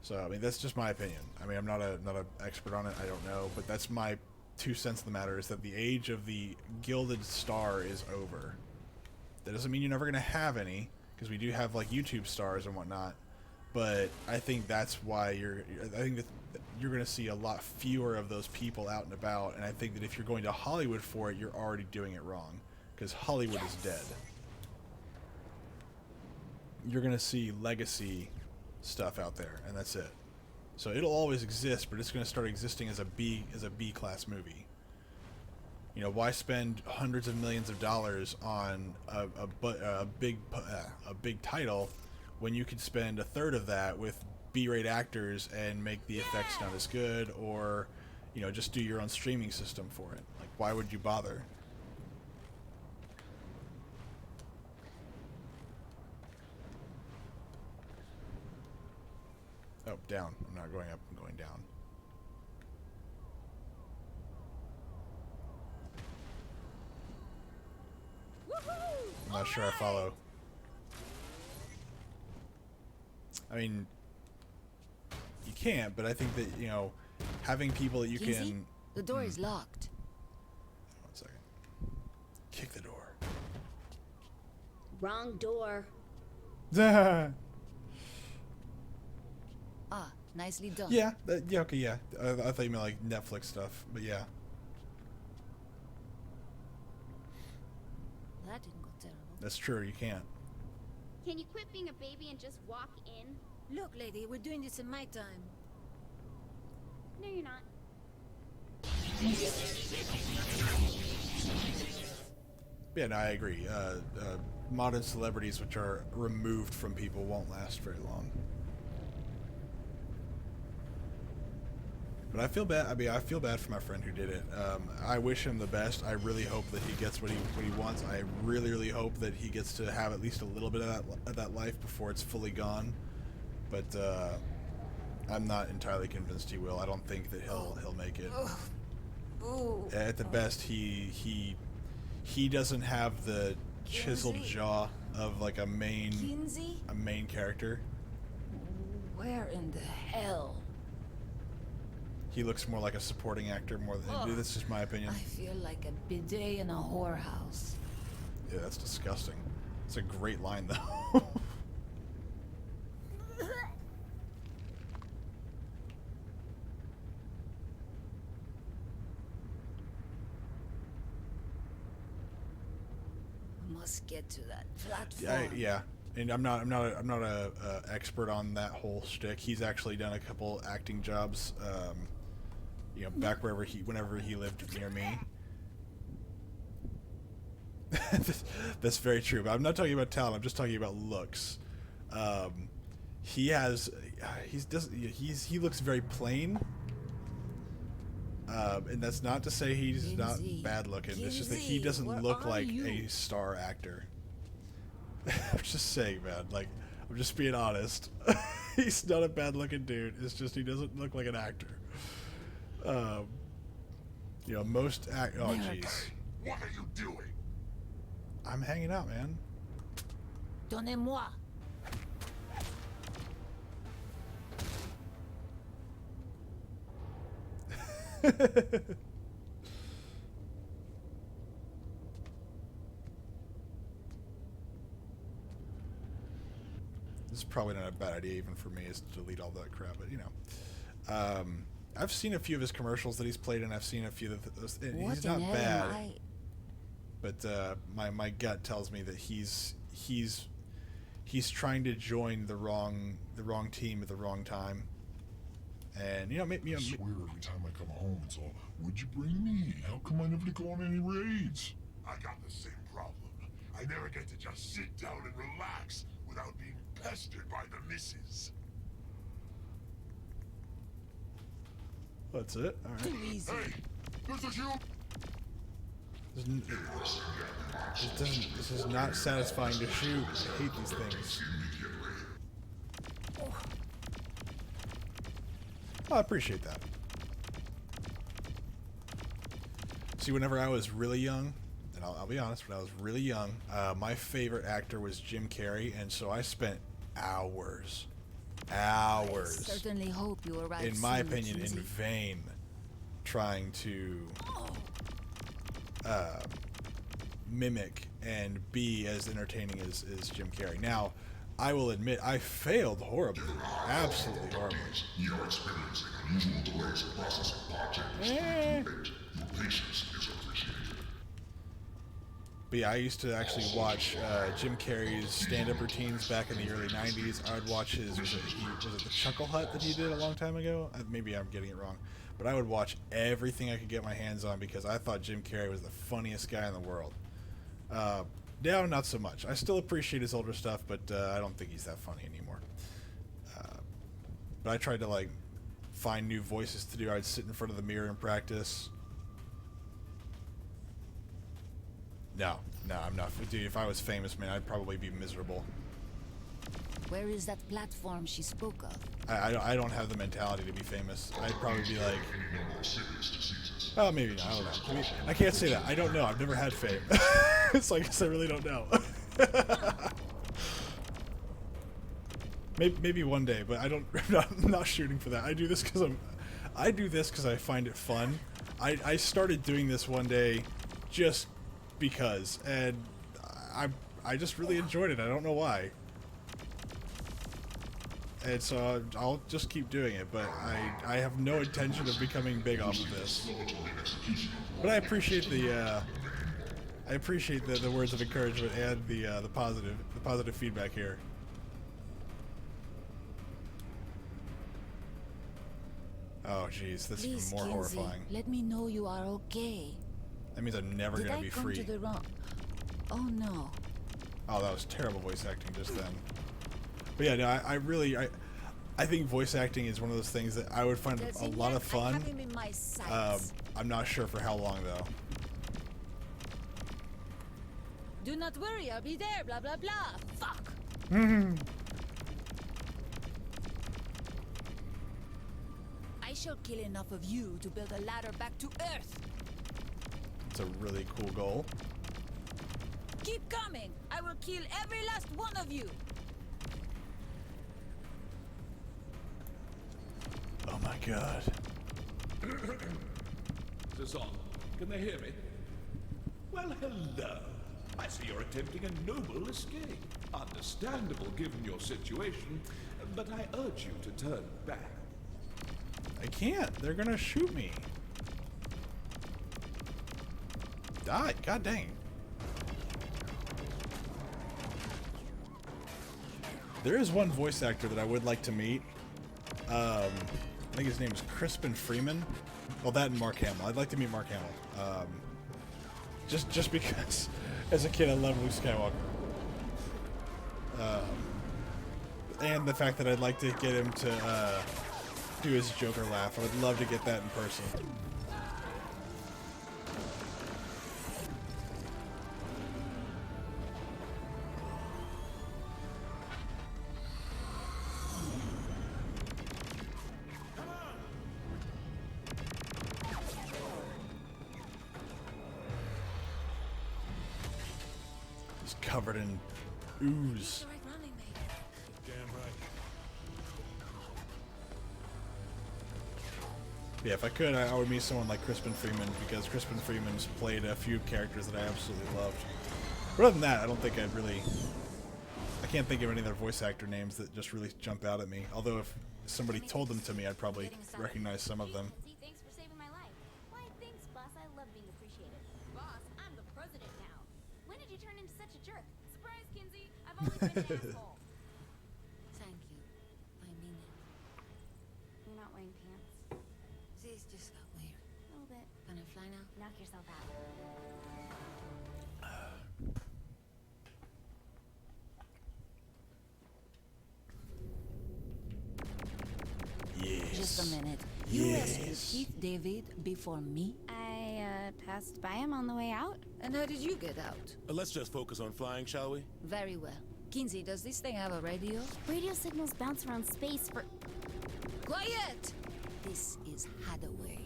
B: So, I mean, that's just my opinion. I mean, I'm not an expert on it. I don't know. But that's my 2 cents of the matter, is that the age of the gilded star is over. That doesn't mean you're never going to have any, because we do have, like, YouTube stars and whatnot. But I think that's why I think that you're going to see a lot fewer of those people out and about. And I think that if you're going to Hollywood for it, you're already doing it wrong. Because Hollywood is dead. You're going to see legacy stuff out there, and that's it. So it'll always exist, but it's going to start existing as a B class movie. You know, why spend hundreds of millions of dollars on a big title when you could spend a third of that with B-rate actors and make the effects not as good, or, you know, just do your own streaming system for it? Like, why would you bother? Oh, down. I'm not going up, I'm going down. I'm not sure I follow. I mean, you can't, but I think that, you know, having people that you can...
P: The door is locked.
B: 1 second. Kick the door.
S: Wrong door.
P: Ah, nicely done.
B: Yeah, yeah, okay, yeah. I thought you meant like Netflix stuff, but yeah.
P: That didn't go terrible.
B: That's true, you can't.
S: Can you quit being a baby and just walk in?
T: Look, lady, we're doing this in my time.
S: No, you're not.
B: Yeah, no, I agree. Modern celebrities which are removed from people won't last very long. But I feel bad. I mean, I feel bad for my friend who did it. I wish him the best. I really hope that he gets what he wants. I really hope that he gets to have at least a little bit of that life before it's fully gone. But I'm not entirely convinced he will. I don't think that he'll make it. At the best, he doesn't have the chiseled jaw of like a main character.
P: Where in the hell?
B: He looks more like a supporting actor more than... That's just my opinion.
P: I feel like a bidet in a whorehouse.
B: Yeah, that's disgusting. It's a great line, though.
P: We must get to that platform.
B: Yeah. And I'm not a expert on that whole shtick. He's actually done a couple acting jobs, you know, back whenever he lived near me. That's very true. But I'm not talking about talent. I'm just talking about looks. He looks very plain. And that's not to say he's not bad looking. It's just that he doesn't look like a star actor. I'm just saying, man. Like, I'm just being honest. He's not a bad-looking dude. It's just he doesn't look like an actor. You know, most oh, jeez.
J: What are you doing?
B: I'm hanging out, man.
T: Donnez-moi.
B: This is probably not a bad idea even for me, is to delete all that crap, but you know. I've seen a few of his commercials that he's played in. I've seen a few of those. He's not bad. But my gut tells me that he's trying to join the wrong team at the wrong time. And you know,
J: I swear every time I come home it's all, would you bring me? How come I never go on any raids? I got the same problem. I never get to just sit down and relax without being pestered by the missus.
B: That's it. All right.
J: Too easy. Hey, this is you.
B: This is not satisfying to shoot. I hate these things. Oh, I appreciate that. See, whenever I was really young, and I'll be honest, when I was really young, my favorite actor was Jim Carrey, and so I spent hours,
P: I certainly hope you arrive
B: in my
P: soon,
B: opinion, in
P: Kinsey.
B: vain, trying to mimic and be as entertaining as Jim Carrey. Now, I will admit, I failed horribly. Absolutely horribly.
J: You are experiencing unusual delays in processing project. Your patience is appreciated.
B: But yeah, I used to actually watch Jim Carrey's stand-up routines back in the early 90s. I would watch his, was it the Chuckle Hut that he did a long time ago? Maybe I'm getting it wrong. But I would watch everything I could get my hands on because I thought Jim Carrey was the funniest guy in the world. Now, not so much. I still appreciate his older stuff, but I don't think he's that funny anymore. But I tried to, like, find new voices to do. I'd sit in front of the mirror and practice. No, I'm not. Dude, if I was famous, man, I'd probably be miserable.
P: Where is that platform she spoke of?
B: I don't have the mentality to be famous. I'd probably be like... Oh, maybe not. I don't know. I mean, I can't say that. I don't know. I've never had fame. So I guess I really don't know. maybe one day, but I'm not shooting for that. I do this because I find it fun. I started doing this one day just because, and I just really enjoyed it. I don't know why. And so I'll just keep doing it, but I have no intention of becoming big off of this. But I appreciate the words of encouragement and the positive feedback here. Oh jeez, that's
P: Please,
B: even more
P: Kinsey,
B: horrifying.
P: let me know you are okay.
B: That means I'm never gonna be free.
P: Did I come to the wrong? Oh no.
B: Oh, that was terrible voice acting just then. But yeah, no, I think voice acting is one of those things that I would find a lot of fun. I'm not sure for how long though.
P: Do not worry, I'll be there, blah blah blah. Fuck! I shall kill enough of you to build a ladder back to Earth.
B: It's a really cool goal.
P: Keep coming! I will kill every last one of you!
B: Oh my god.
C: Is this on? Can they hear me? Well, hello. I see you're attempting a noble escape. Understandable given your situation, but I urge you to turn back.
B: I can't. They're gonna shoot me. Die. God dang. There is one voice actor that I would like to meet. I think his name is Crispin Freeman. Well, that and Mark Hamill. I'd like to meet Mark Hamill. Just because, as a kid, I love Luke Skywalker. And the fact that I'd like to get him to do his Joker laugh. I would love to get that in person. He's covered in ooze.
C: Damn right.
B: Yeah, if I could, I would meet someone like Crispin Freeman, because Crispin Freeman's played a few characters that I absolutely loved. But other than that, I don't think I can't think of any other voice actor names that just really jump out at me. Although if somebody told them to me, I'd probably recognize some of them.
A: Thanks for saving my life. Why, thanks, boss. I love being appreciated. Boss, I'm the president now. When did you turn into such a jerk? Surprise, Kinsey. I've always been an asshole.
P: Thank you. I mean it.
S: You're not wearing pants.
P: This just got weird.
S: A little bit.
P: Can I fly now?
S: Knock yourself out.
P: a minute. You rescued Keith David before me?
S: I passed by him on the way out.
P: And how did you get out?
L: Let's just focus on flying, shall we?
P: Very well. Kinsey, does this thing have a radio?
S: Radio signals bounce around space for...
P: Quiet! This is Hadaway.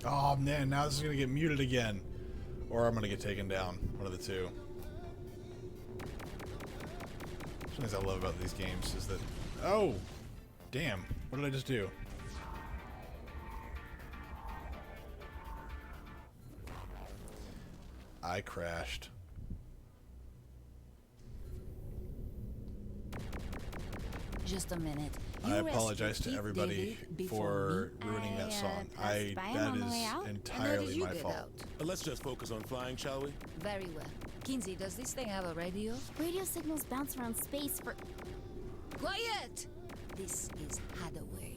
B: Oh man, now this is gonna get muted again. Or I'm gonna get taken down. One of the two. One of the things I love about these games is that... Oh! Damn. What did I just do? I crashed.
P: Just a minute.
B: I apologize to everybody for ruining that song. That is entirely my fault.
L: Let's just focus on flying, shall we?
P: Very well. Kinsey, does this thing have a radio?
S: Radio signals bounce around space for...
P: Quiet! This is Hadaway.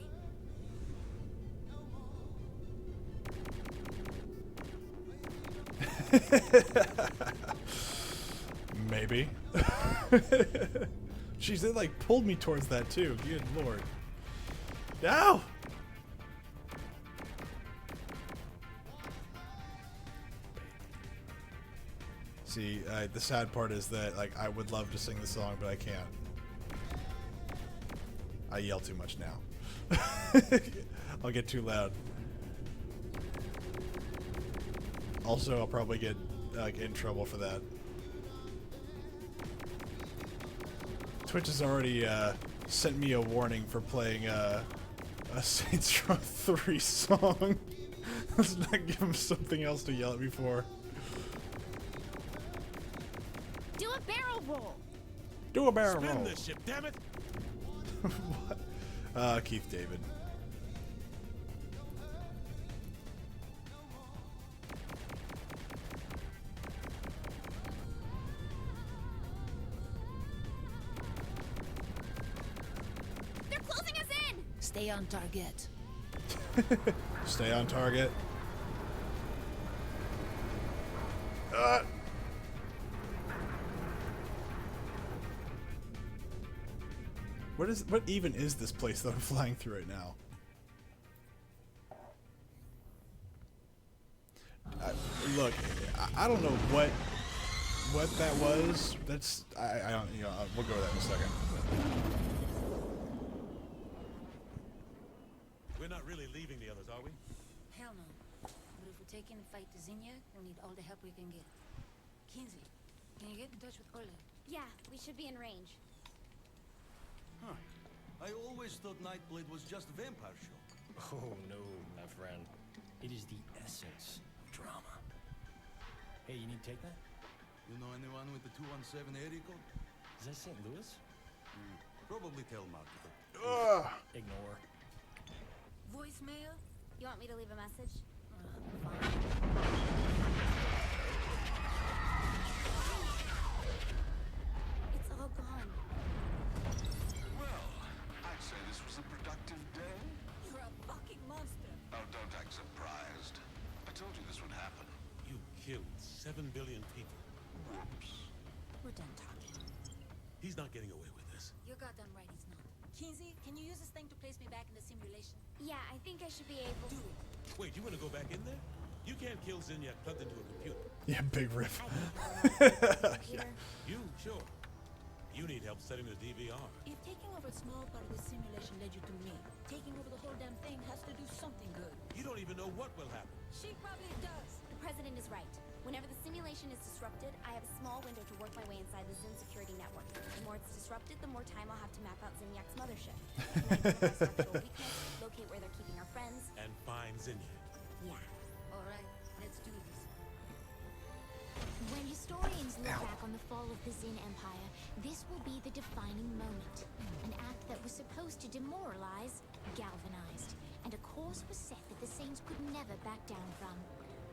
B: Maybe. Jeez, they like pulled me towards that too. Good lord. No! See, the sad part is that like I would love to sing the song, but I can't. I yell too much now. I'll get too loud. Also, I'll probably get like in trouble for that. Twitch has already sent me a warning for playing a Saints Row 3 song. Let's not give him something else to yell at me for.
S: Do a barrel roll.
B: Do a barrel roll.
L: Spin this ship, damn it!
B: What? Keith David.
S: They're closing us in.
P: Stay on target.
B: Stay on target. What even is this place that I'm flying through right now? Look, I don't know what that was. That's I don't, you know, we'll go with that in a second.
L: We're not really leaving the others, are we?
P: Hell no. But if we take in and fight the Zinnia, we'll need all the help we can get. Kinsey, can you get in touch with Orla?
S: Yeah, we should be in range.
R: Huh. I always thought Nightblade was just a vampire show.
M: Oh no, my friend. It is the essence of drama. Hey, you need to take that?
R: You know anyone with the 217 area code?
M: Is that St. Louis?
R: Probably telemarketer.
M: Ignore.
P: Voicemail?
S: You want me to leave a message? It's all gone.
J: Well, I'd say this was a productive day.
P: You're a fucking monster.
J: Oh, don't act surprised. I told you this would happen.
L: You killed 7 billion people.
J: Whoops.
P: We're done talking.
L: He's not getting away with this.
P: You're goddamn right he's not. Kinsey, can you use this thing to place me back in the simulation?
S: Yeah, I think I should be able to.
L: Wait, you want to go back in there? You can't kill Zinyak plugged into a computer.
B: Yeah, big riff.
L: Yeah. You, sure. You need help setting the DVR.
T: If taking over a small part of the simulation led you to me, taking over the whole damn thing has to do something good.
L: You don't even know what will happen.
T: She probably does.
S: The president is right. Whenever the simulation is disrupted, I have a small window to work my way inside the Zin security network. The more it's disrupted, the more time I'll have to map out Zinyak's mothership. And identify structural weakness, locate where they're keeping our friends.
L: And find Zinyak.
S: Yeah.
P: All right, let's do this.
A: When historians look back on the fall of the Zin Empire, this will be the defining moment. An act that was supposed to demoralize, galvanized, and a course was set that the Saints could never back down from.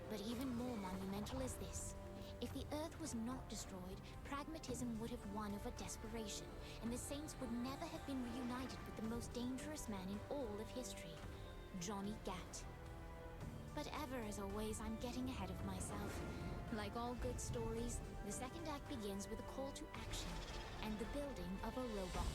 A: But even more monumental is this. If the Earth was not destroyed, pragmatism would have won over desperation, and the Saints would never have been reunited with the most dangerous man in all of history, Johnny Gat. But ever as always, I'm getting ahead of myself. Like all good stories, the second act begins with a call to action, and the building of a robot.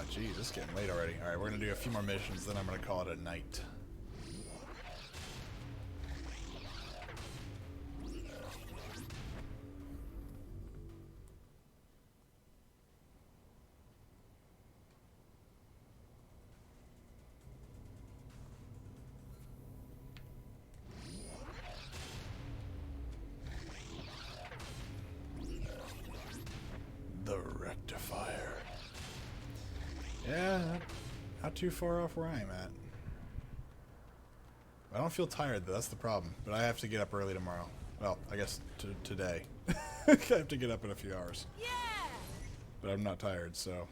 B: geez, it's getting late already. Alright, we're gonna do a few more missions, then I'm gonna call it a night. The rectifier. Yeah, not too far off where I'm at. I don't feel tired though, that's the problem. But I have to get up early tomorrow. Well, I guess today. I have to get up in a few hours. Yeah! But I'm not tired, so...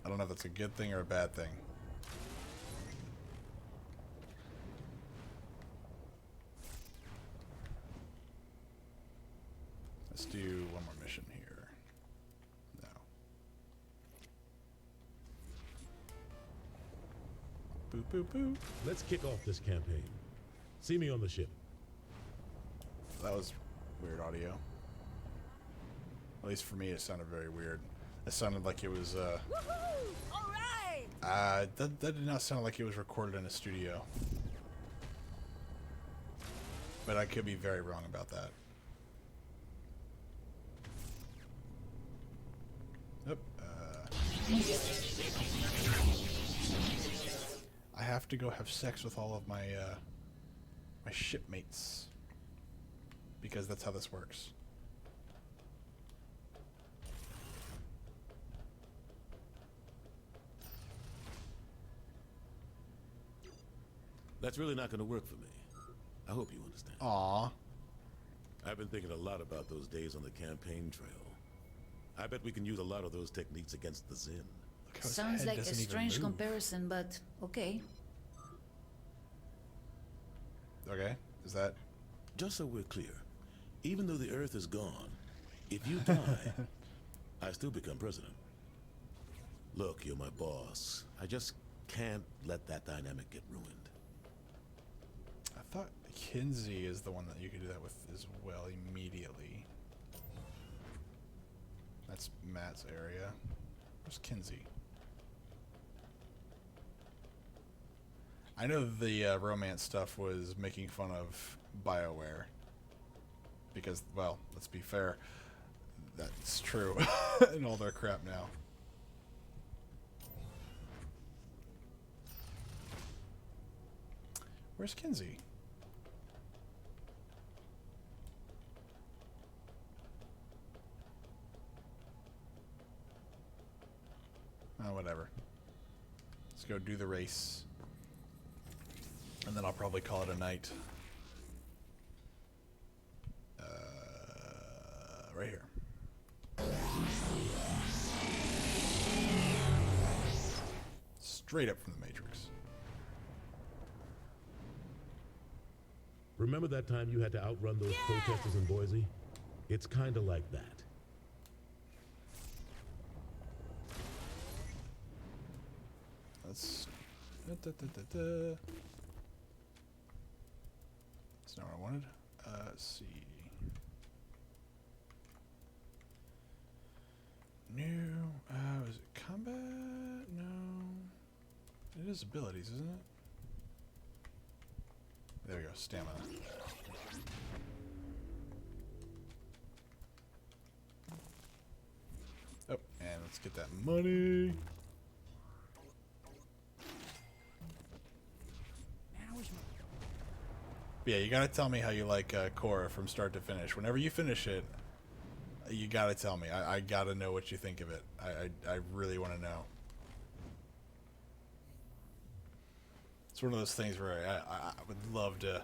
B: I don't know if that's a good thing or a bad thing. Let's do one more mission here. No. Boop, boop, boop.
U: Let's kick off this campaign. See me on the ship.
B: That was weird audio. At least for me, it sounded very weird. It sounded like it was,
T: Woohoo! All right!
B: that did not sound like it was recorded in a studio. But I could be very wrong about that. Yep. I have to go have sex with all of my my shipmates because that's how this works.
L: That's really not going to work for me. I hope you understand.
B: Aww.
L: I've been thinking a lot about those days on the campaign trail. I bet we can use a lot of those techniques against the Zin.
P: Sounds like a strange comparison, but okay.
B: Okay, is that...
L: Just so we're clear, even though the Earth is gone, if you die, I still become president. Look, you're my boss. I just can't let that dynamic get ruined.
B: I thought Kinsey is the one that you could do that with as well immediately. That's Matt's area. Where's Kinsey? I know the romance stuff was making fun of BioWare. Because, well, let's be fair. That's true. And all their crap now. Where's Kinsey? Oh, whatever. Let's go do the race. And then I'll probably call it a night. Right here. Straight up from the Matrix.
U: Remember that time you had to outrun those protesters in Boise? It's kind of like that.
B: That's not what I wanted. Let's see. New. Is it combat? No. It is abilities, isn't it? There we go. Stamina. Oh, and let's get that money. Yeah, you gotta tell me how you like Korra from start to finish. Whenever you finish it, you gotta tell me. I gotta know what you think of it. I really want to know. It's one of those things where I would love to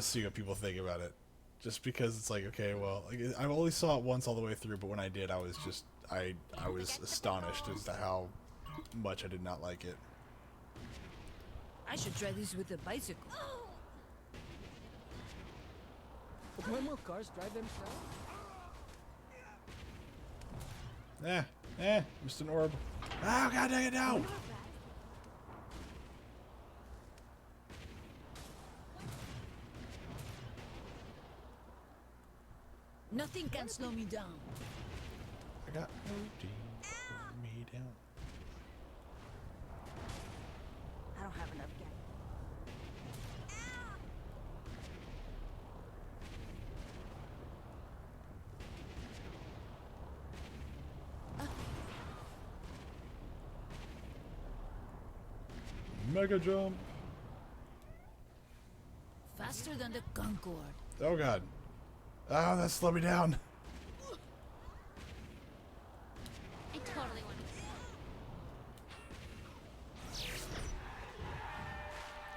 B: see what people think about it. Just because it's like, okay, well, like, I only saw it once all the way through, but when I did, I was just, I was astonished as to how much I did not like it.
T: I should try this with a bicycle.
I: When will cars drive themselves?
B: Missed an orb. Oh, god dang it, no!
T: Nothing can slow me down.
B: I got OD. Mega jump.
P: Faster than the Concorde.
B: Oh god. Oh, that slowed me down.
A: I totally want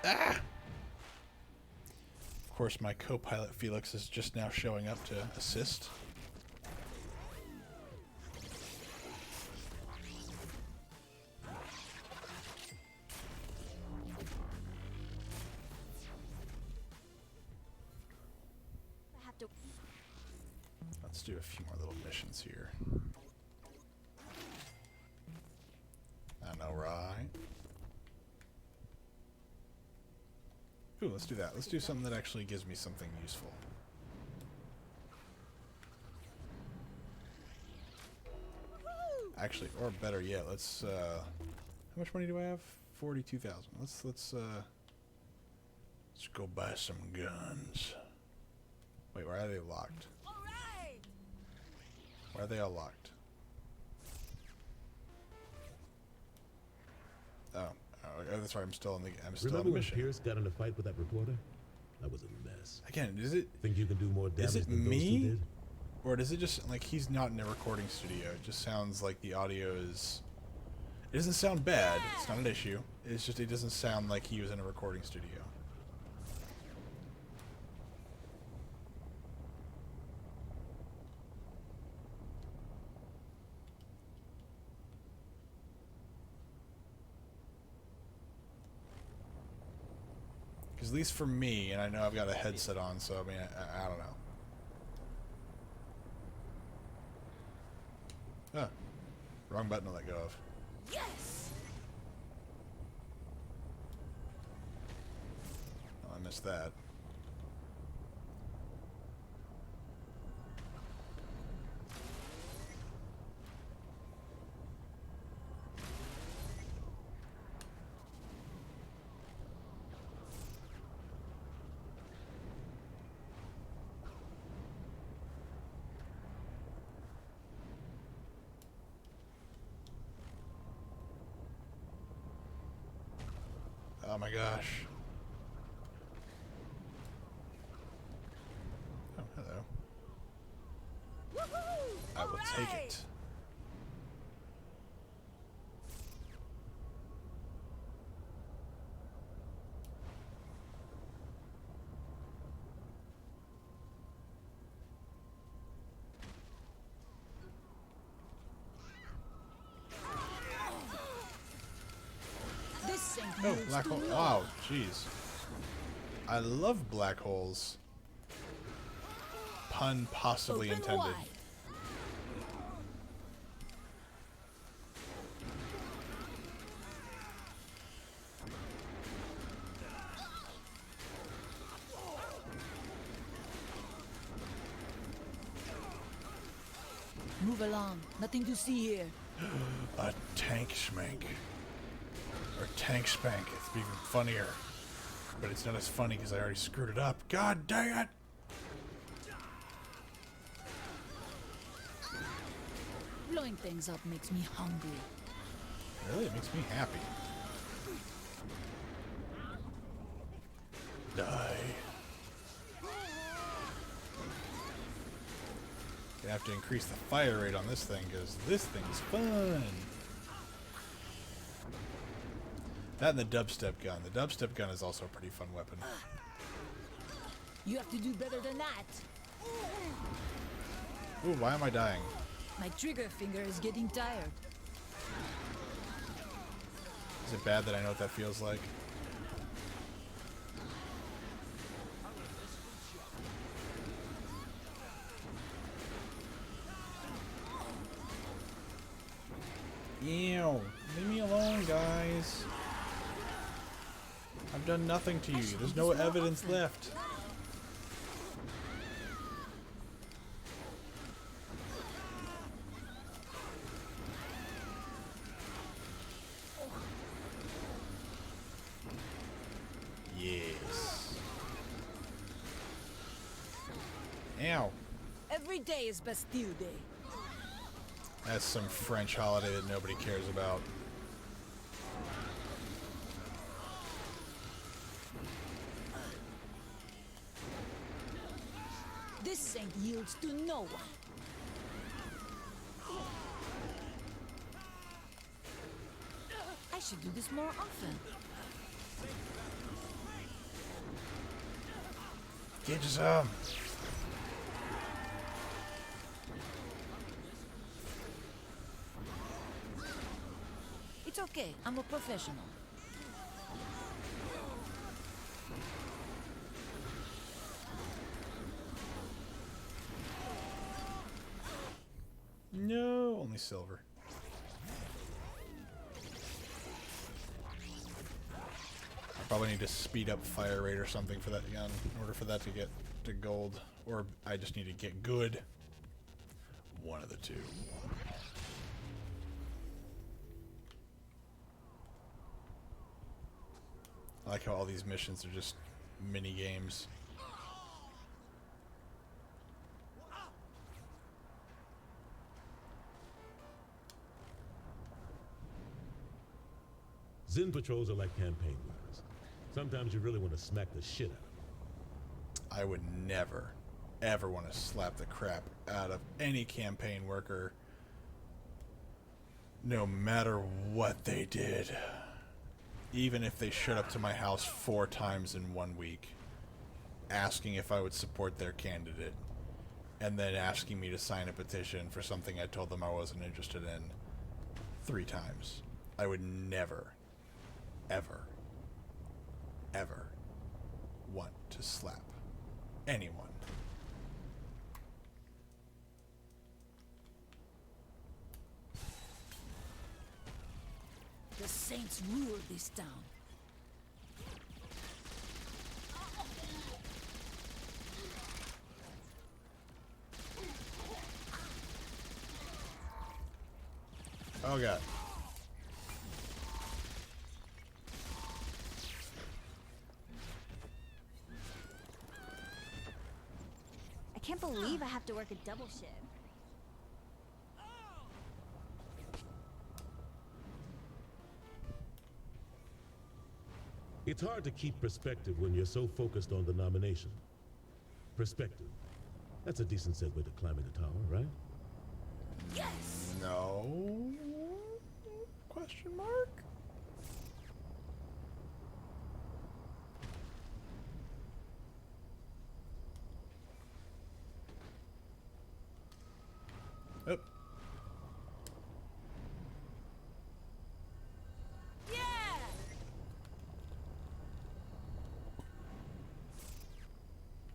A: to.
B: Ah! Of course, my co-pilot Felix is just now showing up to assist. Let's do a few more little missions here. I know, right? Ooh, let's do that. Let's do something that actually gives me something useful. Actually, or better yet, let's how much money do I have? 42,000. Let's go buy some guns. Wait, why are they locked? Why are they all locked? Oh, that's right. I'm still on the
L: Remember when
B: mission.
L: Pierce got in a fight with that reporter? That was a mess.
B: Again, is it?
L: Think you can do more damage
B: Is it
L: than those two
B: me,
L: did?
B: or does it just like he's not in a recording studio? It just sounds like the audio is. It doesn't sound bad. It's not an issue. It's just it doesn't sound like he was in a recording studio. At least for me, and I know I've got a headset on, so I mean, I don't know. Huh. Wrong button to let go of.
T: Yes.
B: Oh, I missed that. Oh my gosh. Oh, hello. I will take it. Oh, black hole. Wow, jeez. I love black holes. Pun possibly intended.
P: Move along. Nothing to see here.
B: A tank schmank. Or tank spank. It's even funnier. But it's not as funny because I already screwed it up. God dang it!
P: Blowing things up makes me hungry.
B: Really? It makes me happy. Die. Gonna have to increase the fire rate on this thing because this thing is fun. That and the dubstep gun. The dubstep gun is also a pretty fun weapon.
P: You have to do better than that.
B: Ooh, why am I dying?
P: My trigger finger is getting tired.
B: Is it bad that I know what that feels like? Ew. Leave me alone, guys. I've done nothing to you. There's no evidence left. Yes. Ow.
P: Every day is Bastille Day.
B: That's some French holiday that nobody cares about.
T: This saint yields to no one.
P: I should do this more often.
B: Get some.
P: It's okay. I'm a professional.
B: No, only silver. I probably need to speed up fire rate or something for that gun in order for that to get to gold. Or I just need to get good. One of the two. I like how all these missions are just mini games.
L: Zen patrols are like campaign workers. Sometimes you really want to smack the shit out of them.
B: I would never, ever want to slap the crap out of any campaign worker, no matter what they did. Even if they showed up to my house 4 times in 1 week, asking if I would support their candidate, and then asking me to sign a petition for something I told them I wasn't interested in 3 times. I would never, ever, ever want to slap anyone.
T: The saints rule this town.
B: Oh god.
H: I can't believe I have to work a double shift.
L: It's hard to keep perspective when you're so focused on the nomination. Perspective. That's a decent segue to climbing the tower, right?
T: Yes!
B: No? Question mark? Oh.
T: Yeah!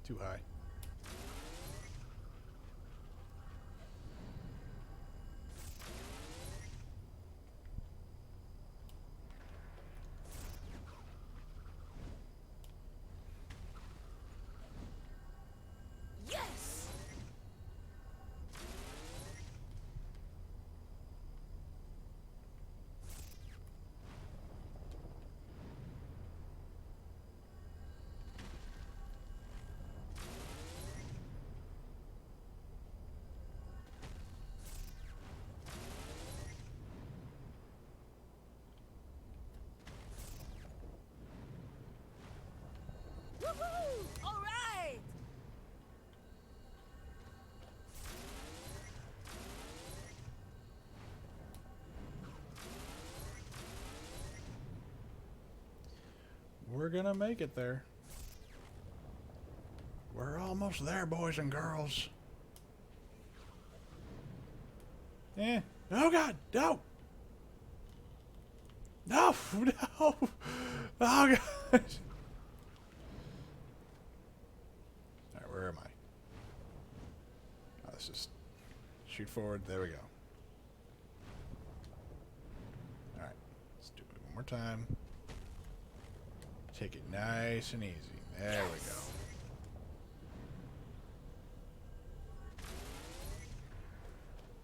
B: Too high.
T: Yes! Woohoo! All right!
B: We're gonna make it there. We're almost there, boys and girls. Eh. Oh god, no! No! No! Oh god! Alright, where am I? Oh, let's just shoot forward. There we go. Alright, let's do it one more time. Take it nice and easy. There we go.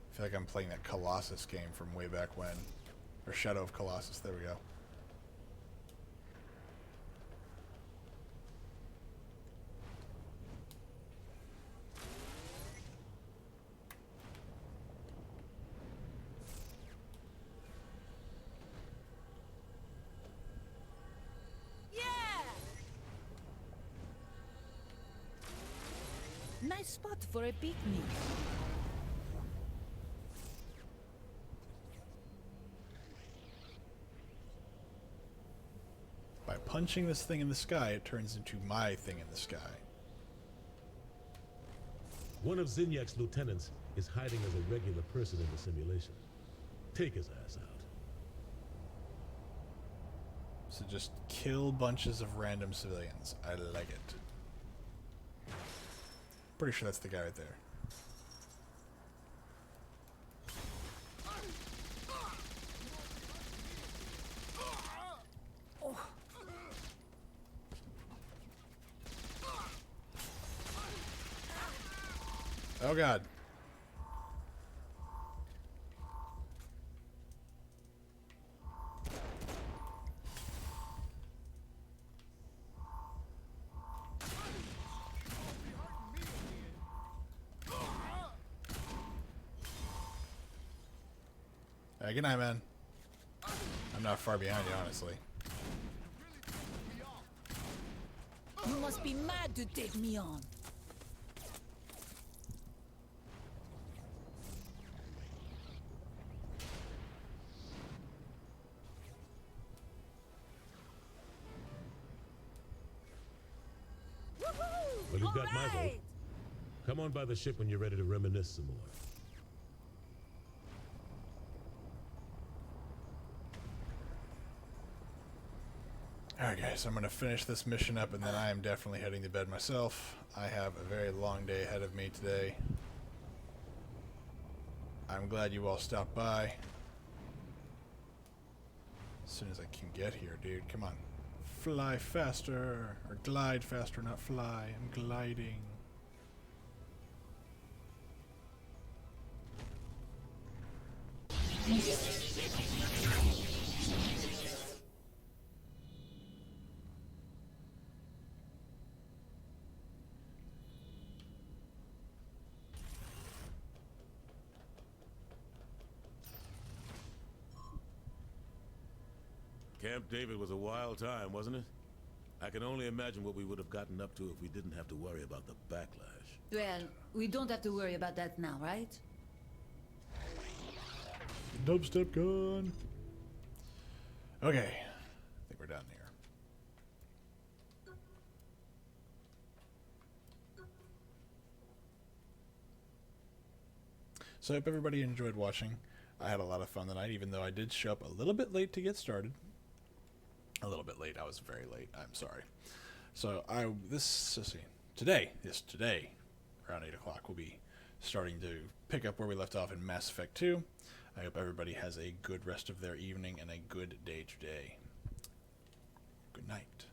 B: I feel like I'm playing that Colossus game from way back when. Or Shadow of Colossus. There we go.
T: Nice spot for a picnic.
B: By punching this thing in the sky, it turns into my thing in the sky.
L: One of Zinyak's lieutenants is hiding as a regular person in the simulation. Take his ass out.
B: So just kill bunches of random civilians. I like it. Pretty sure that's the guy right there. Oh God. Good night, man. I'm not far behind you, honestly.
T: You must be mad to take me on.
L: Well, you've got my vote. Come on by the ship when you're ready to reminisce some more.
B: Alright guys, I'm going to finish this mission up and then I am definitely heading to bed myself. I have a very long day ahead of me today. I'm glad you all stopped by. As soon as I can get here, dude. Come on. Fly faster. Or glide faster, not fly. I'm gliding.
L: Camp David was a wild time, wasn't it? I can only imagine what we would have gotten up to if we didn't have to worry about the backlash.
P: Well, we don't have to worry about that now, right?
B: Dubstep gun. Okay. I think we're done here. So I hope everybody enjoyed watching. I had a lot of fun tonight, even though I did show up a little bit late to get started. A little bit late. I was very late. I'm sorry. So let's see. Today, around 8 o'clock, we'll be starting to pick up where we left off in Mass Effect 2. I hope everybody has a good rest of their evening and a good day today. Good night.